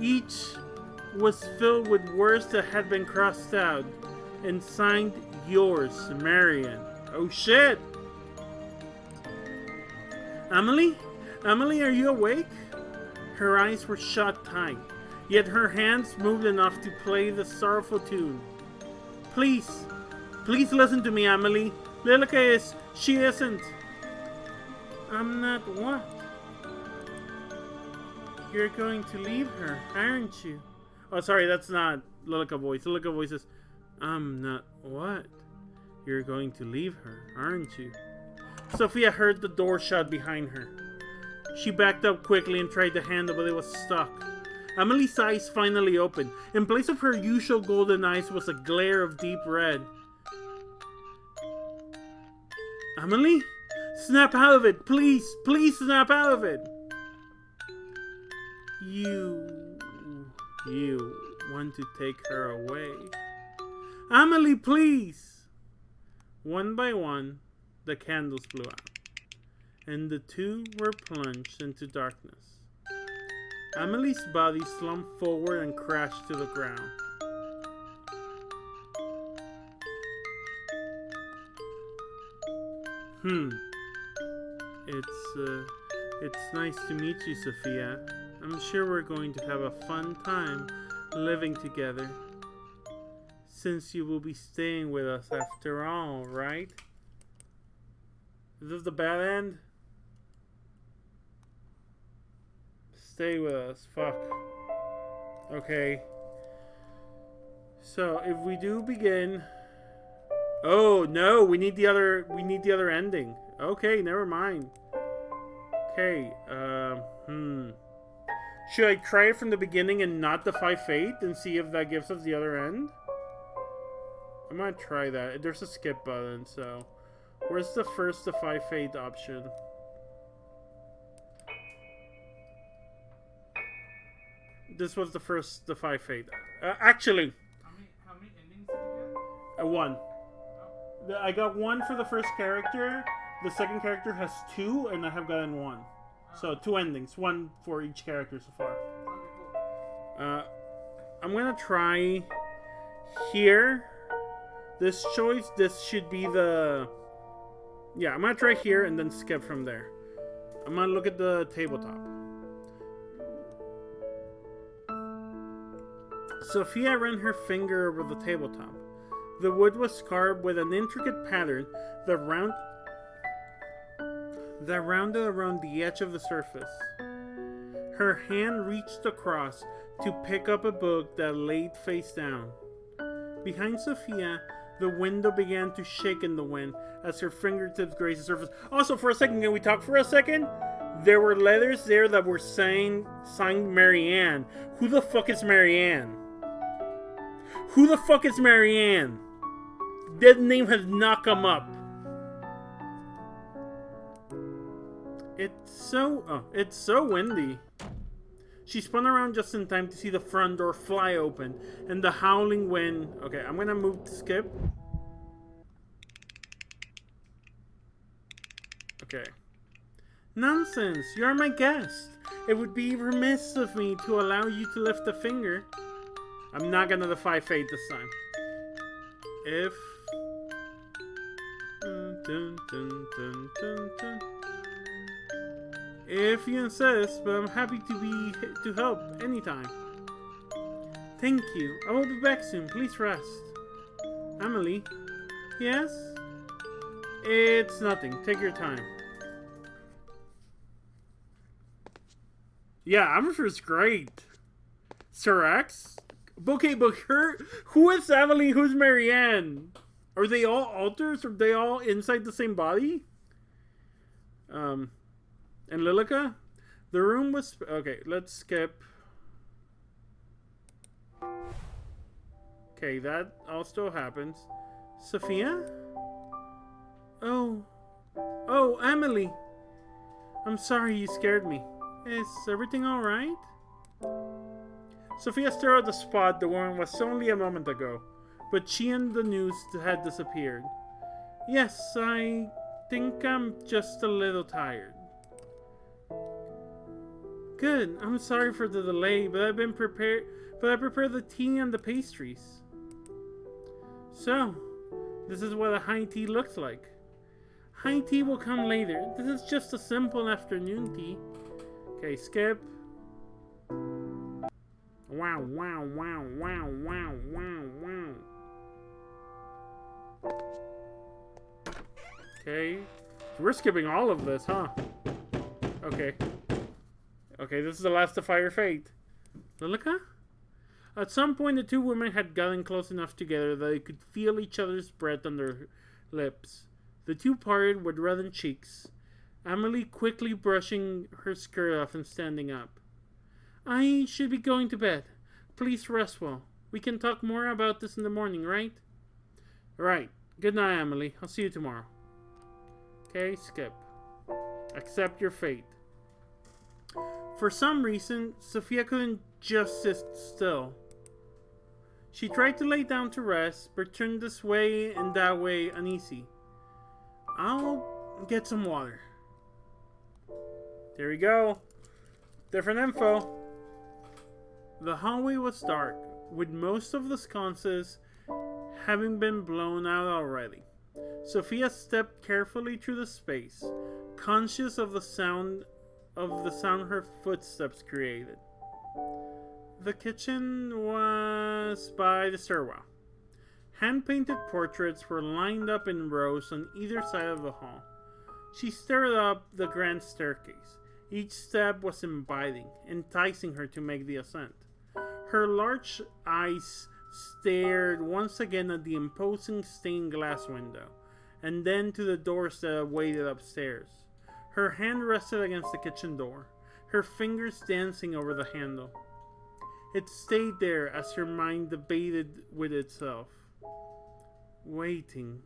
each was filled with words that had been crossed out and signed yours, Marianne. Oh shit! Amelie? Amelie, are you awake? Her eyes were shut tight, yet her hands moved enough to play the sorrowful tune. Please listen to me, Amelie. Lilica she isn't. I'm not what? You're going to leave her, aren't you? Oh, sorry, that's not Lilica voice. Lilica voice is, I'm not what? You're going to leave her, aren't you? Sophia heard the door shut behind her. She backed up quickly and tried the handle, but it was stuck. Amelie's eyes finally opened. In place of her usual golden eyes was a glare of deep red. Amelie? Snap out of it! Please snap out of it! You want to take her away. Amelie, please! One by one, the candles blew out, and the two were plunged into darkness. Amelie's body slumped forward and crashed to the ground. It's nice to meet you, Sophia. I'm sure we're going to have a fun time living together. Since you will be staying with us after all, right? Is this the bad end? Stay with us. Fuck. Okay. So if we do begin. Oh no, we need the other ending. Okay, never mind. Okay, should I try it from the beginning and not defy fate and see if that gives us the other end? I might try that. There's a skip button, so where's the first defy fate option? This was the first defy fate. Actually, How many endings did you get? one. I got one for the first character. The second character has two, and I have gotten one. So 2 endings, one for each character so far. Okay, cool. I'm gonna try here. This choice, this should be the... Yeah, I'm gonna try here and then skip from there. I'm gonna look at the tabletop. Sophia ran her finger over the tabletop. The wood was carved with an intricate pattern that rounded around the edge of the surface. Her hand reached across to pick up a book that laid face down. Behind Sophia, the window began to shake in the wind as her fingertips grazed the surface. Also, for a second, can we talk for a second? There were letters there that were signed Marianne. Who the fuck is Marianne? Who the fuck is Marianne? That name has not come up. It's so windy. She spun around just in time to see the front door fly open and the howling wind. Okay, I'm gonna move to skip. Okay. Nonsense! You're my guest. It would be remiss of me to allow you to lift a finger. I'm not gonna defy fate this time. If... Dun, dun, dun, dun, dun. If you insist, but I'm happy to help anytime. Thank you. I will be back soon. Please rest. Amelie? Yes? It's nothing. Take your time. Yeah, Amelie great. Sir X? Okay, but who is Amelie? Who's Marianne? Are they all alters? Are they all inside the same body? And Lilica? The room was... Okay, let's skip. Okay, that all still happens. Sophia? Oh, Amelie. I'm sorry you scared me. Is everything alright? Sophia stared at the spot the woman was only a moment ago, but she and the news had disappeared. Yes, I think I'm just a little tired. Good, I'm sorry for the delay, but I prepared the tea and the pastries. So, this is what a high tea looks like. High tea will come later. This is just a simple afternoon tea. Okay, skip. Wow, wow, wow, wow, wow, wow, wow. Okay. We're skipping all of this, huh? Okay. Okay, this is the last Defy Your Fate. Lilica? At some point, the two women had gotten close enough together that they could feel each other's breath on their lips. The two parted with reddened cheeks, Amelie quickly brushing her skirt off and standing up. I should be going to bed. Please rest well. We can talk more about this in the morning, right? Right. Good night, Amelie. I'll see you tomorrow. Okay, skip. Accept your fate. For some reason, Sophia couldn't just sit still. She tried to lay down to rest, but turned this way and that way uneasy. I'll get some water. There we go. Different info. The hallway was dark, with most of the sconces having been blown out already. Sophia stepped carefully through the space, conscious of the sound her footsteps created. The kitchen was by the stairwell. Hand-painted portraits were lined up in rows on either side of the hall. She stared up the grand staircase. Each step was inviting, enticing her to make the ascent. Her large eyes stared once again at the imposing stained glass window, and then to the doors that awaited upstairs. Her hand rested against the kitchen door, her fingers dancing over the handle. It stayed there as her mind debated with itself. Waiting.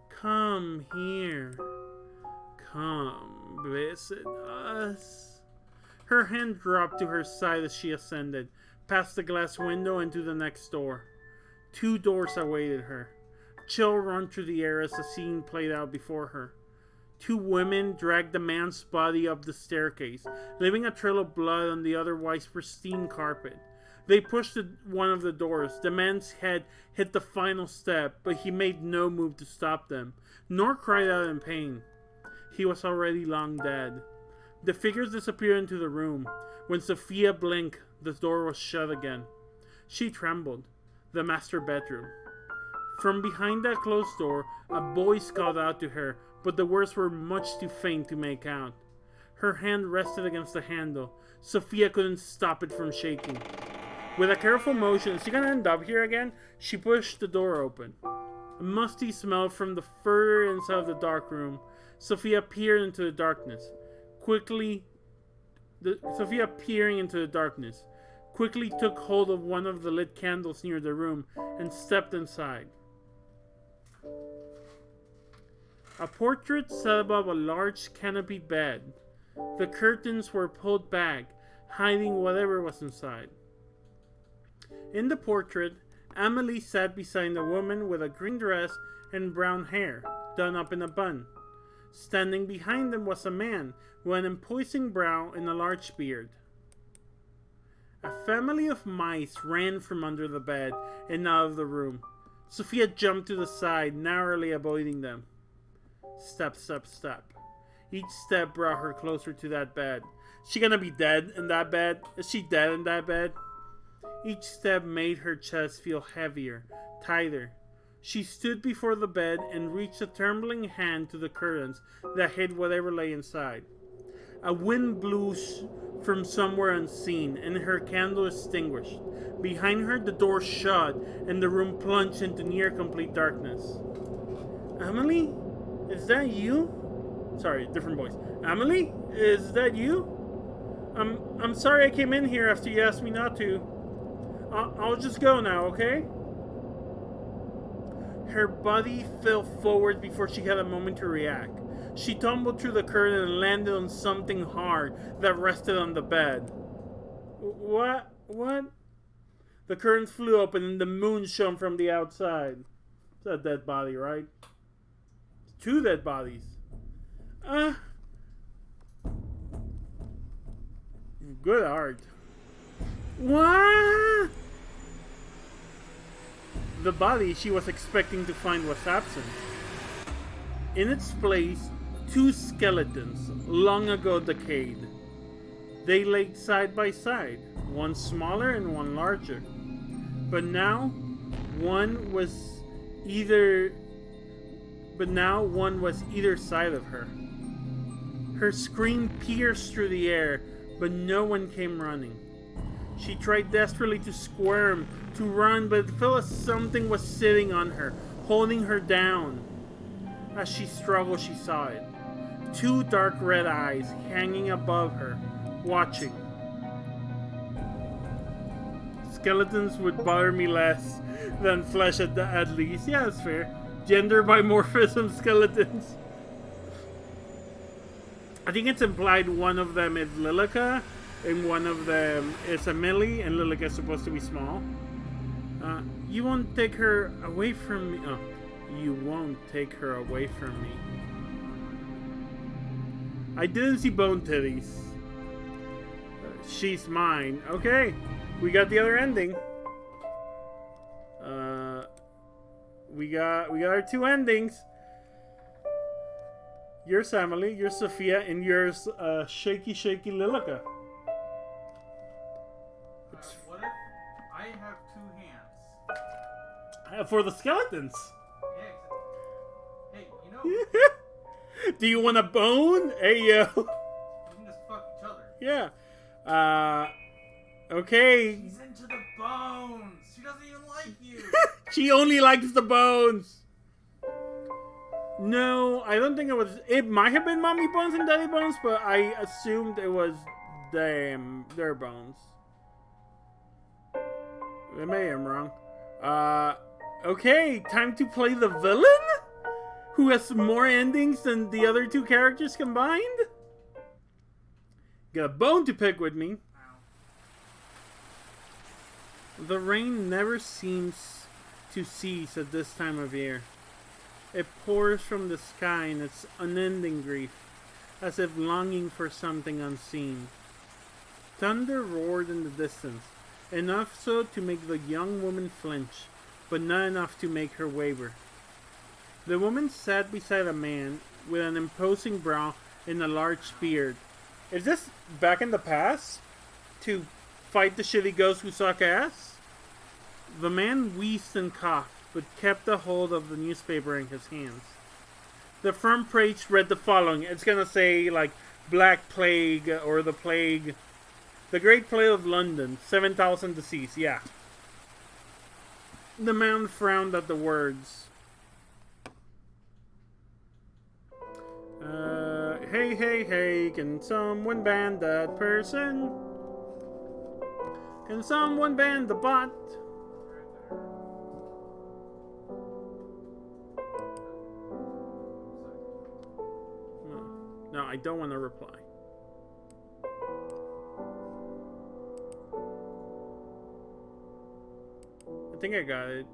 Come here. Come visit us. Her hand dropped to her side as she ascended, past the glass window and to the next door. Two doors awaited her. Chill ran through the air as the scene played out before her. Two women dragged the man's body up the staircase, leaving a trail of blood on the otherwise pristine carpet. They pushed one of the doors. The man's head hit the final step, but he made no move to stop them, nor cried out in pain. He was already long dead. The figures disappeared into the room. When Sophia blinked, the door was shut again. She trembled. The master bedroom. From behind that closed door, a voice called out to her, but the words were much too faint to make out. Her hand rested against the handle. Sophia couldn't stop it from shaking. With a careful motion, is she gonna end up here again? She pushed the door open. A musty smell from the further inside of the dark room. Sophia peered into the darkness. Sophia peering into the darkness, quickly took hold of one of the lit candles near the room and stepped inside. A portrait sat above a large canopied bed. The curtains were pulled back, hiding whatever was inside. In the portrait, Amelie sat beside a woman with a green dress and brown hair, done up in a bun. Standing behind them was a man with an imposing brow and a large beard. A family of mice ran from under the bed and out of the room. Sophia jumped to the side, narrowly avoiding them. Step, step, step. Each step brought her closer to that bed. She gonna be dead in that bed? Is she dead in that bed? Each step made her chest feel heavier, tighter. She stood before the bed and reached a trembling hand to the curtains that hid whatever lay inside. A wind blew from somewhere unseen, and her candle extinguished. Behind her, the door shut, and the room plunged into near-complete darkness. Amelie? Is that you? Sorry, different voice. Amelie? Is that you? I'm sorry I came in here after you asked me not to. I'll just go now, okay? Her body fell forward before she had a moment to react. She tumbled through the curtain and landed on something hard that rested on the bed. What? The curtains flew open and the moon shone from the outside. It's a dead body, right? Two dead bodies. Good art. What? The body she was expecting to find was absent. In its place, two skeletons, long ago decayed. They lay side by side, one smaller and one larger. But now, one was either side of her. Her scream pierced through the air, but no one came running. She tried desperately to squirm, to run, but it felt as something was sitting on her, holding her down. As she struggled, she saw it. Two dark red eyes hanging above her, watching. Skeletons would bother me less than flesh at least. Yeah, that's fair. Gender dimorphism skeletons. I think it's implied one of them is Lilica and one of them is Amelie, and Lilica is supposed to be small. You won't take her away from me. Oh, you won't take her away from me. I didn't see bone titties. She's mine. Okay, we got the other ending. We got our two endings. Yours Amelie, yours Sophia, and yours shaky Lilica. What if I have two hands? For the skeletons. Yeah, hey, you know, Do you want a bone? Hey yo. we can just fuck each other. Yeah. Okay. She's into the bones. She doesn't even like you. She only likes the bones. No, I don't think it was. It might have been mommy bones and daddy bones, but I assumed it was their bones. Maybe I'm wrong. Okay, time to play the villain? Who has more endings than the other two characters combined? Got a bone to pick with me. The rain never seems to cease at this time of year. It pours from the sky in its unending grief, as if longing for something unseen. Thunder roared in the distance, enough so to make the young woman flinch, but not enough to make her waver. The woman sat beside a man with an imposing brow and a large beard. Is this back in the past? To fight the shitty ghosts who suck ass? The man wheezed and coughed, but kept a hold of the newspaper in his hands. The front page read the following. It's gonna say, like, Black Plague, or the Plague. The Great Plague of London, 7,000 deceased, yeah. The man frowned at the words. Hey, can someone ban that person? Can someone ban the bot? No, I don't want to reply. I think I got it.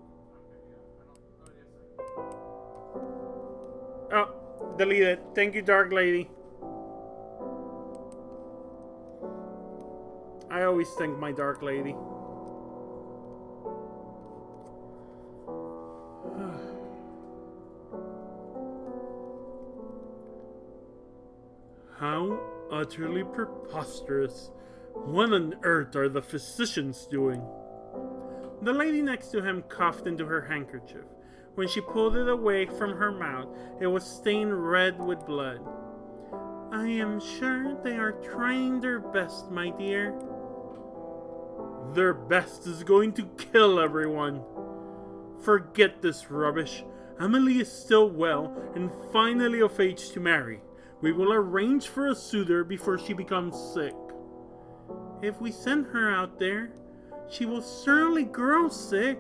Oh, Delete it. Thank you, Dark Lady. I always thank my Dark Lady. How utterly preposterous. What on earth are the physicians doing? The lady next to him coughed into her handkerchief. When she pulled it away from her mouth, it was stained red with blood. I am sure they are trying their best, my dear. Their best is going to kill everyone. Forget this rubbish. Amelie is still well and finally of age to marry. We will arrange for a suitor before she becomes sick. If we send her out there, she will certainly grow sick.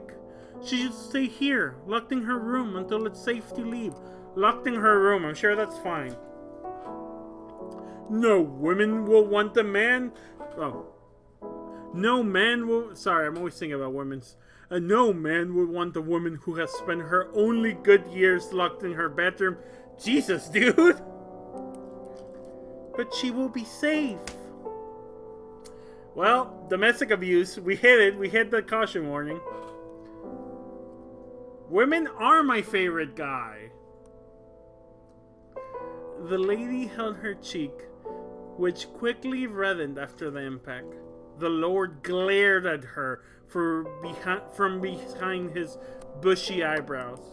She should stay here, locked in her room until it's safe to leave. Locked in her room, I'm sure that's fine. No woman will want a man. Oh. No man will. Sorry, I'm always thinking about women's. No man would want a woman who has spent her only good years locked in her bedroom. Jesus, dude! But she will be safe. Well, domestic abuse. We hit it. We hit the caution warning. Women are my favorite guy. The lady held her cheek, which quickly reddened after the impact. The Lord glared at her from behind his bushy eyebrows.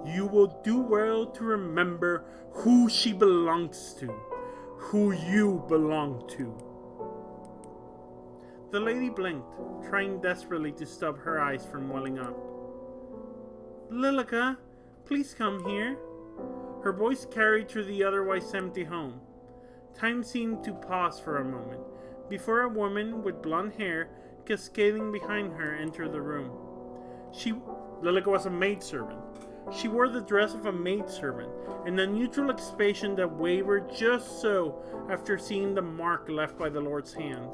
You will do well to remember who she belongs to, who you belong to. The lady blinked, trying desperately to stop her eyes from welling up. Lilica, please come here. Her voice carried through the otherwise empty home. Time seemed to pause for a moment, before a woman with blonde hair cascading behind her entered the room. Lilica was a maidservant. She wore the dress of a maidservant, and a neutral expression that wavered just so after seeing the mark left by the Lord's hand.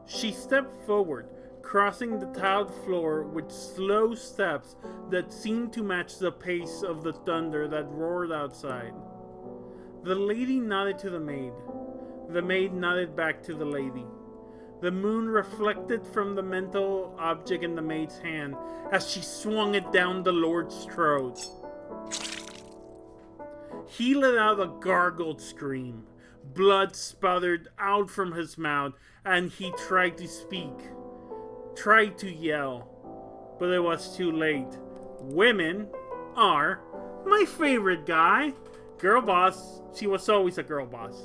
She stepped forward, crossing the tiled floor with slow steps that seemed to match the pace of the thunder that roared outside. The lady nodded to the maid. The maid nodded back to the lady. The moon reflected from the metal object in the maid's hand as she swung it down the Lord's throat. He let out a gargled scream. Blood sputtered out from his mouth, and he tried to speak. Tried to yell, but it was too late. Women are my favorite guy. Girl boss. She was always a girl boss.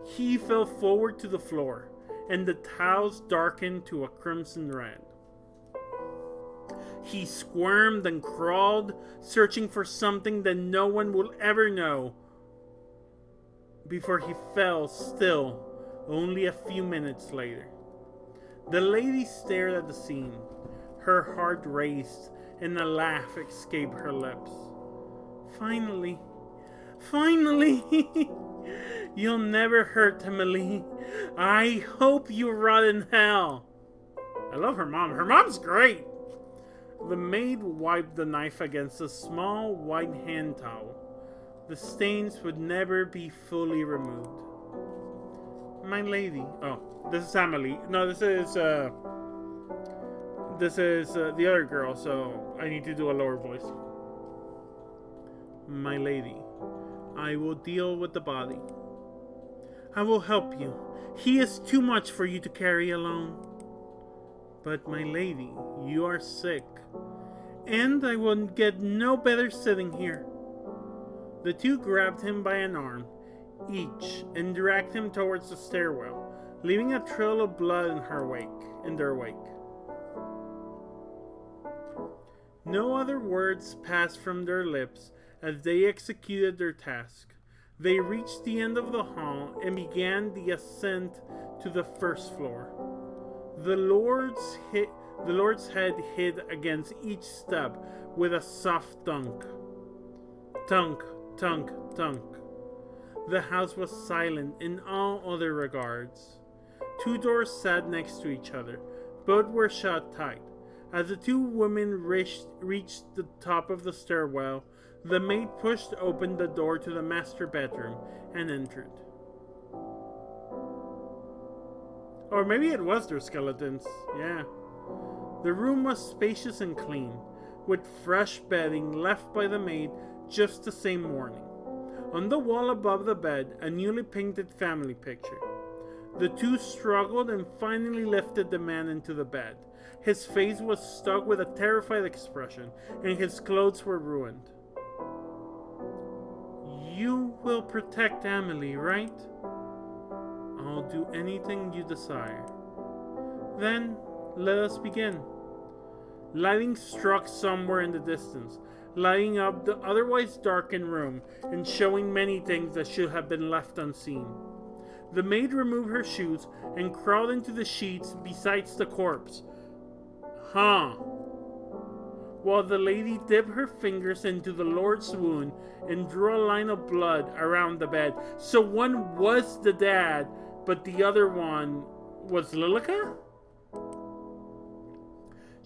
He fell forward to the floor, and the tiles darkened to a crimson red. He squirmed and crawled, searching for something that no one will ever know, before he fell still only a few minutes later. The lady stared at the scene. Her heart raced, and a laugh escaped her lips. Finally, you'll never hurt Amelie. I hope you rot in hell. I love her mom. Her mom's great. The maid wiped the knife against a small white hand towel. The stains would never be fully removed. My lady. Oh, this is Amelie. No, this is the other girl, so I need to do a lower voice. My lady, I will deal with the body. I will help you. He is too much for you to carry alone. But my lady, you are sick, and I will get no better sitting here. The two grabbed him by an arm, each, and dragged him towards the stairwell, leaving a trail of blood in their wake. No other words passed from their lips as they executed their task. They reached the end of the hall and began the ascent to the first floor. The Lord's head hit against each step with a soft thunk. Thunk, thunk, thunk. The house was silent in all other regards. Two doors sat next to each other. Both were shut tight. As the two women reached the top of the stairwell, the maid pushed open the door to the master bedroom and entered. Or maybe it was their skeletons, yeah. The room was spacious and clean, with fresh bedding left by the maid just the same morning. On the wall above the bed, a newly painted family picture. The two struggled and finally lifted the man into the bed. His face was stuck with a terrified expression, and his clothes were ruined. You will protect Amelie, right? I'll do anything you desire. Then, let us begin. Lighting struck somewhere in the distance, lighting up the otherwise darkened room and showing many things that should have been left unseen. The maid removed her shoes and crawled into the sheets besides the corpse. While the lady dipped her fingers into the Lord's wound and drew a line of blood around the bed. So one was the dad, but the other one was Lilica?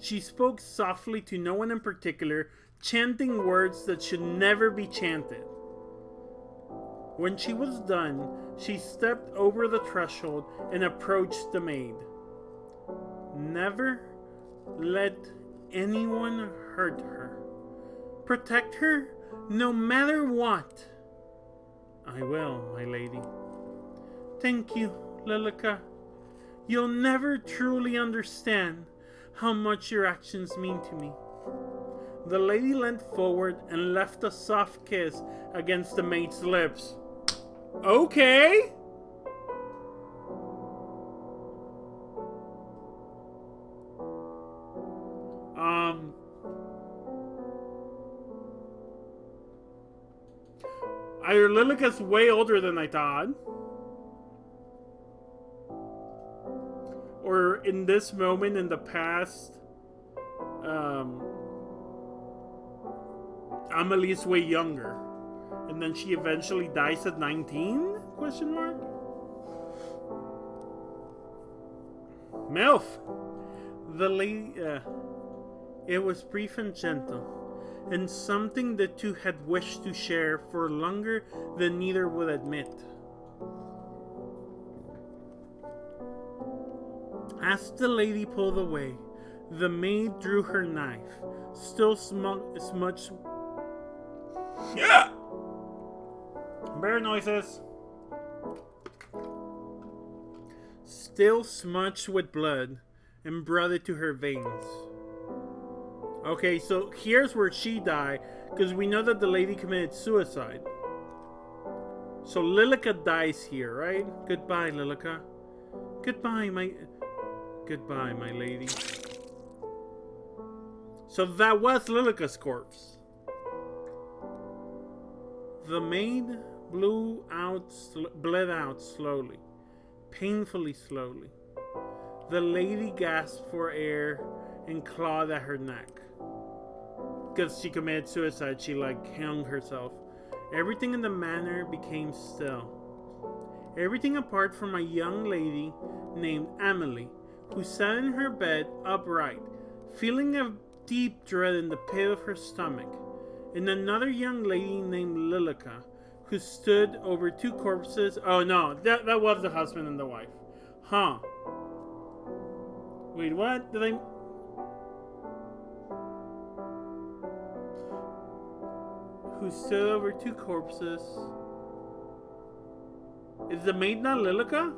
She spoke softly to no one in particular, chanting words that should never be chanted. When she was done, she stepped over the threshold and approached the maid. Never let anyone hurt her. Protect her no matter what. I will, my lady. Thank you, Lilica. You'll never truly understand how much your actions mean to me. The lady leant forward and left a soft kiss against the maid's lips. Okay. Either Lilica's way older than I thought, or in this moment in the past, Amelie is way younger, and then she eventually dies at 19? Question mark. MILF. The lady. It was brief and gentle, and something the two had wished to share for longer than neither would admit. As the lady pulled away, the maid drew her knife, still smudged. Yeah! Bear noises. Still smudged with blood, and brought it to her veins. Okay, so here's where she died, because we know that the lady committed suicide. So Lilica dies here, right? Goodbye, Lilica. Goodbye, my lady. So that was Lilica's corpse. The maid bled out slowly, painfully slowly. The lady gasped for air and clawed at her neck. Because she committed suicide, she hung herself. Everything in the manor became still. Everything apart from a young lady named Amelie, who sat in her bed upright, feeling a deep dread in the pit of her stomach, and another young lady named Lilica, who stood over two corpses. Oh no, that was the husband and the wife. Huh. Wait, what? Did I... Who stood over two corpses. Is the maid not Lilica?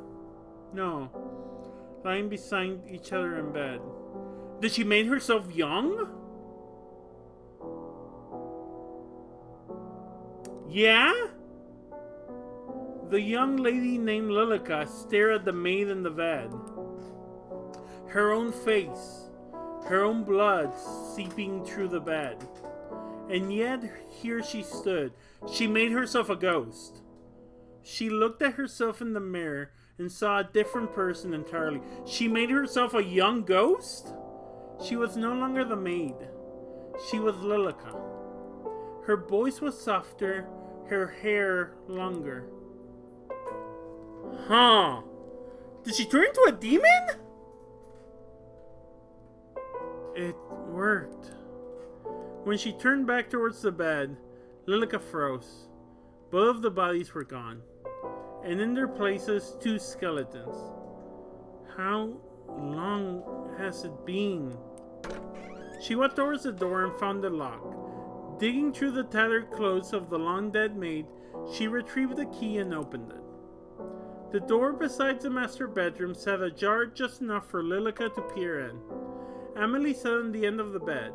No. Lying beside each other in bed. Did she make herself young? Yeah? The young lady named Lilica stared at the maid in the bed. Her own face, her own blood seeping through the bed. And yet, here she stood. She made herself a ghost. She looked at herself in the mirror and saw a different person entirely. She made herself a young ghost? She was no longer the maid. She was Lilica. Her voice was softer, her hair longer. Huh. Did she turn into a demon? It worked. When she turned back towards the bed, Lilica froze. Both of the bodies were gone, and in their places, 2 skeletons. How long has it been? She walked towards the door and found the lock. Digging through the tattered clothes of the long-dead maid, she retrieved the key and opened it. The door beside the master bedroom sat ajar just enough for Lilica to peer in. Amelie sat on the end of the bed,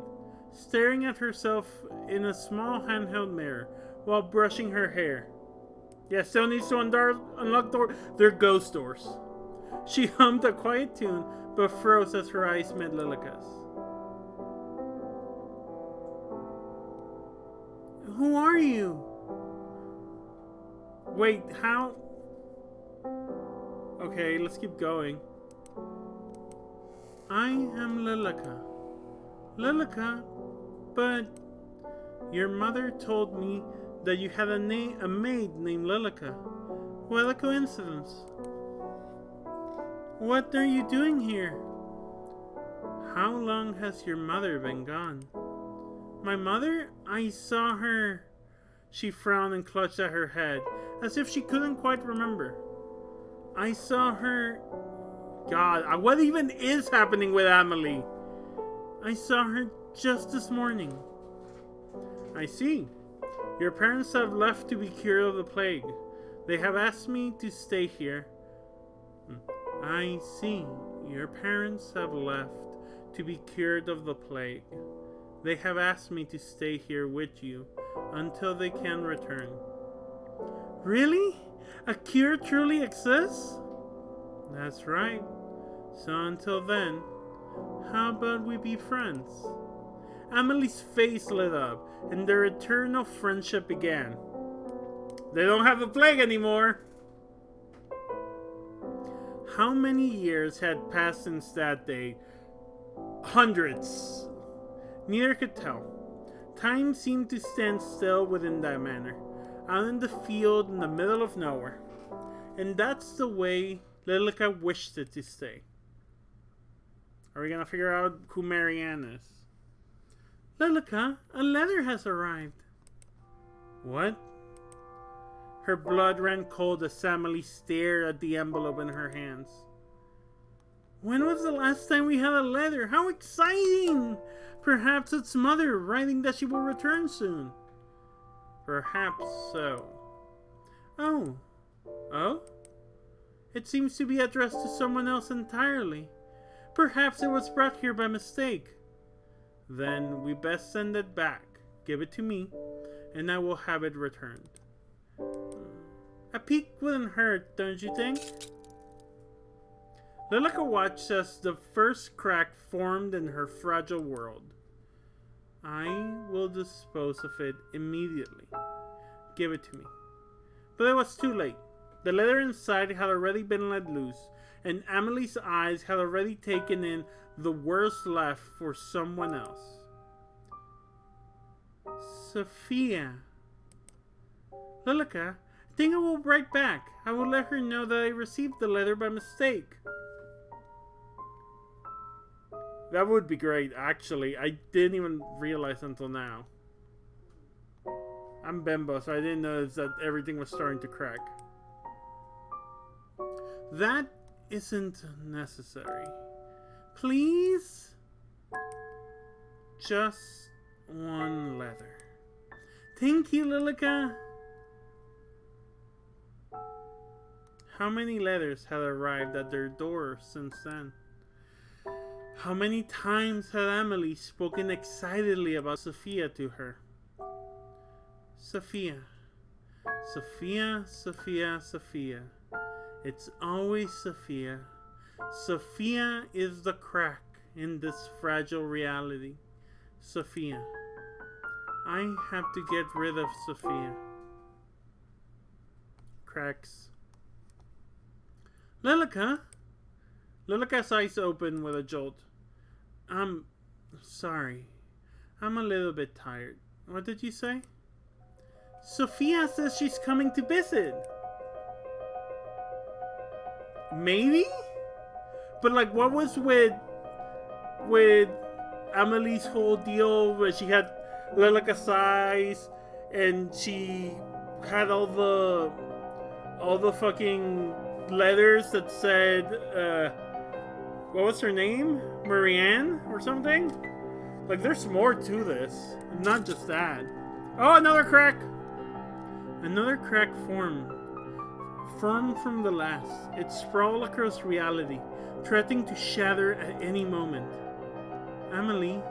staring at herself in a small handheld mirror while brushing her hair. Yeah, still needs to unlock door. They're ghost doors. She hummed a quiet tune, but froze as her eyes met Lilica's. Who are you? Wait, how? Okay, let's keep going. I am Lilica. Lilica, but your mother told me that you had a maid named Lilica. What a coincidence. What are you doing here? How long has your mother been gone? My mother? I saw her. She frowned and clutched at her head, as if she couldn't quite remember. I saw her... God, what even is happening with Amelie? I saw her just this morning. I see. Your parents have left to be cured of the plague. They have asked me to stay here. I see. Your parents have left to be cured of the plague. They have asked me to stay here with you until they can return. Really? A cure truly exists? That's right. So until then, how about we be friends? Amelie's face lit up, and their eternal friendship began. They don't have the plague anymore! How many years had passed since that day? Hundreds. Neither could tell. Time seemed to stand still within that manor, out in the field in the middle of nowhere. And that's the way Lilica wished it to stay. Are we gonna figure out who Marianne is? Lilica, a letter has arrived. What? Her blood ran cold as Amelie stared at the envelope in her hands. When was the last time we had a letter? How exciting! Perhaps it's Mother writing that she will return soon. Perhaps so. Oh? It seems to be addressed to someone else entirely. Perhaps it was brought here by mistake. Then we best send it back. Give it to me, and I will have it returned. A peek wouldn't hurt, don't you think? Lilica watched as the first crack formed in her fragile world. I will dispose of it immediately. Give it to me. But it was too late. The letter inside had already been let loose, and Amelie's eyes had already taken in the worst left for someone else. Sophia. Lilica, I think I will write back. I will let her know that I received the letter by mistake. That would be great, actually. I didn't even realize until now. I'm Bimbo, so I didn't notice that everything was starting to crack. That isn't necessary. Please? Just one letter. Thank you, Lilica. How many letters had arrived at their door since then? How many times had Amelie spoken excitedly about Sophia to her? Sophia. Sophia, Sophia, Sophia. It's always Sophia. Sophia is the crack in this fragile reality. Sophia. I have to get rid of Sophia. Cracks. Lilica? Lilica's eyes opened with a jolt. I'm sorry. I'm a little bit tired. What did you say? Sophia says she's coming to visit. Maybe? But like, what was with Amelie's whole deal where she had Lilica's eyes and she had all the fucking letters that said what was her name? Marianne or something? Like, there's more to this. Not just that. Oh, another crack! Another crack formed. Formed from the last. It sprawled across reality, threatening to shatter at any moment. Amelie,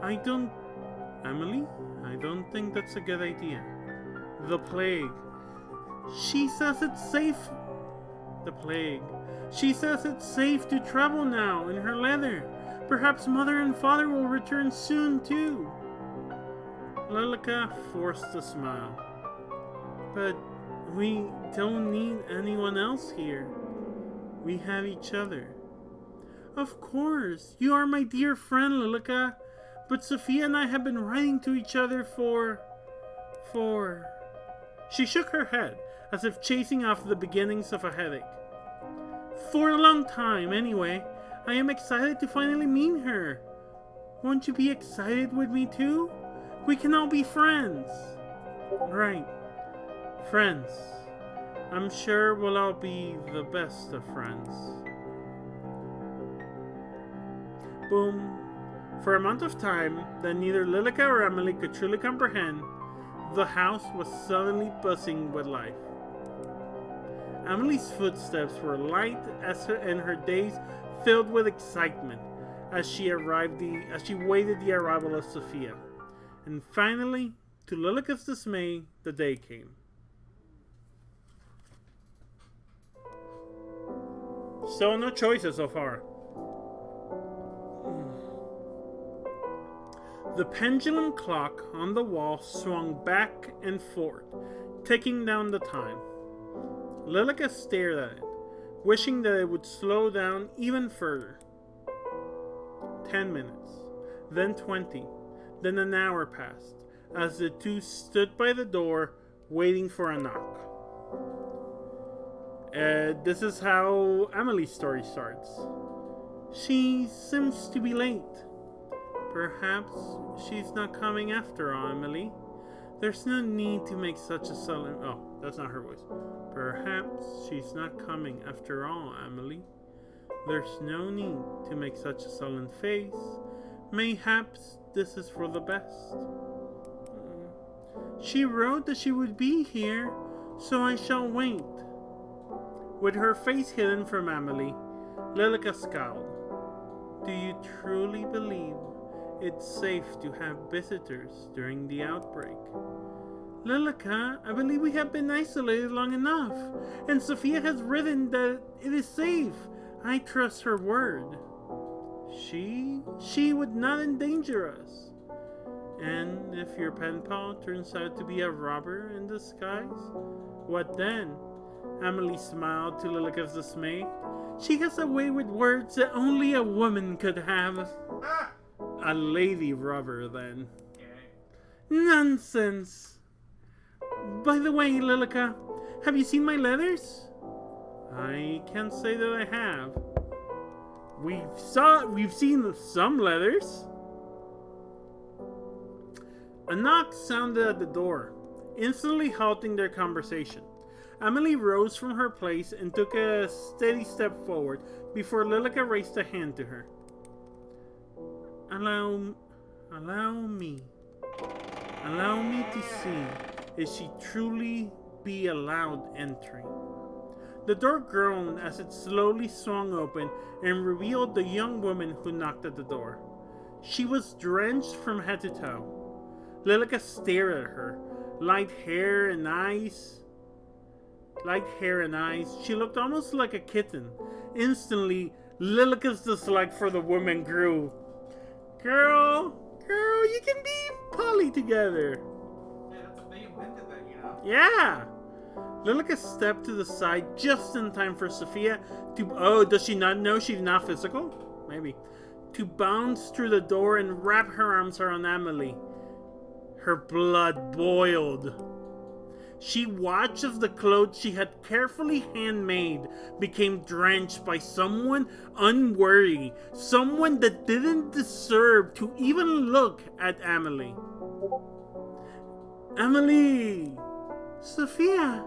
I don't think that's a good idea. The plague. She says it's safe. The plague. She says it's safe to travel now in her leather. Perhaps mother and father will return soon too. Lilica forced a smile. But we don't need anyone else here. We have each other. Of course, you are my dear friend, Lilica. But Sophia and I have been writing to each other for... She shook her head, as if chasing off the beginnings of a headache. For a long time, anyway. I am excited to finally meet her. Won't you be excited with me too? We can all be friends. Right. Friends. I'm sure we'll all be the best of friends. Boom. For a month of time that neither Lilica or Amelie could truly comprehend, the house was suddenly buzzing with life. Amelie's footsteps were light and her days filled with excitement as she waited the arrival of Sophia. And finally, to Lilica's dismay, the day came. So no choices so far. The pendulum clock on the wall swung back and forth, ticking down the time. Lilica stared at it, wishing that it would slow down even further. 10 minutes, then 20, then an hour passed, as the two stood by the door, waiting for a knock. This is how Amelie's story starts. She seems to be late. Perhaps she's not coming after all, Amelie. There's no need to make such a sullen... Oh, that's not her voice. Perhaps she's not coming after all, Amelie. There's no need to make such a sullen face. Mayhaps this is for the best. She wrote that she would be here, so I shall wait. With her face hidden from Amelie, Lilica scowled. Do you truly believe it's safe to have visitors during the outbreak? Lilica, I believe we have been isolated long enough, and Sophia has written that it is safe. I trust her word. She would not endanger us. And if your pen pal turns out to be a robber in disguise, what then? Amelie smiled to Lilica's dismay. She has a way with words that only a woman could have. A lady robber, then. Nonsense! By the way, Lilica, have you seen my letters? I can't say that I have. We've seen some letters. A knock sounded at the door, instantly halting their conversation. Amelie rose from her place and took a steady step forward before Lilica raised a hand to her. Allow me to see if she truly be allowed entry. The door groaned as it slowly swung open and revealed the young woman who knocked at the door. She was drenched from head to toe. Lilica stared at her. Light hair and eyes. She looked almost like a kitten. Instantly, Lilica's dislike for the woman grew. Girl, you can be poly together. Yeah, they invented that, you know? Yeah. Lilica stepped to the side just in time for Sophia to... Oh, does she not know she's not physical? Maybe. To bounce through the door and wrap her arms around Amelie. Her blood boiled. She watched as the clothes she had carefully handmade became drenched by someone unworthy, someone that didn't deserve to even look at Amelie. Amelie! Sophia!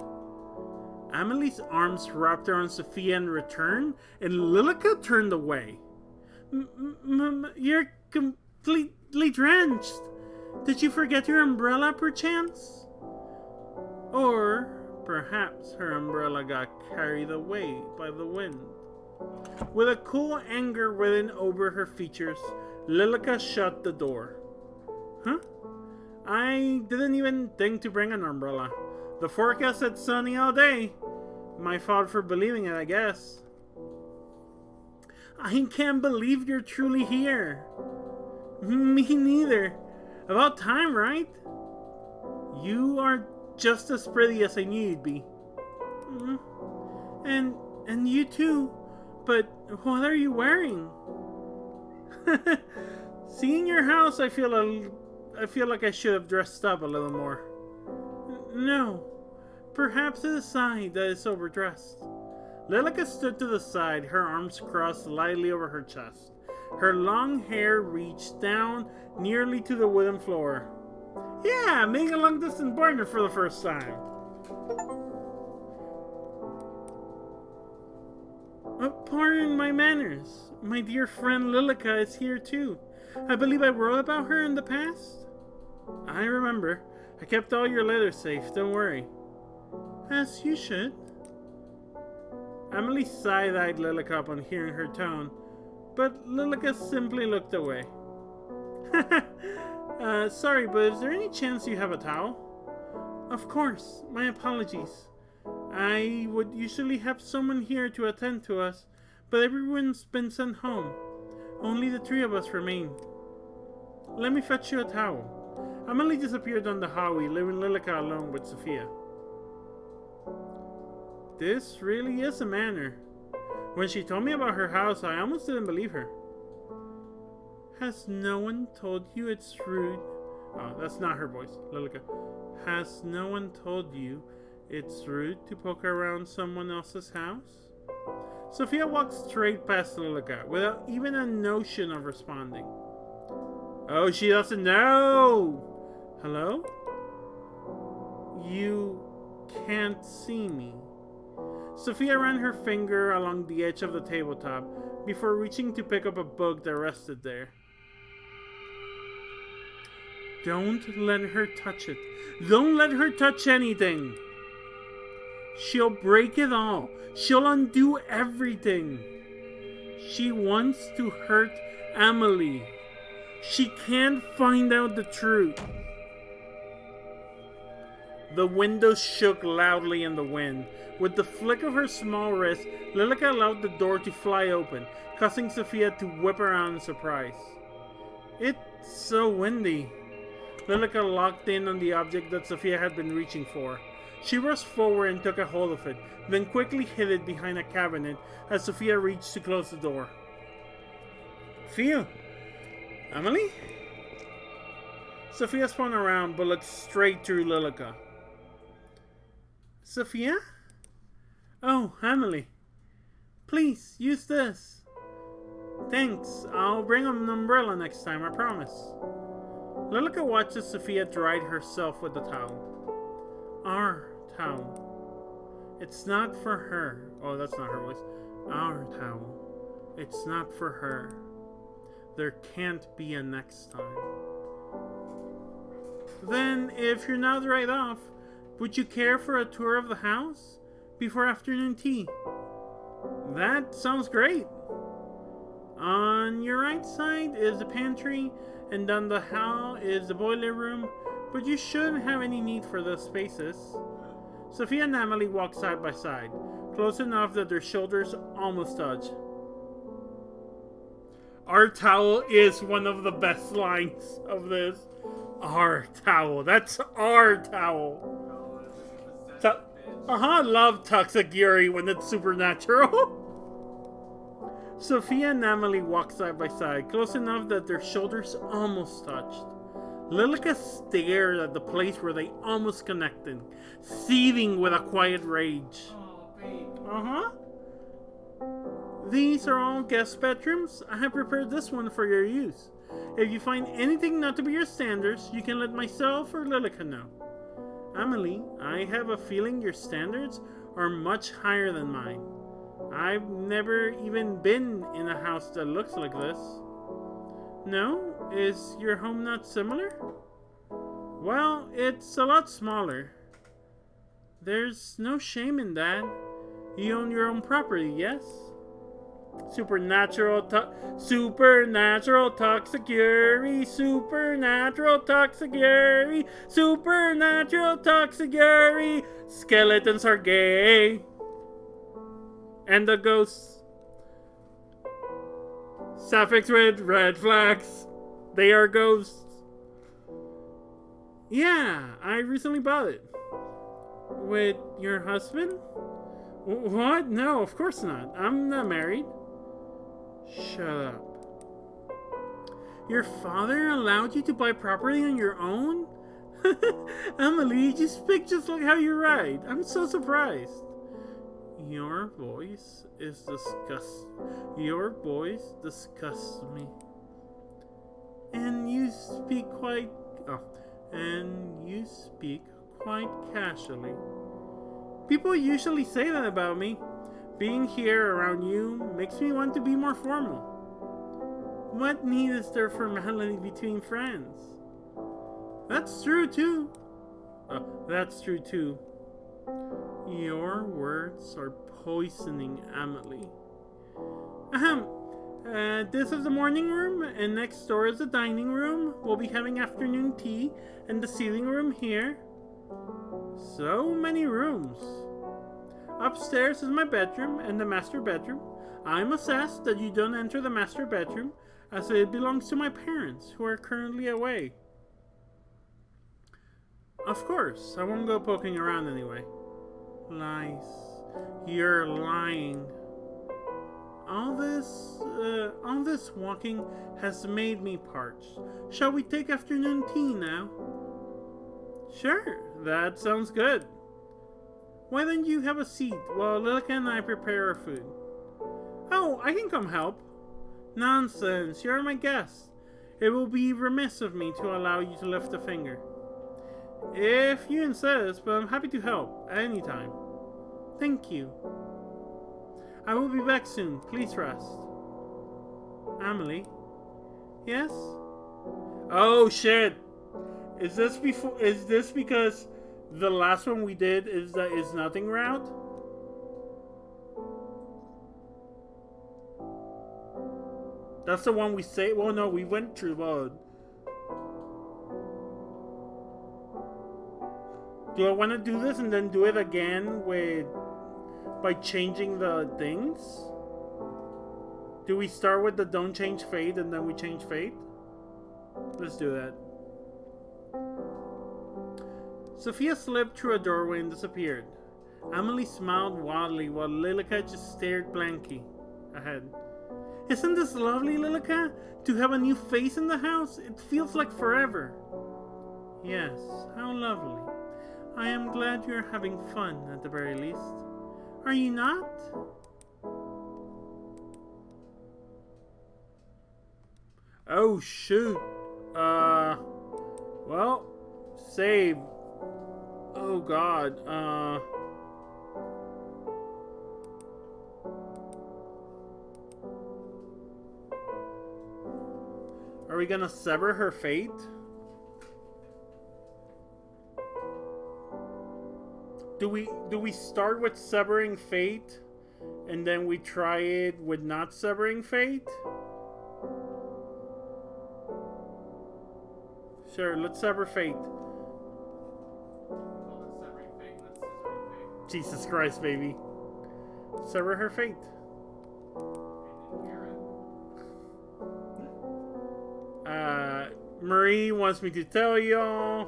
Amelie's arms wrapped around Sophia in return, and Lilica turned away. You're completely drenched. Did you forget your umbrella, perchance? Or perhaps her umbrella got carried away by the wind. With a cool anger written over her features, Lilica shut the door. Huh? I didn't even think to bring an umbrella. The forecast said sunny all day. My fault for believing it, I guess. I can't believe you're truly here. Me neither. About time, right? You are just as pretty as I knew you'd be. And you too. But what are you wearing? Seeing your house, I feel like I should have dressed up a little more. No. Perhaps it is I that is overdressed. Lilica stood to the side, her arms crossed lightly over her chest. Her long hair reached down nearly to the wooden floor. Yeah, making a long-distance partner for the first time. Pardon my manners. My dear friend Lilica is here too. I believe I wrote about her in the past. I remember. I kept all your letters safe, don't worry. As you should. Amelie side-eyed Lilica upon hearing her tone, but Lilica simply looked away. Sorry, but is there any chance you have a towel? Of course, my apologies. I would usually have someone here to attend to us, but everyone's been sent home. Only the three of us remain. Let me fetch you a towel. Amelie disappeared on the hallway, leaving Lilica alone with Sophia. This really is a manor. When she told me about her house, I almost didn't believe her. Has no one told you it's rude? Oh, that's not her voice, Lilica. Has no one told you it's rude to poke around someone else's house? Sophia walked straight past Lilica without even a notion of responding. Oh, she doesn't know! Hello? You can't see me. Sophia ran her finger along the edge of the tabletop before reaching to pick up a book that rested there. Don't let her touch it. Don't let her touch anything. She'll break it all. She'll undo everything. She wants to hurt Amelie. She can't find out the truth. The window shook loudly in the wind. With the flick of her small wrist, Lilica allowed the door to fly open, causing Sophia to whip around in surprise. It's so windy. Lilica locked in on the object that Sophia had been reaching for. She rushed forward and took a hold of it, then quickly hid it behind a cabinet as Sophia reached to close the door. Phew! Amelie? Sophia spun around but looked straight through Lilica. Sophia? Oh, Amelie. Please, use this. Thanks, I'll bring an umbrella next time, I promise. Lilica watched as Sophia dried herself with the towel. Our towel. It's not for her. Oh, that's not her voice. Our towel. It's not for her. There can't be a next time. Then, if you're not right off, would you care for a tour of the house before afternoon tea? That sounds great. On your right side is the pantry, and down the hall is the boiler room, but you shouldn't have any need for those spaces. Sophia and Amelie walk side by side, close enough that their shoulders almost touch. Our towel is one of the best lines of this. Our towel. That's our towel. Love Taksagiri when it's supernatural. Sophia and Amelie walked side by side, close enough that their shoulders almost touched. Lilica stared at the place where they almost connected, seething with a quiet rage. Oh, babe. Uh-huh. These are all guest bedrooms. I have prepared this one for your use. If you find anything not to be your standards, you can let myself or Lilica know. Amelie, I have a feeling your standards are much higher than mine. I've never even been in a house that looks like this. No? Is your home not similar? Well, it's a lot smaller. There's no shame in that. You own your own property, yes? Supernatural toxic fury, supernatural toxic fury, supernatural toxic fury. Skeletons are gay. And the ghosts. Suffix with red flags. They are ghosts. Yeah, I recently bought it. With your husband? What? No, of course not. I'm not married. Shut up. Your father allowed you to buy property on your own? Amelie, you speak just like how you write. I'm so surprised. Your voice disgusts me. And you speak quite casually. People usually say that about me. Being here around you makes me want to be more formal. What need is there formality between friends? That's true too. Your words are poisoning Amelie. Ahem. This is the morning room, and next door is the dining room. We'll be having afternoon tea, and the sitting room here. So many rooms. Upstairs is my bedroom and the master bedroom. I must ask that you don't enter the master bedroom, as it belongs to my parents, who are currently away. Of course, I won't go poking around anyway. Lies. You're lying. All this walking has made me parched. Shall we take afternoon tea now? Sure, that sounds good. Why don't you have a seat while Lilica and I prepare our food? Oh, I can come help. Nonsense, you're my guest. It will be remiss of me to allow you to lift a finger. If you insist, but I'm happy to help, at any time. Thank you. I will be back soon. Please rest. Amelie? Yes? Oh shit! Is this because the last one we did is the is nothing route? That's the one we say. Well, no, we went through mode. Do I want to do this and then do it again by changing the things? Do we start with the don't change fate and then we change fate? Let's do that. Sophia slipped through a doorway and disappeared. Amelie smiled wildly while Lilica just stared blankly ahead. Isn't this lovely, Lilica? To have a new face in the house? It feels like forever. Yes, how lovely. I am glad you're having fun, at the very least. Are you not? Oh, shoot. Well, save. Oh, God. Are we gonna sever her fate? Do we start with severing fate and then we try it with not severing fate? Sure, let's sever fate. Well, that's severing fate, and that's scissoring fate. Jesus Christ, baby. Sever her fate. I didn't hear it. Marie wants me to tell y'all.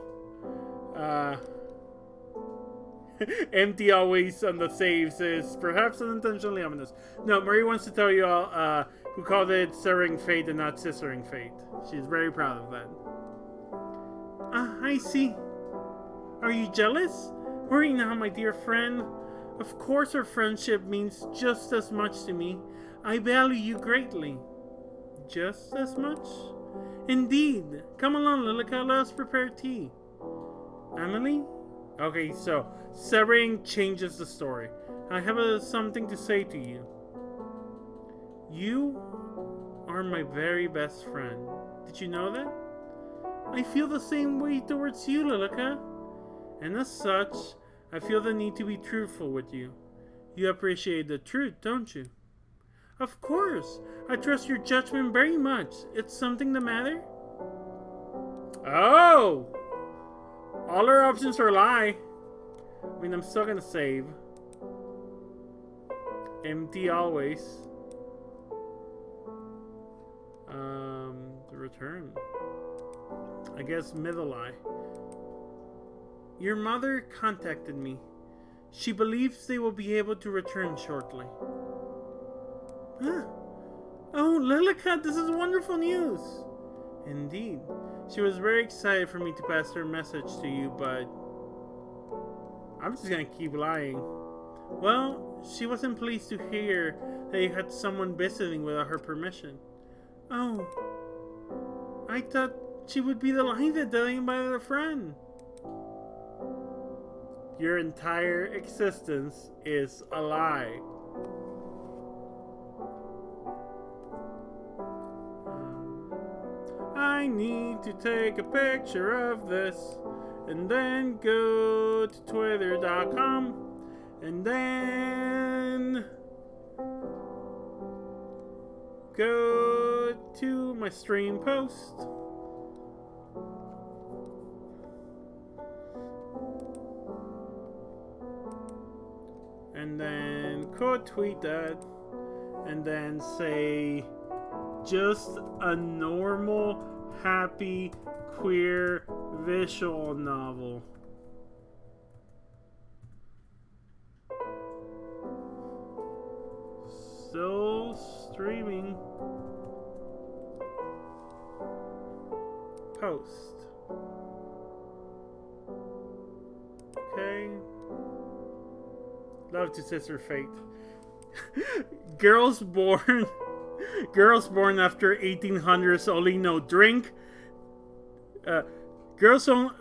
Empty always on the save says, perhaps unintentionally ominous. No, Marie wants to tell you all who called it severing fate and not scissoring fate. She's very proud of that. I see. Are you jealous? Worry not, my dear friend. Of course our friendship means just as much to me. I value you greatly. Just as much? Indeed. Come along, Lilica, let us prepare tea. Amelie? Okay, so severing changes the story. I have something to say to you. You are my very best friend. Did you know that? I feel the same way towards you, Lilica. And as such, I feel the need to be truthful with you. You appreciate the truth, don't you? Of course. I trust your judgment very much. It's something the matter? Oh! All our options are lie. I mean, I'm still gonna save. Empty always. The return. I guess middle lie. Your mother contacted me. She believes they will be able to return shortly. Huh? Oh, Lilica, this is wonderful news. Indeed. She was very excited for me to pass her message to you, but I'm just gonna keep lying. Well, she wasn't pleased to hear that you had someone visiting without her permission. Oh, I thought she would be delighted that I invited a friend. Your entire existence is a lie. I need to take a picture of this and then go to twitter.com and then go to my stream post. And then quote tweet that and then say just a normal, happy, queer visual novel. Still streaming. Post. Okay. Love to sister fate. Girls born after 1800s only know drink. Girls born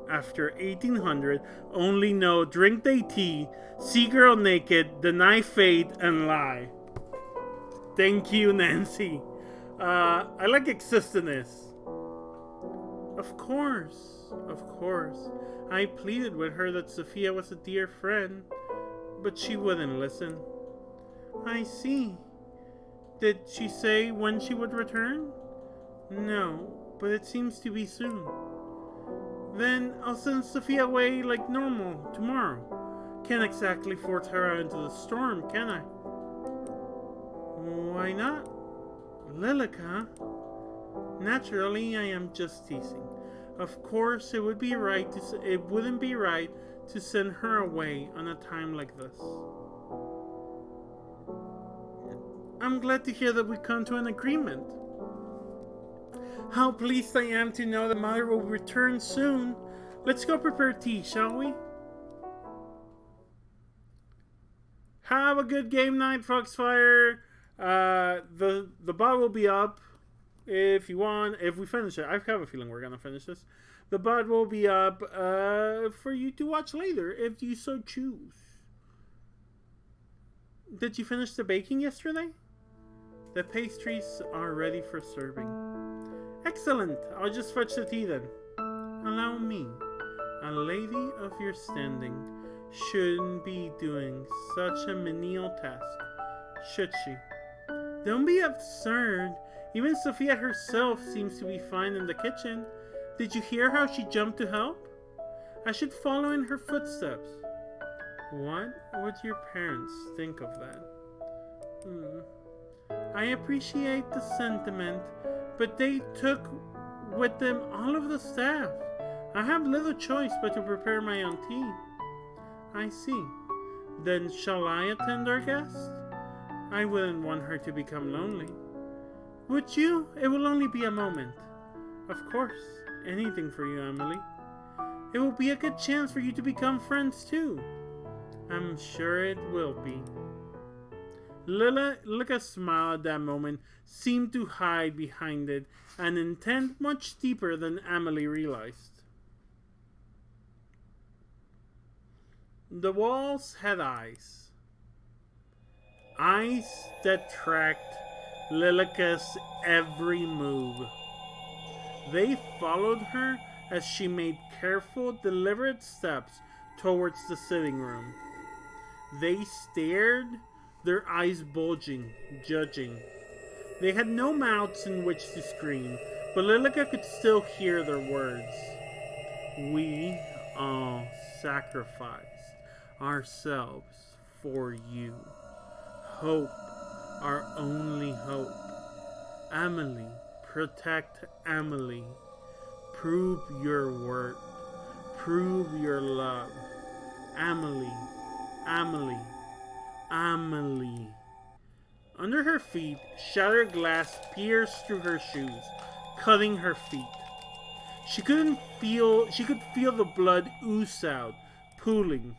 after 1800 only know drink they tea, see girl naked, deny fate, and lie. Thank you, Nancy. I like existence. Of course. I pleaded with her that Sophia was a dear friend, but she wouldn't listen. I see. Did she say when she would return? No, but it seems to be soon. Then I'll send Sophia away like normal tomorrow. Can't exactly force her out into the storm, can I? Why not? Lilica? Naturally, I am just teasing. Of course, it wouldn't be right to send her away on a time like this. I'm glad to hear that we come to an agreement. How pleased I am to know that Mother will return soon. Let's go prepare tea, shall we? Have a good game night, Foxfire. The bot will be up if you want. If we finish it, I have a feeling we're gonna finish this. The bot will be up for you to watch later if you so choose. Did you finish the baking yesterday? The pastries are ready for serving. Excellent. I'll just fetch the tea then. Allow me. A lady of your standing shouldn't be doing such a menial task, should she? Don't be absurd. Even Sophia herself seems to be fine in the kitchen. Did you hear how she jumped to help? I should follow in her footsteps. What would your parents think of that? I appreciate the sentiment, but they took with them all of the staff. I have little choice but to prepare my own tea. I see. Then shall I attend our guest? I wouldn't want her to become lonely. Would you? It will only be a moment. Of course, anything for you, Amelie. It will be a good chance for you to become friends too. I'm sure it will be. Lilica's smile at that moment seemed to hide behind it an intent much deeper than Amelie realized. The walls had eyes. Eyes that tracked Lilica's every move. They followed her as she made careful, deliberate steps towards the sitting room. They stared, their eyes bulging, judging. They had no mouths in which to scream, but Lilica could still hear their words. We all sacrifice ourselves for you. Hope, our only hope. Amelie, protect Amelie. Prove your worth. Prove your love. Amelie, Amelie, Amelie. Under her feet, shattered glass pierced through her shoes, cutting her feet. She could feel the blood ooze out, pooling.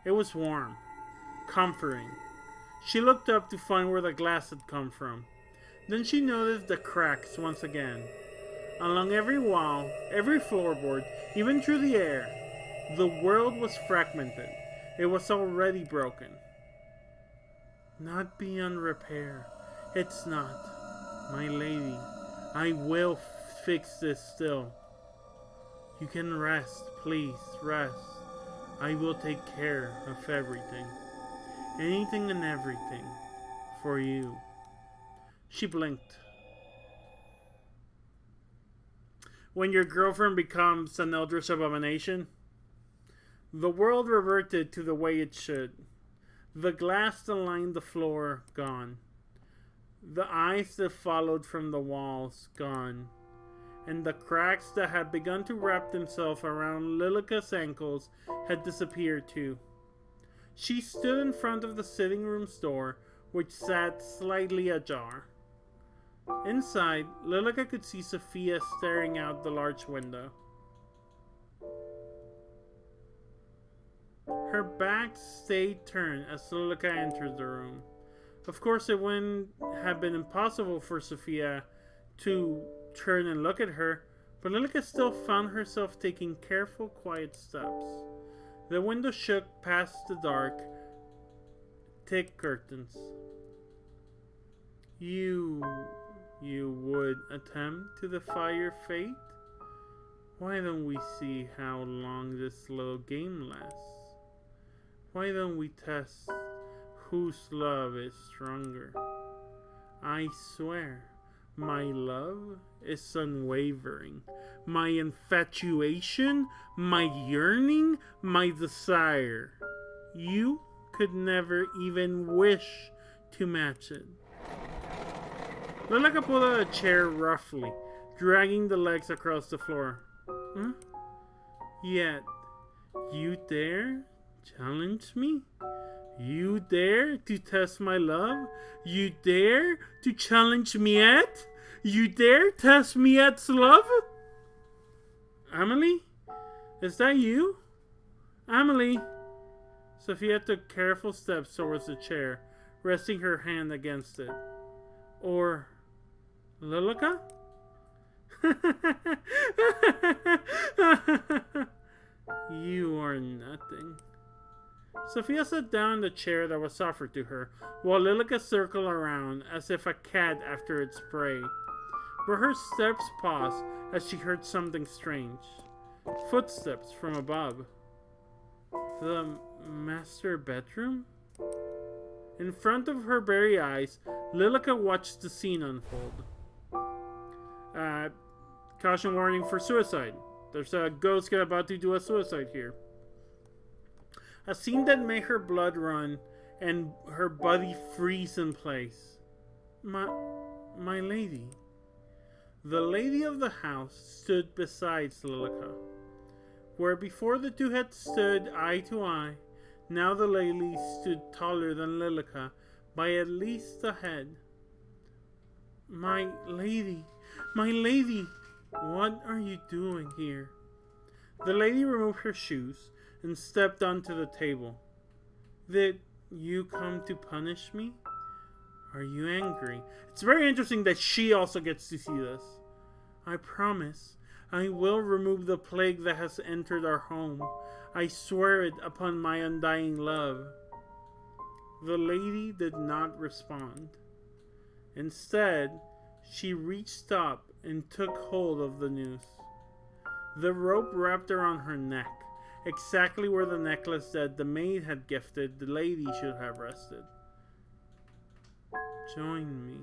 It was warm, comforting. She looked up to find where the glass had come from. Then she noticed the cracks once again. Along every wall, every floorboard, even through the air, the world was fragmented. It was already broken. Not beyond repair. It's not. My lady, I will fix this still. You can rest, please, rest. I will take care of everything. Anything and everything. For you. She blinked. When your girlfriend becomes an eldritch abomination, the world reverted to the way it should. The glass that lined the floor, gone. The eyes that followed from the walls, gone. And the cracks that had begun to wrap themselves around Lilica's ankles had disappeared too. She stood in front of the sitting room's door, which sat slightly ajar. Inside, Lilica could see Sophia staring out the large window. Her back stayed turned as Lilica entered the room. Of course, it wouldn't have been impossible for Sophia to turn and look at her, but Lilica still found herself taking careful, quiet steps. The window shook past the dark, thick curtains. You would attempt to defy your fate? Why don't we see how long this little game lasts? Why don't we test whose love is stronger? I swear, my love is unwavering. My infatuation, my yearning, my desire. You could never even wish to match it. Lilica pulled out a chair roughly, dragging the legs across the floor. Huh? Yet, you dare challenge me? You dare to test my love? You dare to challenge me at? You dare test me at's love? Amelie? Is that you? Amelie? Sophia took careful steps towards the chair, resting her hand against it. Or Lilica? You are nothing. Sophia sat down in the chair that was offered to her, while Lilica circled around as if a cat after its prey. But her steps paused as she heard something strange. Footsteps from above. The master bedroom? In front of her very eyes, Lilica watched the scene unfold. Caution warning for suicide. There's a ghost about to do a suicide here. A scene that made her blood run and her body freeze in place. My lady. The lady of the house stood beside Lilica. Where before the two had stood eye to eye, now the lady stood taller than Lilica by at least a head. My lady, What are you doing here? The lady removed her shoes and stepped onto the table. Did you come to punish me? Are you angry? It's very interesting that she also gets to see this. I promise, I will remove the plague that has entered our home. I swear it upon my undying love. The lady did not respond. Instead, she reached up and took hold of the noose. The rope wrapped around her neck, exactly where the necklace that the maid had gifted the lady should have rested. Join me.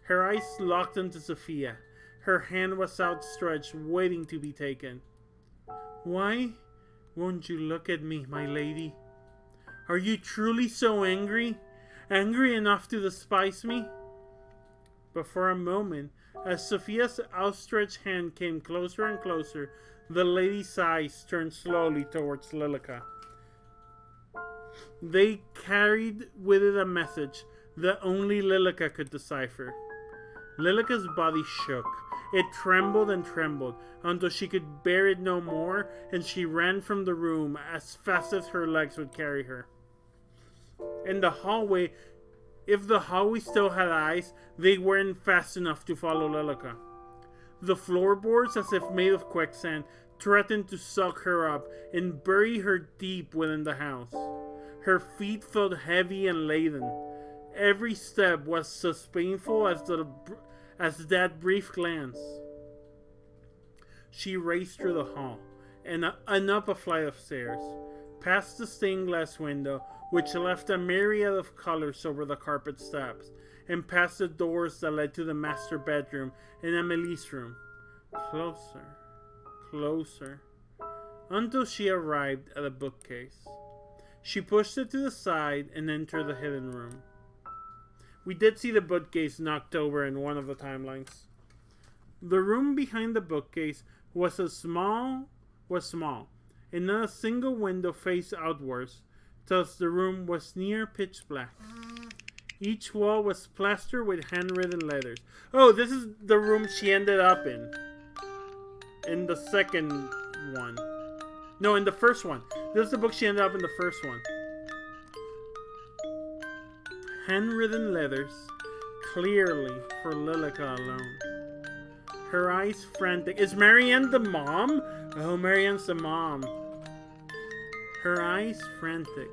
Her eyes locked onto Sophia. Her hand was outstretched, waiting to be taken. Why won't you look at me, my lady? Are you truly so angry? Angry enough to despise me? But for a moment, as Sophia's outstretched hand came closer and closer, the lady's eyes turned slowly towards Lilica. They carried with it a message that only Lilica could decipher. Lilica's body shook. It trembled and trembled until she could bear it no more, and she ran from the room as fast as her legs would carry her. In the hallway, if the hallway still had eyes, they weren't fast enough to follow Lilica. The floorboards, as if made of quicksand, threatened to suck her up and bury her deep within the house. Her feet felt heavy and laden. Every step was as painful as that brief glance. She raced through the hall and up a flight of stairs, past the stained glass window, which left a myriad of colors over the carpet steps, and past the doors that led to the master bedroom and Amelie's room. Closer, closer, until she arrived at a bookcase. She pushed it to the side and entered the hidden room. We did see the bookcase knocked over in one of the timelines. The room behind the bookcase was small, and not a single window faced outwards, thus the room was near pitch black. Each wall was plastered with handwritten letters. Oh, this is the room she ended up in. In the second one. No, in the first one. This is the book she ended up in the first one. Handwritten letters, clearly for Lilica alone. Her eyes frantic. Is Marianne the mom? Oh, Marianne's the mom. Her eyes frantic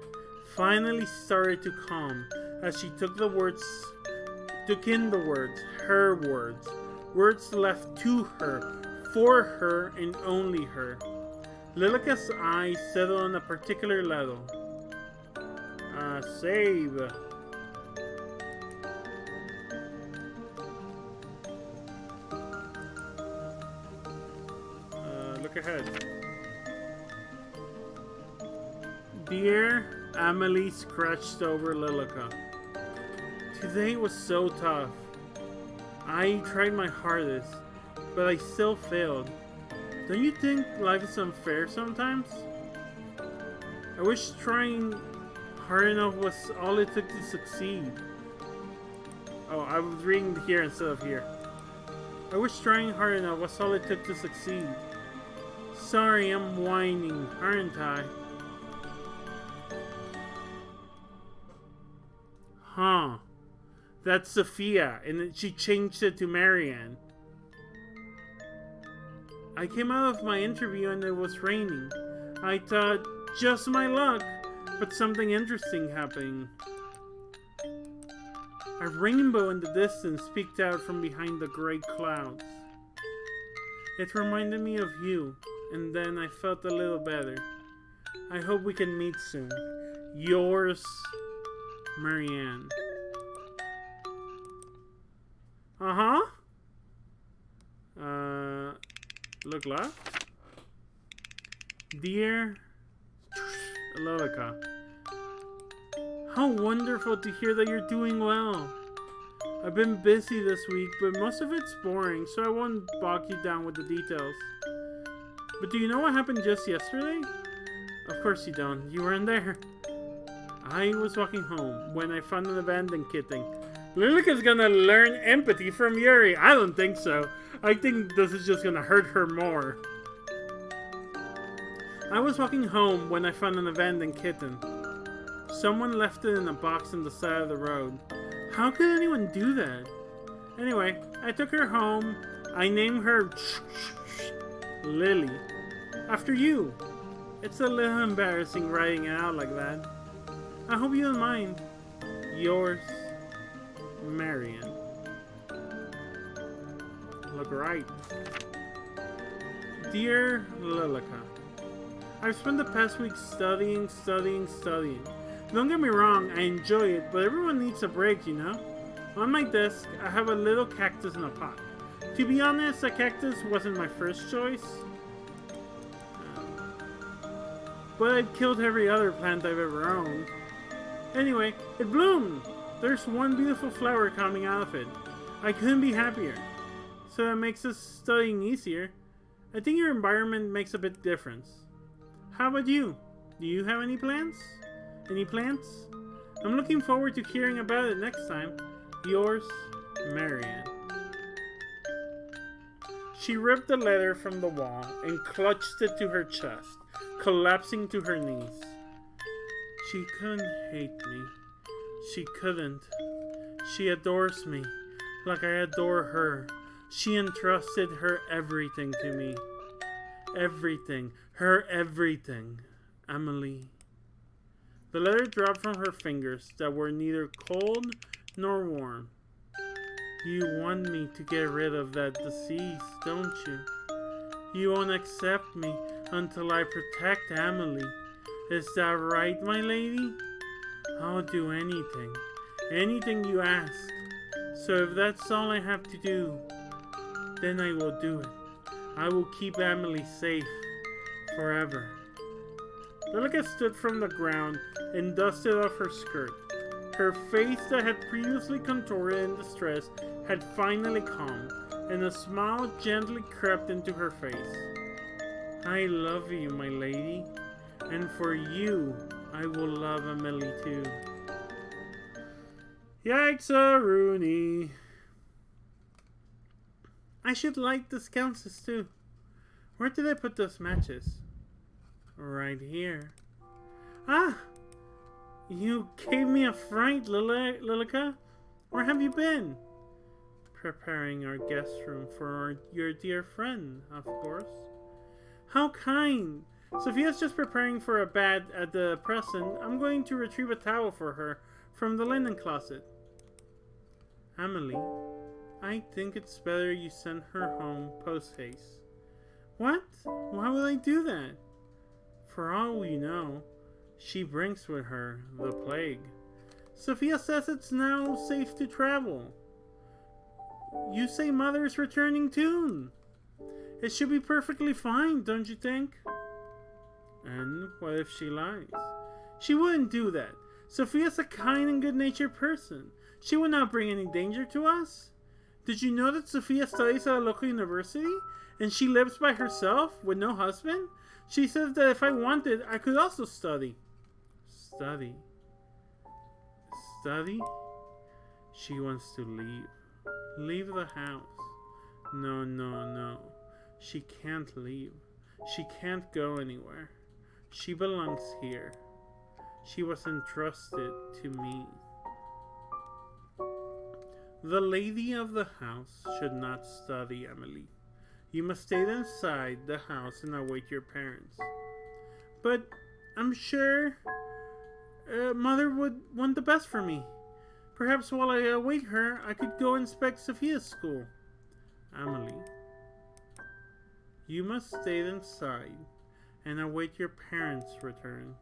finally started to calm as she took in the words, her words. Words left to her, for her, and only her. Lilica's eyes settled on a particular level. Save. Look ahead. Dear Amelie scratched over Lilica. Today was so tough. I tried my hardest, but I still failed. Don't you think life is unfair sometimes? I wish trying hard enough was all it took to succeed. Oh, I was reading here instead of here. I wish trying hard enough was all it took to succeed. Sorry, I'm whining, aren't I? Huh. That's Sophia, and she changed it to Marianne. I came out of my interview and it was raining. I thought, just my luck, but something interesting happened. A rainbow in the distance peeked out from behind the gray clouds. It reminded me of you, and then I felt a little better. I hope we can meet soon. Yours, Marianne. Look left. Dear Lilica, how wonderful to hear that you're doing well. I've been busy this week, but most of it's boring, so I won't bog you down with the details. But do you know what happened just yesterday? Of course you don't. You weren't there. I was walking home when I found an abandoned kitten Lilica's gonna learn empathy from Yuri. I don't think so. I think this is just gonna hurt her more. I was walking home when I found an abandoned kitten. Someone left it in a box on the side of the road. How could anyone do that? Anyway, I took her home. I named her Lily. After you. It's a little embarrassing writing it out like that. I hope you don't mind. Yours, Marion. Look right. Dear Lilica, I've spent the past week studying. Don't get me wrong, I enjoy it, but everyone needs a break, you know? On my desk, I have a little cactus in a pot. To be honest, a cactus wasn't my first choice. But I've killed every other plant I've ever owned. Anyway, it bloomed! There's one beautiful flower coming out of it. I couldn't be happier. So that makes us studying easier. I think your environment makes a big difference. How about you? Do you have any plans? Any plants? I'm looking forward to hearing about it next time. Yours, Marion. She ripped the letter from the wall and clutched it to her chest, collapsing to her knees. She couldn't hate me. She couldn't. She adores me, like I adore her. She entrusted her everything to me. Everything. Her everything. Amelie. The letter dropped from her fingers that were neither cold nor warm. You want me to get rid of that disease, don't you? You won't accept me until I protect Amelie. Is that right, my lady? I'll do anything. Anything you ask. So if that's all I have to do, then I will do it. I will keep Amelie safe forever. Lilica stood from the ground and dusted off her skirt. Her face that had previously contorted in distress had finally calmed, and a smile gently crept into her face. I love you, my lady, and for you, I will love Amelie too. Yikes-a-rooney. I should light the sconces too. Where did I put those matches? Right here. Ah! You gave me a fright, Lilica. Where have you been? Preparing our guest room for your dear friend, of course. How kind! Sophia's just preparing for a bath at the present. I'm going to retrieve a towel for her from the linen closet. Amelie, I think it's better you send her home post-haste. What? Why would I do that? For all we know, she brings with her the plague. Sophia says it's now safe to travel. You say Mother's returning soon. It should be perfectly fine, don't you think? And what if she lies? She wouldn't do that. Sophia's a kind and good-natured person. She would not bring any danger to us. Did you know that Sophia studies at a local university? And she lives by herself with no husband? She says that if I wanted, I could also study. Study? Study? She wants to leave. Leave the house. No. She can't leave. She can't go anywhere. She belongs here. She was entrusted to me. The lady of the house should not study, Amelie. You must stay inside the house and await your parents. But I'm sure Mother would want the best for me. Perhaps while I await her, I could go inspect Sophia's school. Amelie, you must stay inside and await your parents' return.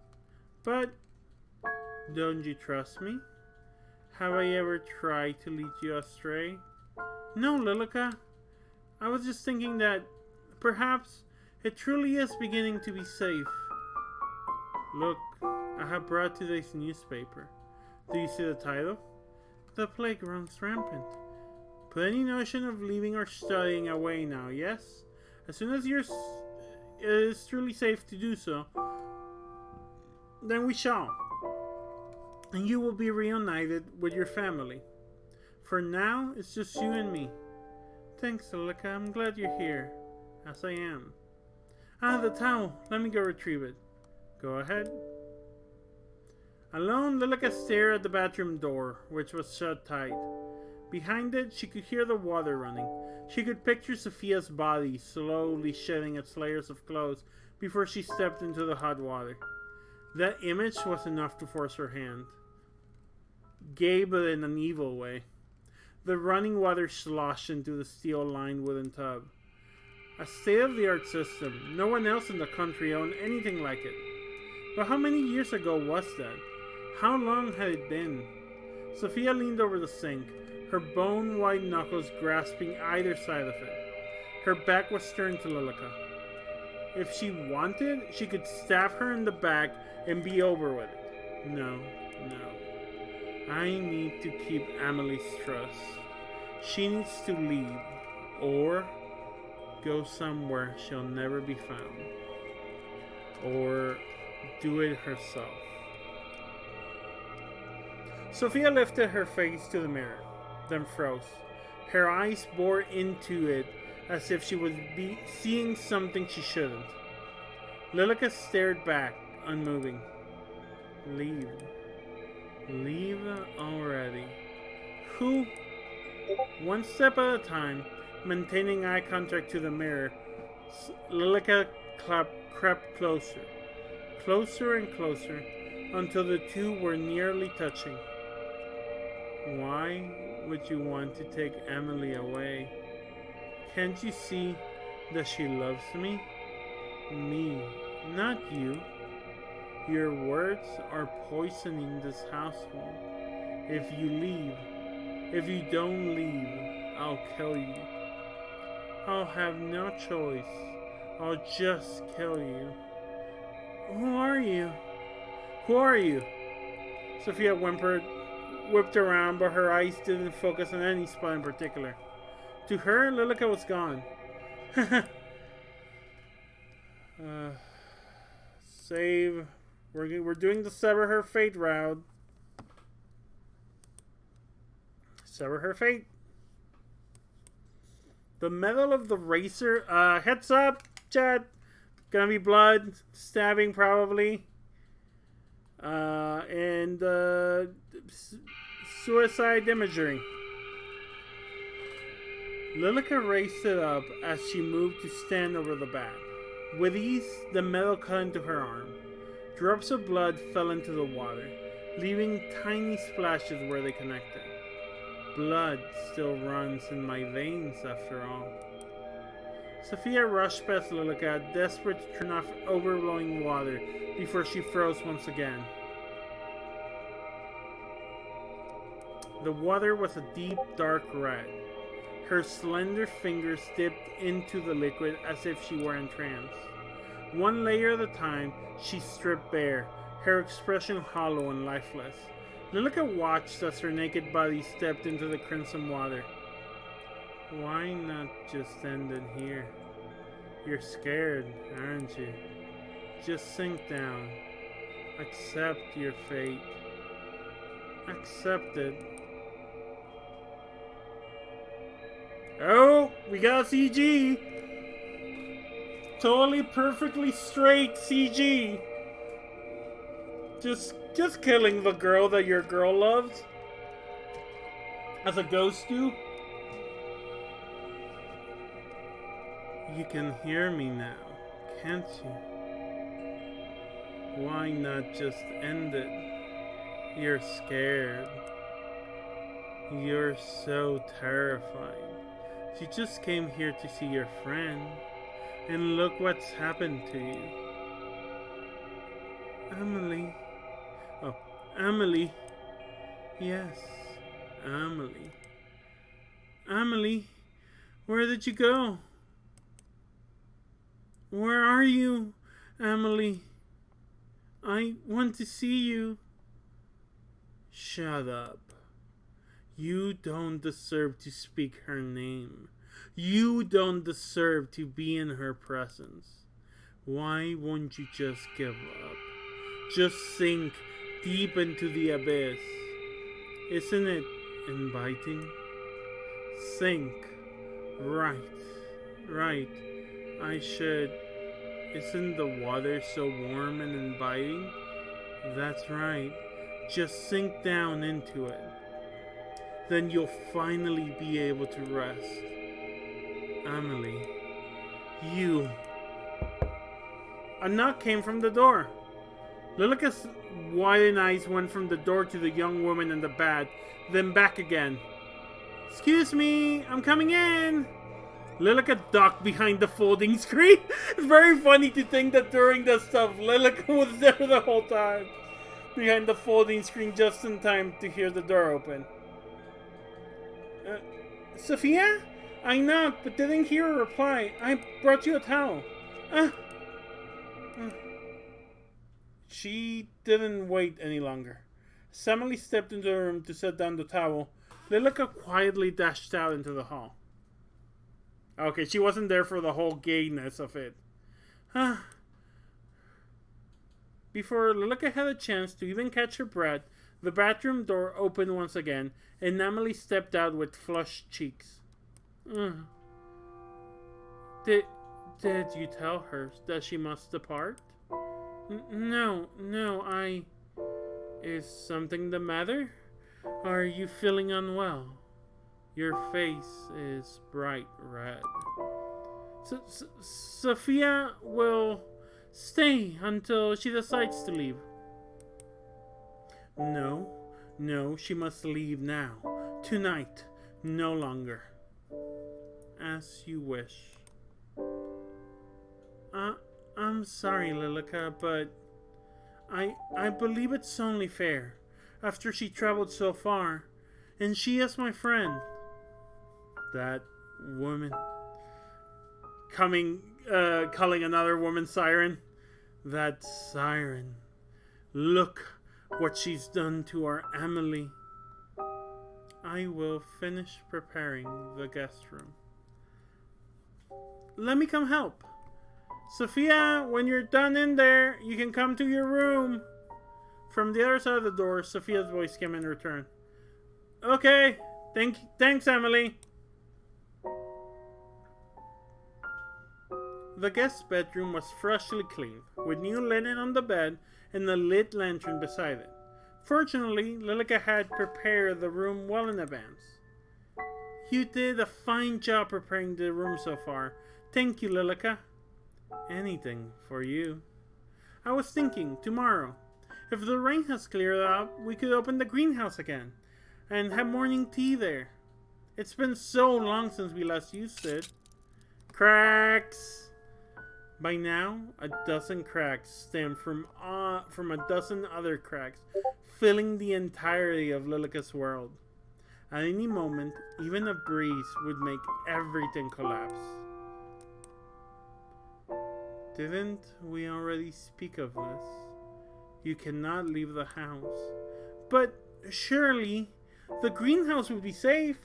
But don't you trust me? Have I ever tried to lead you astray? No, Lilica. I was just thinking that perhaps it truly is beginning to be safe. Look, I have brought today's newspaper. Do you see the title? The plague runs rampant. Put any notion of leaving or studying away now, yes? As soon as it is truly safe to do so, then we shall. And you will be reunited with your family. For now, it's just you and me. Thanks, Lilica. I'm glad you're here. As I am. Ah, the towel. Let me go retrieve it. Go ahead. Alone, Lilica stared at the bathroom door, which was shut tight. Behind it, she could hear the water running. She could picture Sophia's body slowly shedding its layers of clothes before she stepped into the hot water. That image was enough to force her hand. Gay, but in an evil way. The running water sloshed into the steel-lined wooden tub. A state-of-the-art system. No one else in the country owned anything like it. But how many years ago was that? How long had it been? Sophia leaned over the sink, her bone-white knuckles grasping either side of it. Her back was turned to Lilica. If she wanted, she could stab her in the back and be over with it. No. I need to keep Amelie's trust. She needs to leave, or go somewhere she'll never be found, or do it herself. Sophia lifted her face to the mirror, then froze. Her eyes bored into it as if she would be seeing something she shouldn't. Lilica stared back, unmoving. Leave. Leave already. Who? One step at a time, maintaining eye contact to the mirror, Lilica crept closer. Closer and closer, until the two were nearly touching. Why would you want to take Amelie away? Can't you see that she loves me? Me, not you. Your words are poisoning this household. If you don't leave, I'll kill you. I'll have no choice. I'll just kill you. Who are you? Who are you? Sophia whipped around, but her eyes didn't focus on any spot in particular. To her, Lilica was gone. Save. We're doing the sever her fate route. Sever her fate. The metal of the racer. Heads up, chat. Gonna be blood, stabbing probably, and suicide imagery. Lilica raised it up as she moved to stand over the bat. With ease, the metal cut into her arm. Drops of blood fell into the water, leaving tiny splashes where they connected. Blood still runs in my veins after all. Sophia rushed past Lilica, desperate to turn off overflowing water before she froze once again. The water was a deep, dark red. Her slender fingers dipped into the liquid as if she were in trance. One layer at a time, she stripped bare, her expression hollow and lifeless. Lilica watched as her naked body stepped into the crimson water. Why not just end it here? You're scared, aren't you? Just sink down. Accept your fate. Accept it. Oh, we got CG. Totally perfectly straight CG. Just killing the girl that your girl loves. As a ghost do. You can hear me now, can't you? Why not just end it? You're scared. You're so terrified. You just came here to see your friend, and look what's happened to you. Amelie. Oh, Amelie. Yes, Amelie. Amelie, where did you go? Where are you, Amelie? I want to see you. Shut up. You don't deserve to speak her name. You don't deserve to be in her presence. Why won't you just give up? Just sink deep into the abyss. inviting? Sink. Right. Right. I should. Isn't the water so warm and inviting? That's right. Just sink down into it. Then you'll finally be able to rest. Amelie, you. A knock came from the door. Lilica's widened eyes went from the door to the young woman in the bed, then back again. Excuse me, I'm coming in. Lilica ducked behind the folding screen. It's very funny to think that during this stuff, Lilica was there the whole time. Behind the folding screen just in time to hear the door open. Sophia? I knocked, but didn't hear a reply. I brought you a towel. She didn't wait any longer. As Amelie stepped into the room to set down the towel, Lilica quietly dashed out into the hall. Okay, she wasn't there for the whole gayness of it. Before Lilica had a chance to even catch her breath, the bathroom door opened once again, and Amelie stepped out with flushed cheeks. Did you tell her that she must depart? No, I... Is something the matter? Are you feeling unwell? Your face is bright red. Sophia will stay until she decides to leave. No, she must leave now. Tonight, no longer. As you wish. I'm sorry, Lilica, but I believe it's only fair. After she traveled so far, and she is my friend. That woman. Calling another woman siren. That siren. Look what she's done to our Amelie. I will finish preparing the guest room. Let me come help. Sophia, when you're done in there, you can come to your room. From the other side of the door, Sophia's voice came in return. Okay, thanks, Amelie. The guest bedroom was freshly cleaned, with new linen on the bed and a lit lantern beside it. Fortunately, Lilica had prepared the room well in advance. You did a fine job preparing the room so far. Thank you, Lilica. Anything for you. I was thinking, tomorrow, if the rain has cleared up, we could open the greenhouse again and have morning tea there. It's been so long since we last used it. Cracks! By now, a dozen cracks stemmed from a dozen other cracks, filling the entirety of Lilica's world. At any moment, even a breeze would make everything collapse. Didn't we already speak of this? You cannot leave the house. But surely, the greenhouse would be safe.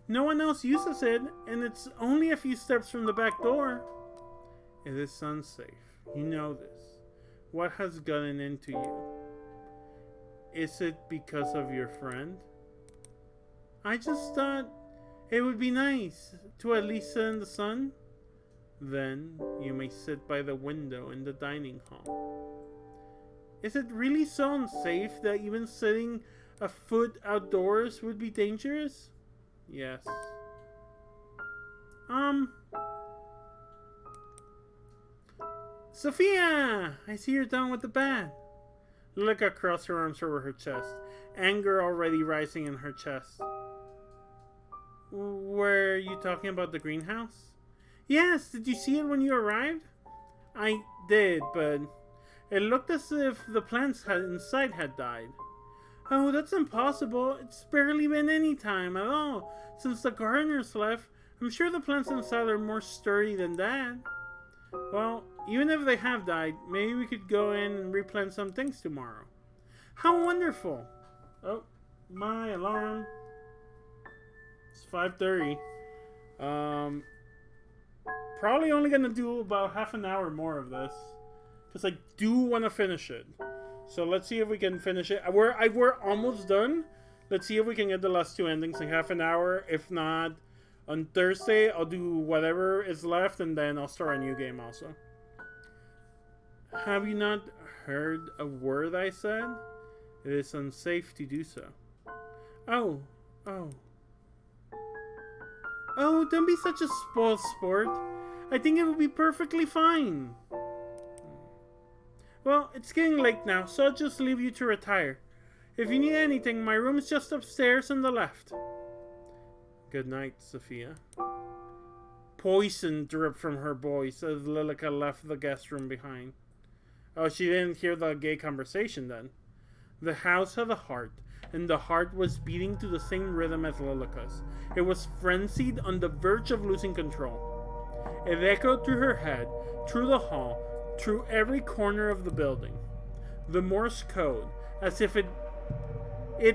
No one else uses it, and it's only a few steps from the back door. It is unsafe. You know this. What has gotten into you? Is it because of your friend? I just thought it would be nice to at least sit in the sun. Then you may sit by the window in the dining hall. Is it really so unsafe that even sitting a foot outdoors would be dangerous? Yes. Sophia! I see you're done with the bed. Lilica crossed her arms over her chest, anger already rising in her chest. Were you talking about the greenhouse? Yes, did you see it when you arrived? I did, but it looked as if the plants inside had died. Oh, that's impossible. It's barely been any time at all since the gardeners left. I'm sure the plants inside are more sturdy than that. Well, even if they have died, maybe we could go in and replant some things tomorrow. How wonderful! Oh, my alarm. It's 5:30. Probably only gonna do about half an hour more of this, because I do want to finish it. So let's see if we can finish it. We're almost done. Let's see if we can get the last two endings in half an hour. If not, on Thursday, I'll do whatever is left, and then I'll start a new game also. Have you not heard a word I said? It is unsafe to do so. Oh. Oh, don't be such a spoiled sport. I think it will be perfectly fine. Well, it's getting late now, so I'll just leave you to retire. If you need anything, my room is just upstairs on the left. Good night, Sophia. Poison dripped from her voice as Lilica left the guest room behind. Oh, she didn't hear the gay conversation then. The house had a heart, and the heart was beating to the same rhythm as Lilica's. It was frenzied, on the verge of losing control. It echoed through her head, through the hall, through every corner of the building. The Morse code, as if it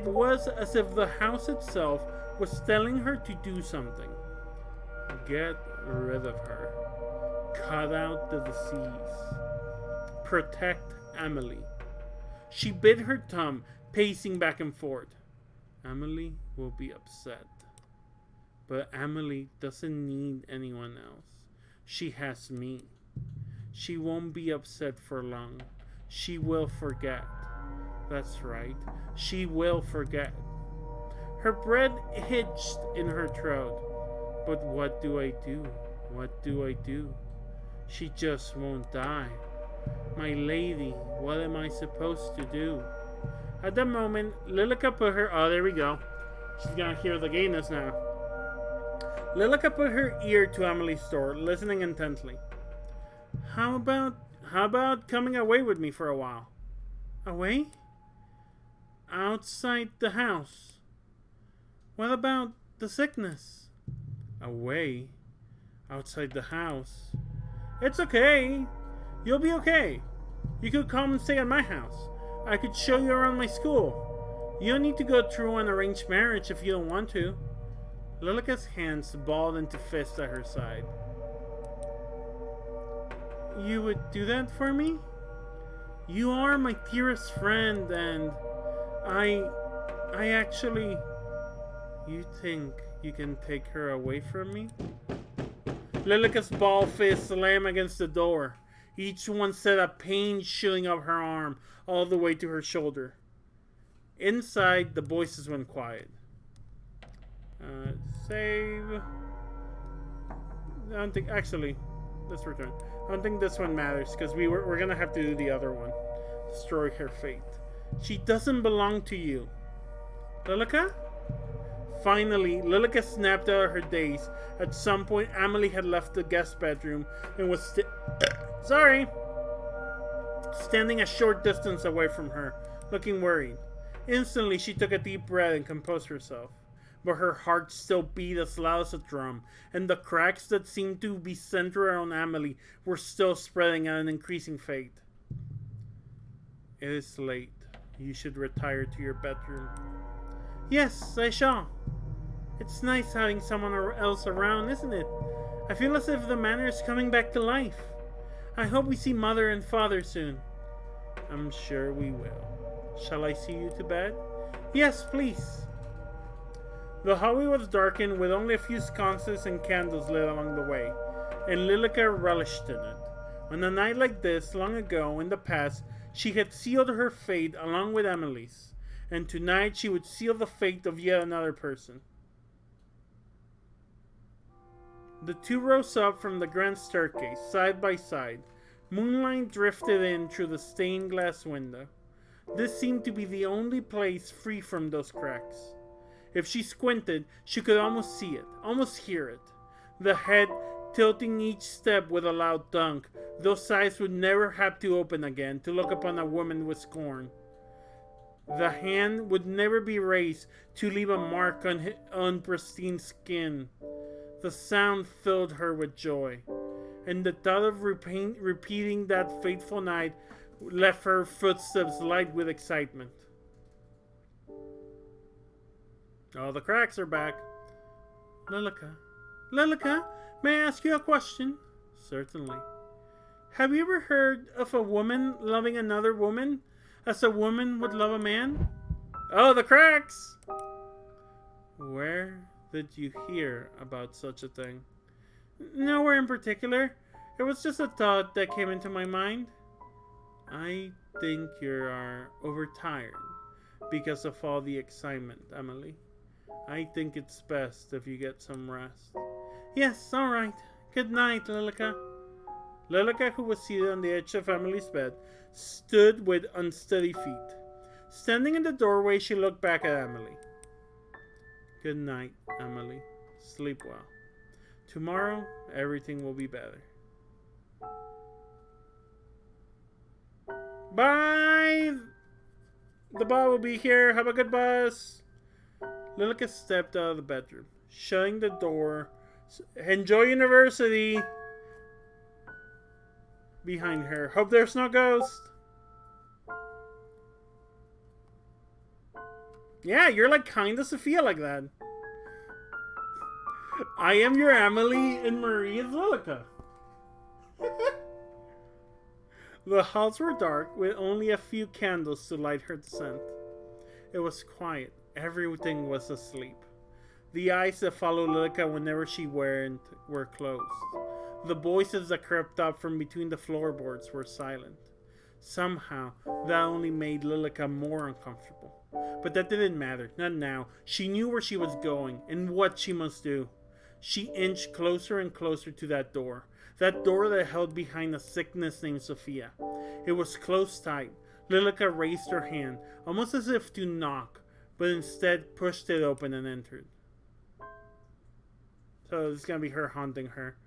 was as if the house itself was telling her to do something. Get rid of her. Cut out the disease. Protect Amelie. She bit her tongue, pacing back and forth. Amelie will be upset. But Amelie doesn't need anyone else. She has me. She won't be upset for long. She will forget. That's right. She will forget. Her breath hitched in her throat. But what do I do? What do I do? She just won't die. My lady, what am I supposed to do? At that moment, Lilica put her... Oh, there we go. She's gonna hear the gayness now. Lilica put her ear to Amelie's door, listening intently. How about coming away with me for a while? Away? Outside the house. What about the sickness? Away? Outside the house. It's okay. You'll be okay. You could come and stay at my house. I could show you around my school. You don't need to go through an arranged marriage if you don't want to. Lilica's hands balled into fists at her side. You would do that for me? You are my dearest friend, and I actually... You think you can take her away from me? Lilica's ball fist slammed against the door. Each one set a pain shooting up her arm all the way to her shoulder. Inside, the voices went quiet. Save. I don't think... Actually, let's return. I don't think this one matters, because we're gonna have to do the other one. Destroy her fate. She doesn't belong to you. Lilica? Finally, Lilica snapped out of her daze. At some point, Amelie had left the guest bedroom and was standing a short distance away from her, looking worried. Instantly, she took a deep breath and composed herself. But her heart still beat as loud as a drum, and the cracks that seemed to be centered around Amelie were still spreading at an increasing rate. It is late. You should retire to your bedroom. Yes, I shall. It's nice having someone else around, isn't it? I feel as if the manor is coming back to life. I hope we see Mother and Father soon. I'm sure we will. Shall I see you to bed? Yes, please. The hallway was darkened with only a few sconces and candles lit along the way, and Lilica relished in it. On a night like this, long ago, in the past, she had sealed her fate along with Amelie's, and tonight she would seal the fate of yet another person. The two rose up from the grand staircase, side by side. Moonlight drifted in through the stained glass window. This seemed to be the only place free from those cracks. If she squinted, she could almost see it, almost hear it. The head tilting each step with a loud thunk. Those eyes would never have to open again to look upon a woman with scorn. The hand would never be raised to leave a mark on pristine skin. The sound filled her with joy, and the thought of repeating that fateful night left her footsteps light with excitement. Oh, the cracks are back. Lilica, may I ask you a question? Certainly. Have you ever heard of a woman loving another woman as a woman would love a man? Oh, the cracks! Where did you hear about such a thing? Nowhere in particular. It was just a thought that came into my mind. I think you are overtired because of all the excitement, Amelie. I think it's best if you get some rest. Yes, alright. Good night, Lilica. Lilica, who was seated on the edge of Amelie's bed, stood with unsteady feet. Standing in the doorway, she looked back at Amelie. Good night, Amelie. Sleep well. Tomorrow, everything will be better. Bye! The ball will be here. Have a good bus. Lilica stepped out of the bedroom, shutting the door. Enjoy university! Behind her. Hope there's no ghost. Yeah, you're like kinda Sophia like that. I am your Amelie and Marie is Lilica. The halls were dark with only a few candles to light her descent. It was quiet. Everything was asleep. The eyes that followed Lilica whenever she went were closed. The voices that crept up from between the floorboards were silent. Somehow, that only made Lilica more uncomfortable. But that didn't matter, not now. She knew where she was going and what she must do. She inched closer and closer to that door that held behind a sickness named Sophia. It was closed tight. Lilica raised her hand, almost as if to knock, but instead pushed it open and entered. So this is going to be her haunting her.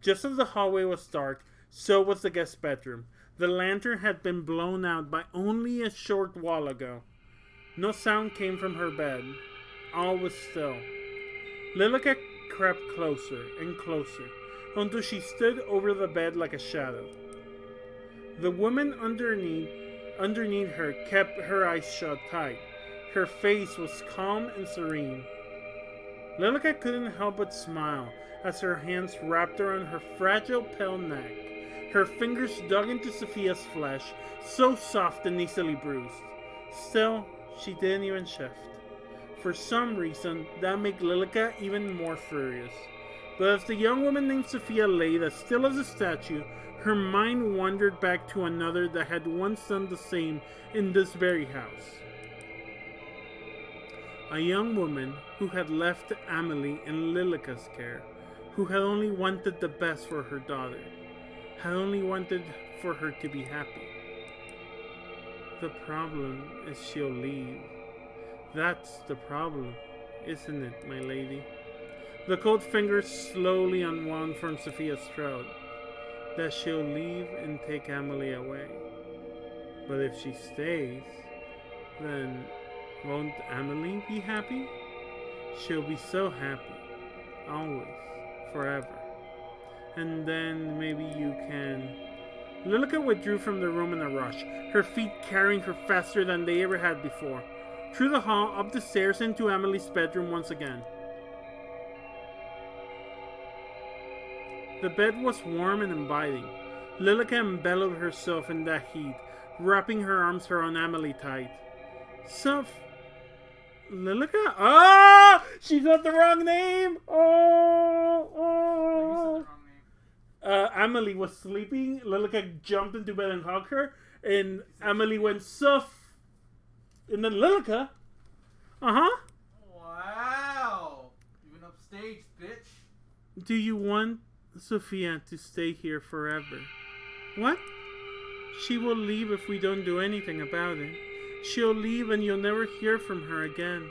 Just as the hallway was dark, so was the guest bedroom. The lantern had been blown out by only a short while ago. No sound came from her bed. All was still. Lilica crept closer and closer until she stood over the bed like a shadow. The woman underneath her kept her eyes shut tight. Her face was calm and serene. Lilica couldn't help but smile as her hands wrapped around her fragile, pale neck. Her fingers dug into Sophia's flesh, so soft and easily bruised. Still, she didn't even shift. For some reason, that made Lilica even more furious. But as the young woman named Sophia lay as still as a statue, her mind wandered back to another that had once done the same in this very house. A young woman who had left Amelie in Lilica's care, who had only wanted the best for her daughter, had only wanted for her to be happy. The problem is she'll leave. That's the problem, isn't it, my lady? The cold fingers slowly unwound from Sophia's throat. That she'll leave and take Amelie away. But if she stays, then won't Amelie be happy? She'll be so happy. Always. Forever. And then maybe you can... Lilica withdrew from the room in a rush, her feet carrying her faster than they ever had before. Through the hall, up the stairs, into Amelie's bedroom once again. The bed was warm and inviting. Lilica embellowed herself in that heat, wrapping her arms around Amelie tight. Lilica? Ah! She got the wrong name! Oh! Amelie was sleeping. Lilica jumped into bed and hugged her. And Amelie went, and then Lilica. Uh-huh. Wow. Even upstage, bitch. Do you want Sophia to stay here forever? What? She will leave if we don't do anything about it. She'll leave and you'll never hear from her again.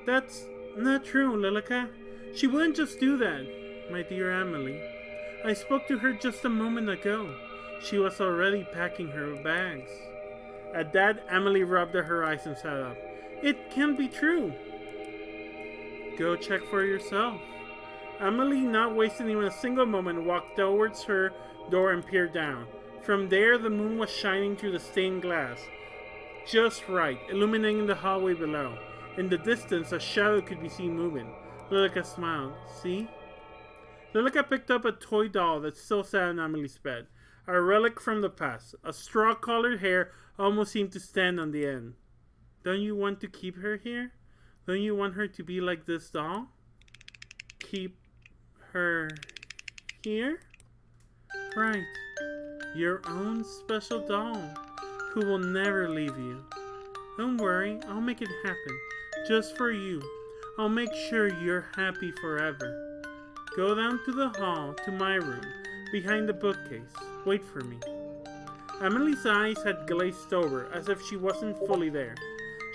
That's not true, Lilica. She wouldn't just do that, my dear Amelie. I spoke to her just a moment ago. She was already packing her bags. At that, Amelie rubbed at her eyes and sat up. It can't be true. Go check for yourself. Amelie, not wasting even a single moment, walked towards her door and peered down. From there, the moon was shining through the stained glass. Just right, illuminating the hallway below. In the distance, a shadow could be seen moving. Lilica smiled. See? Lilica picked up a toy doll that still sat on Amelie's bed. A relic from the past. A straw-colored hair almost seemed to stand on the end. Don't you want to keep her here? Don't you want her to be like this doll? Keep her here? Right. Your own special doll who will never leave you. Don't worry, I'll make it happen. Just for you. I'll make sure you're happy forever. Go down to the hall, to my room, behind the bookcase. Wait for me. Amelie's eyes had glazed over, as if she wasn't fully there.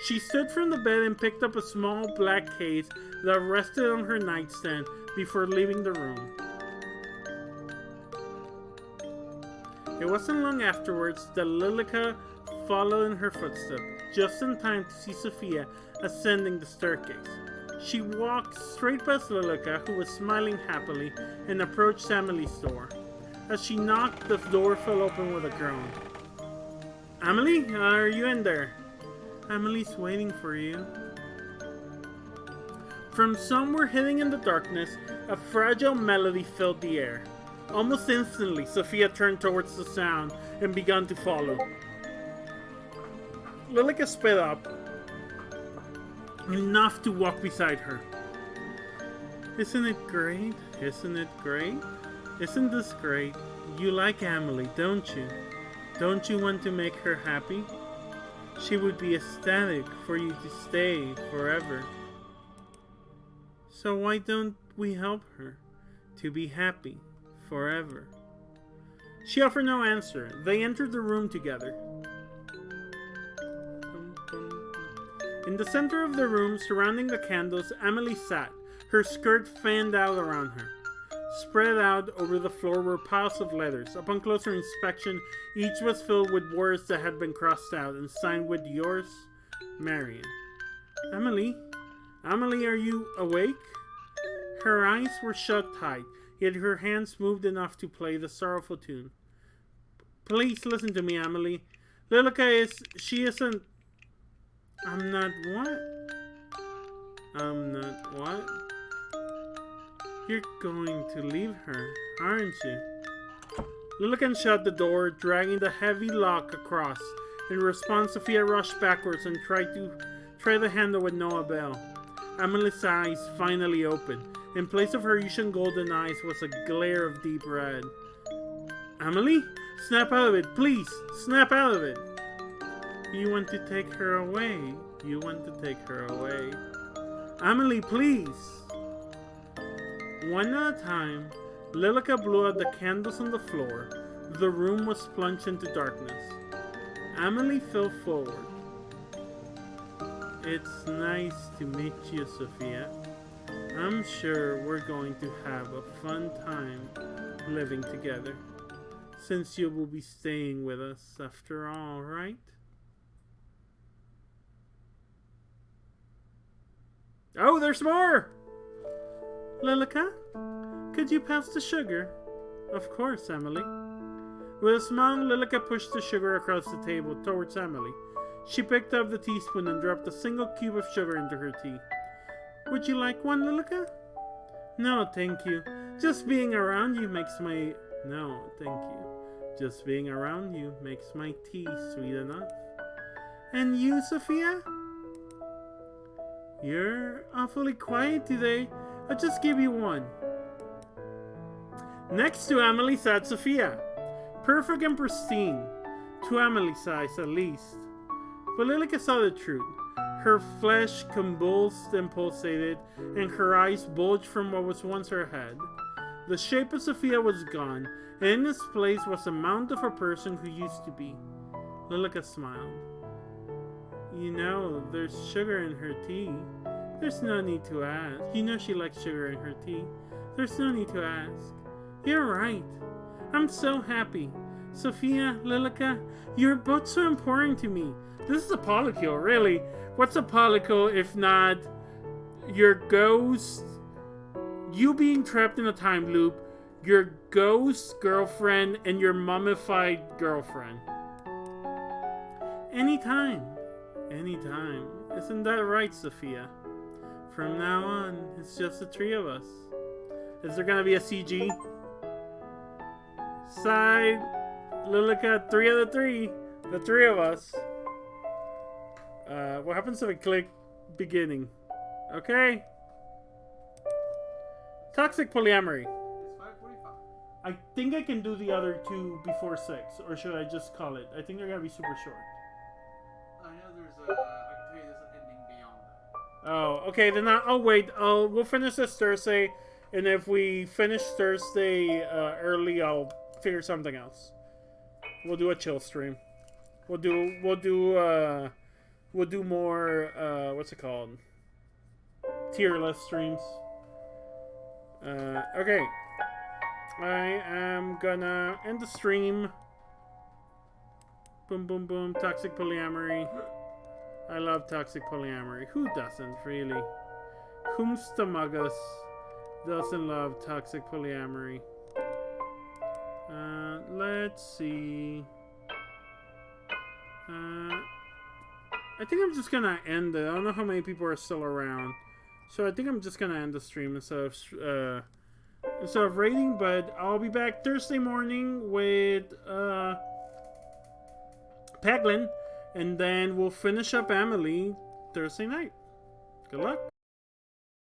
She stood from the bed and picked up a small black case that rested on her nightstand before leaving the room. It wasn't long afterwards that Lilica followed in her footsteps, just in time to see Sophia ascending the staircase. She walked straight past Lilica, who was smiling happily, and approached Amelie's door. As she knocked, the door fell open with a groan. Amelie, are you in there? Amelie's waiting for you. From somewhere hidden in the darkness, a fragile melody filled the air. Almost instantly, Sophia turned towards the sound and began to follow. Lilica sped up, enough to walk beside her. Isn't it great? Isn't it great? Isn't this great? You like Amelie, don't you? Don't you want to make her happy? She would be ecstatic for you to stay forever. So why don't we help her to be happy forever? She offered no answer. They entered the room together. In the center of the room, surrounding the candles, Amelie sat, her skirt fanned out around her. Spread out over the floor were piles of letters. Upon closer inspection, each was filled with words that had been crossed out and signed with yours, Marion. Amelie? Amelie, are you awake? Her eyes were shut tight, yet her hands moved enough to play the sorrowful tune. Please listen to me, Amelie. Lilica she isn't... I'm not what? You're going to leave her, aren't you? Lilican shut the door, dragging the heavy lock across. In response, Sophia rushed backwards and tried the handle with no avail. Amelie's eyes finally opened. In place of her usual golden eyes was a glare of deep red. Amelie? Snap out of it, please! Snap out of it! You want to take her away. You want to take her away. Amelie, please! One at a time, Lilica blew out the candles on the floor. The room was plunged into darkness. Amelie fell forward. It's nice to meet you, Sophia. I'm sure we're going to have a fun time living together, since you will be staying with us after all, right? Oh, there's more! Lilica, could you pass the sugar? Of course, Amelie. With a smile, Lilica pushed the sugar across the table towards Amelie. She picked up the teaspoon and dropped a single cube of sugar into her tea. Would you like one, Lilica? No, thank you. Just being around you makes my... No, thank you. Just being around you makes my tea sweet enough. And you, Sophia? You're awfully quiet today. I'll just give you one. Next to Amelie sat Sophia. Perfect and pristine. To Amelie's eyes, at least. But Lilica saw the truth. Her flesh convulsed and pulsated, and her eyes bulged from what was once her head. The shape of Sophia was gone, and in its place was the mount of a person who used to be. Lilica smiled. You know, there's sugar in her tea. There's no need to ask. You know she likes sugar in her tea. There's no need to ask. You're right. I'm so happy. Sophia, Lilica, you're both so important to me. This is a polycule, really. What's a polycule if not your ghost, you being trapped in a time loop, your ghost girlfriend, and your mummified girlfriend? Anytime. Anytime. Isn't that right, Sophia? From now on, it's just the three of us. Is there gonna be a CG? Side, Lilica, 3 out of 3. The three of us. What happens if I click beginning? Okay. Toxic polyamory. It's 5:45. I think I can do the other two before 6, or should I just call it? I think they're gonna be super short. I know there's a. I can tell you there's an ending beyond that. Oh, okay. Then I'll wait. We'll finish this Thursday, and if we finish Thursday early, I'll figure something else. We'll do a chill stream. We'll do more. What's it called? Tier list streams. Okay. I am gonna end the stream. Boom, boom, boom. Toxic polyamory. I love toxic polyamory. Who doesn't, really? Whomstamugus doesn't love toxic polyamory? Let's see. I think I'm just gonna end it. I don't know how many people are still around. So I think I'm just gonna end the stream instead of rating, but I'll be back Thursday morning with Peglin, and then we'll finish up Amelie Thursday night. Good luck.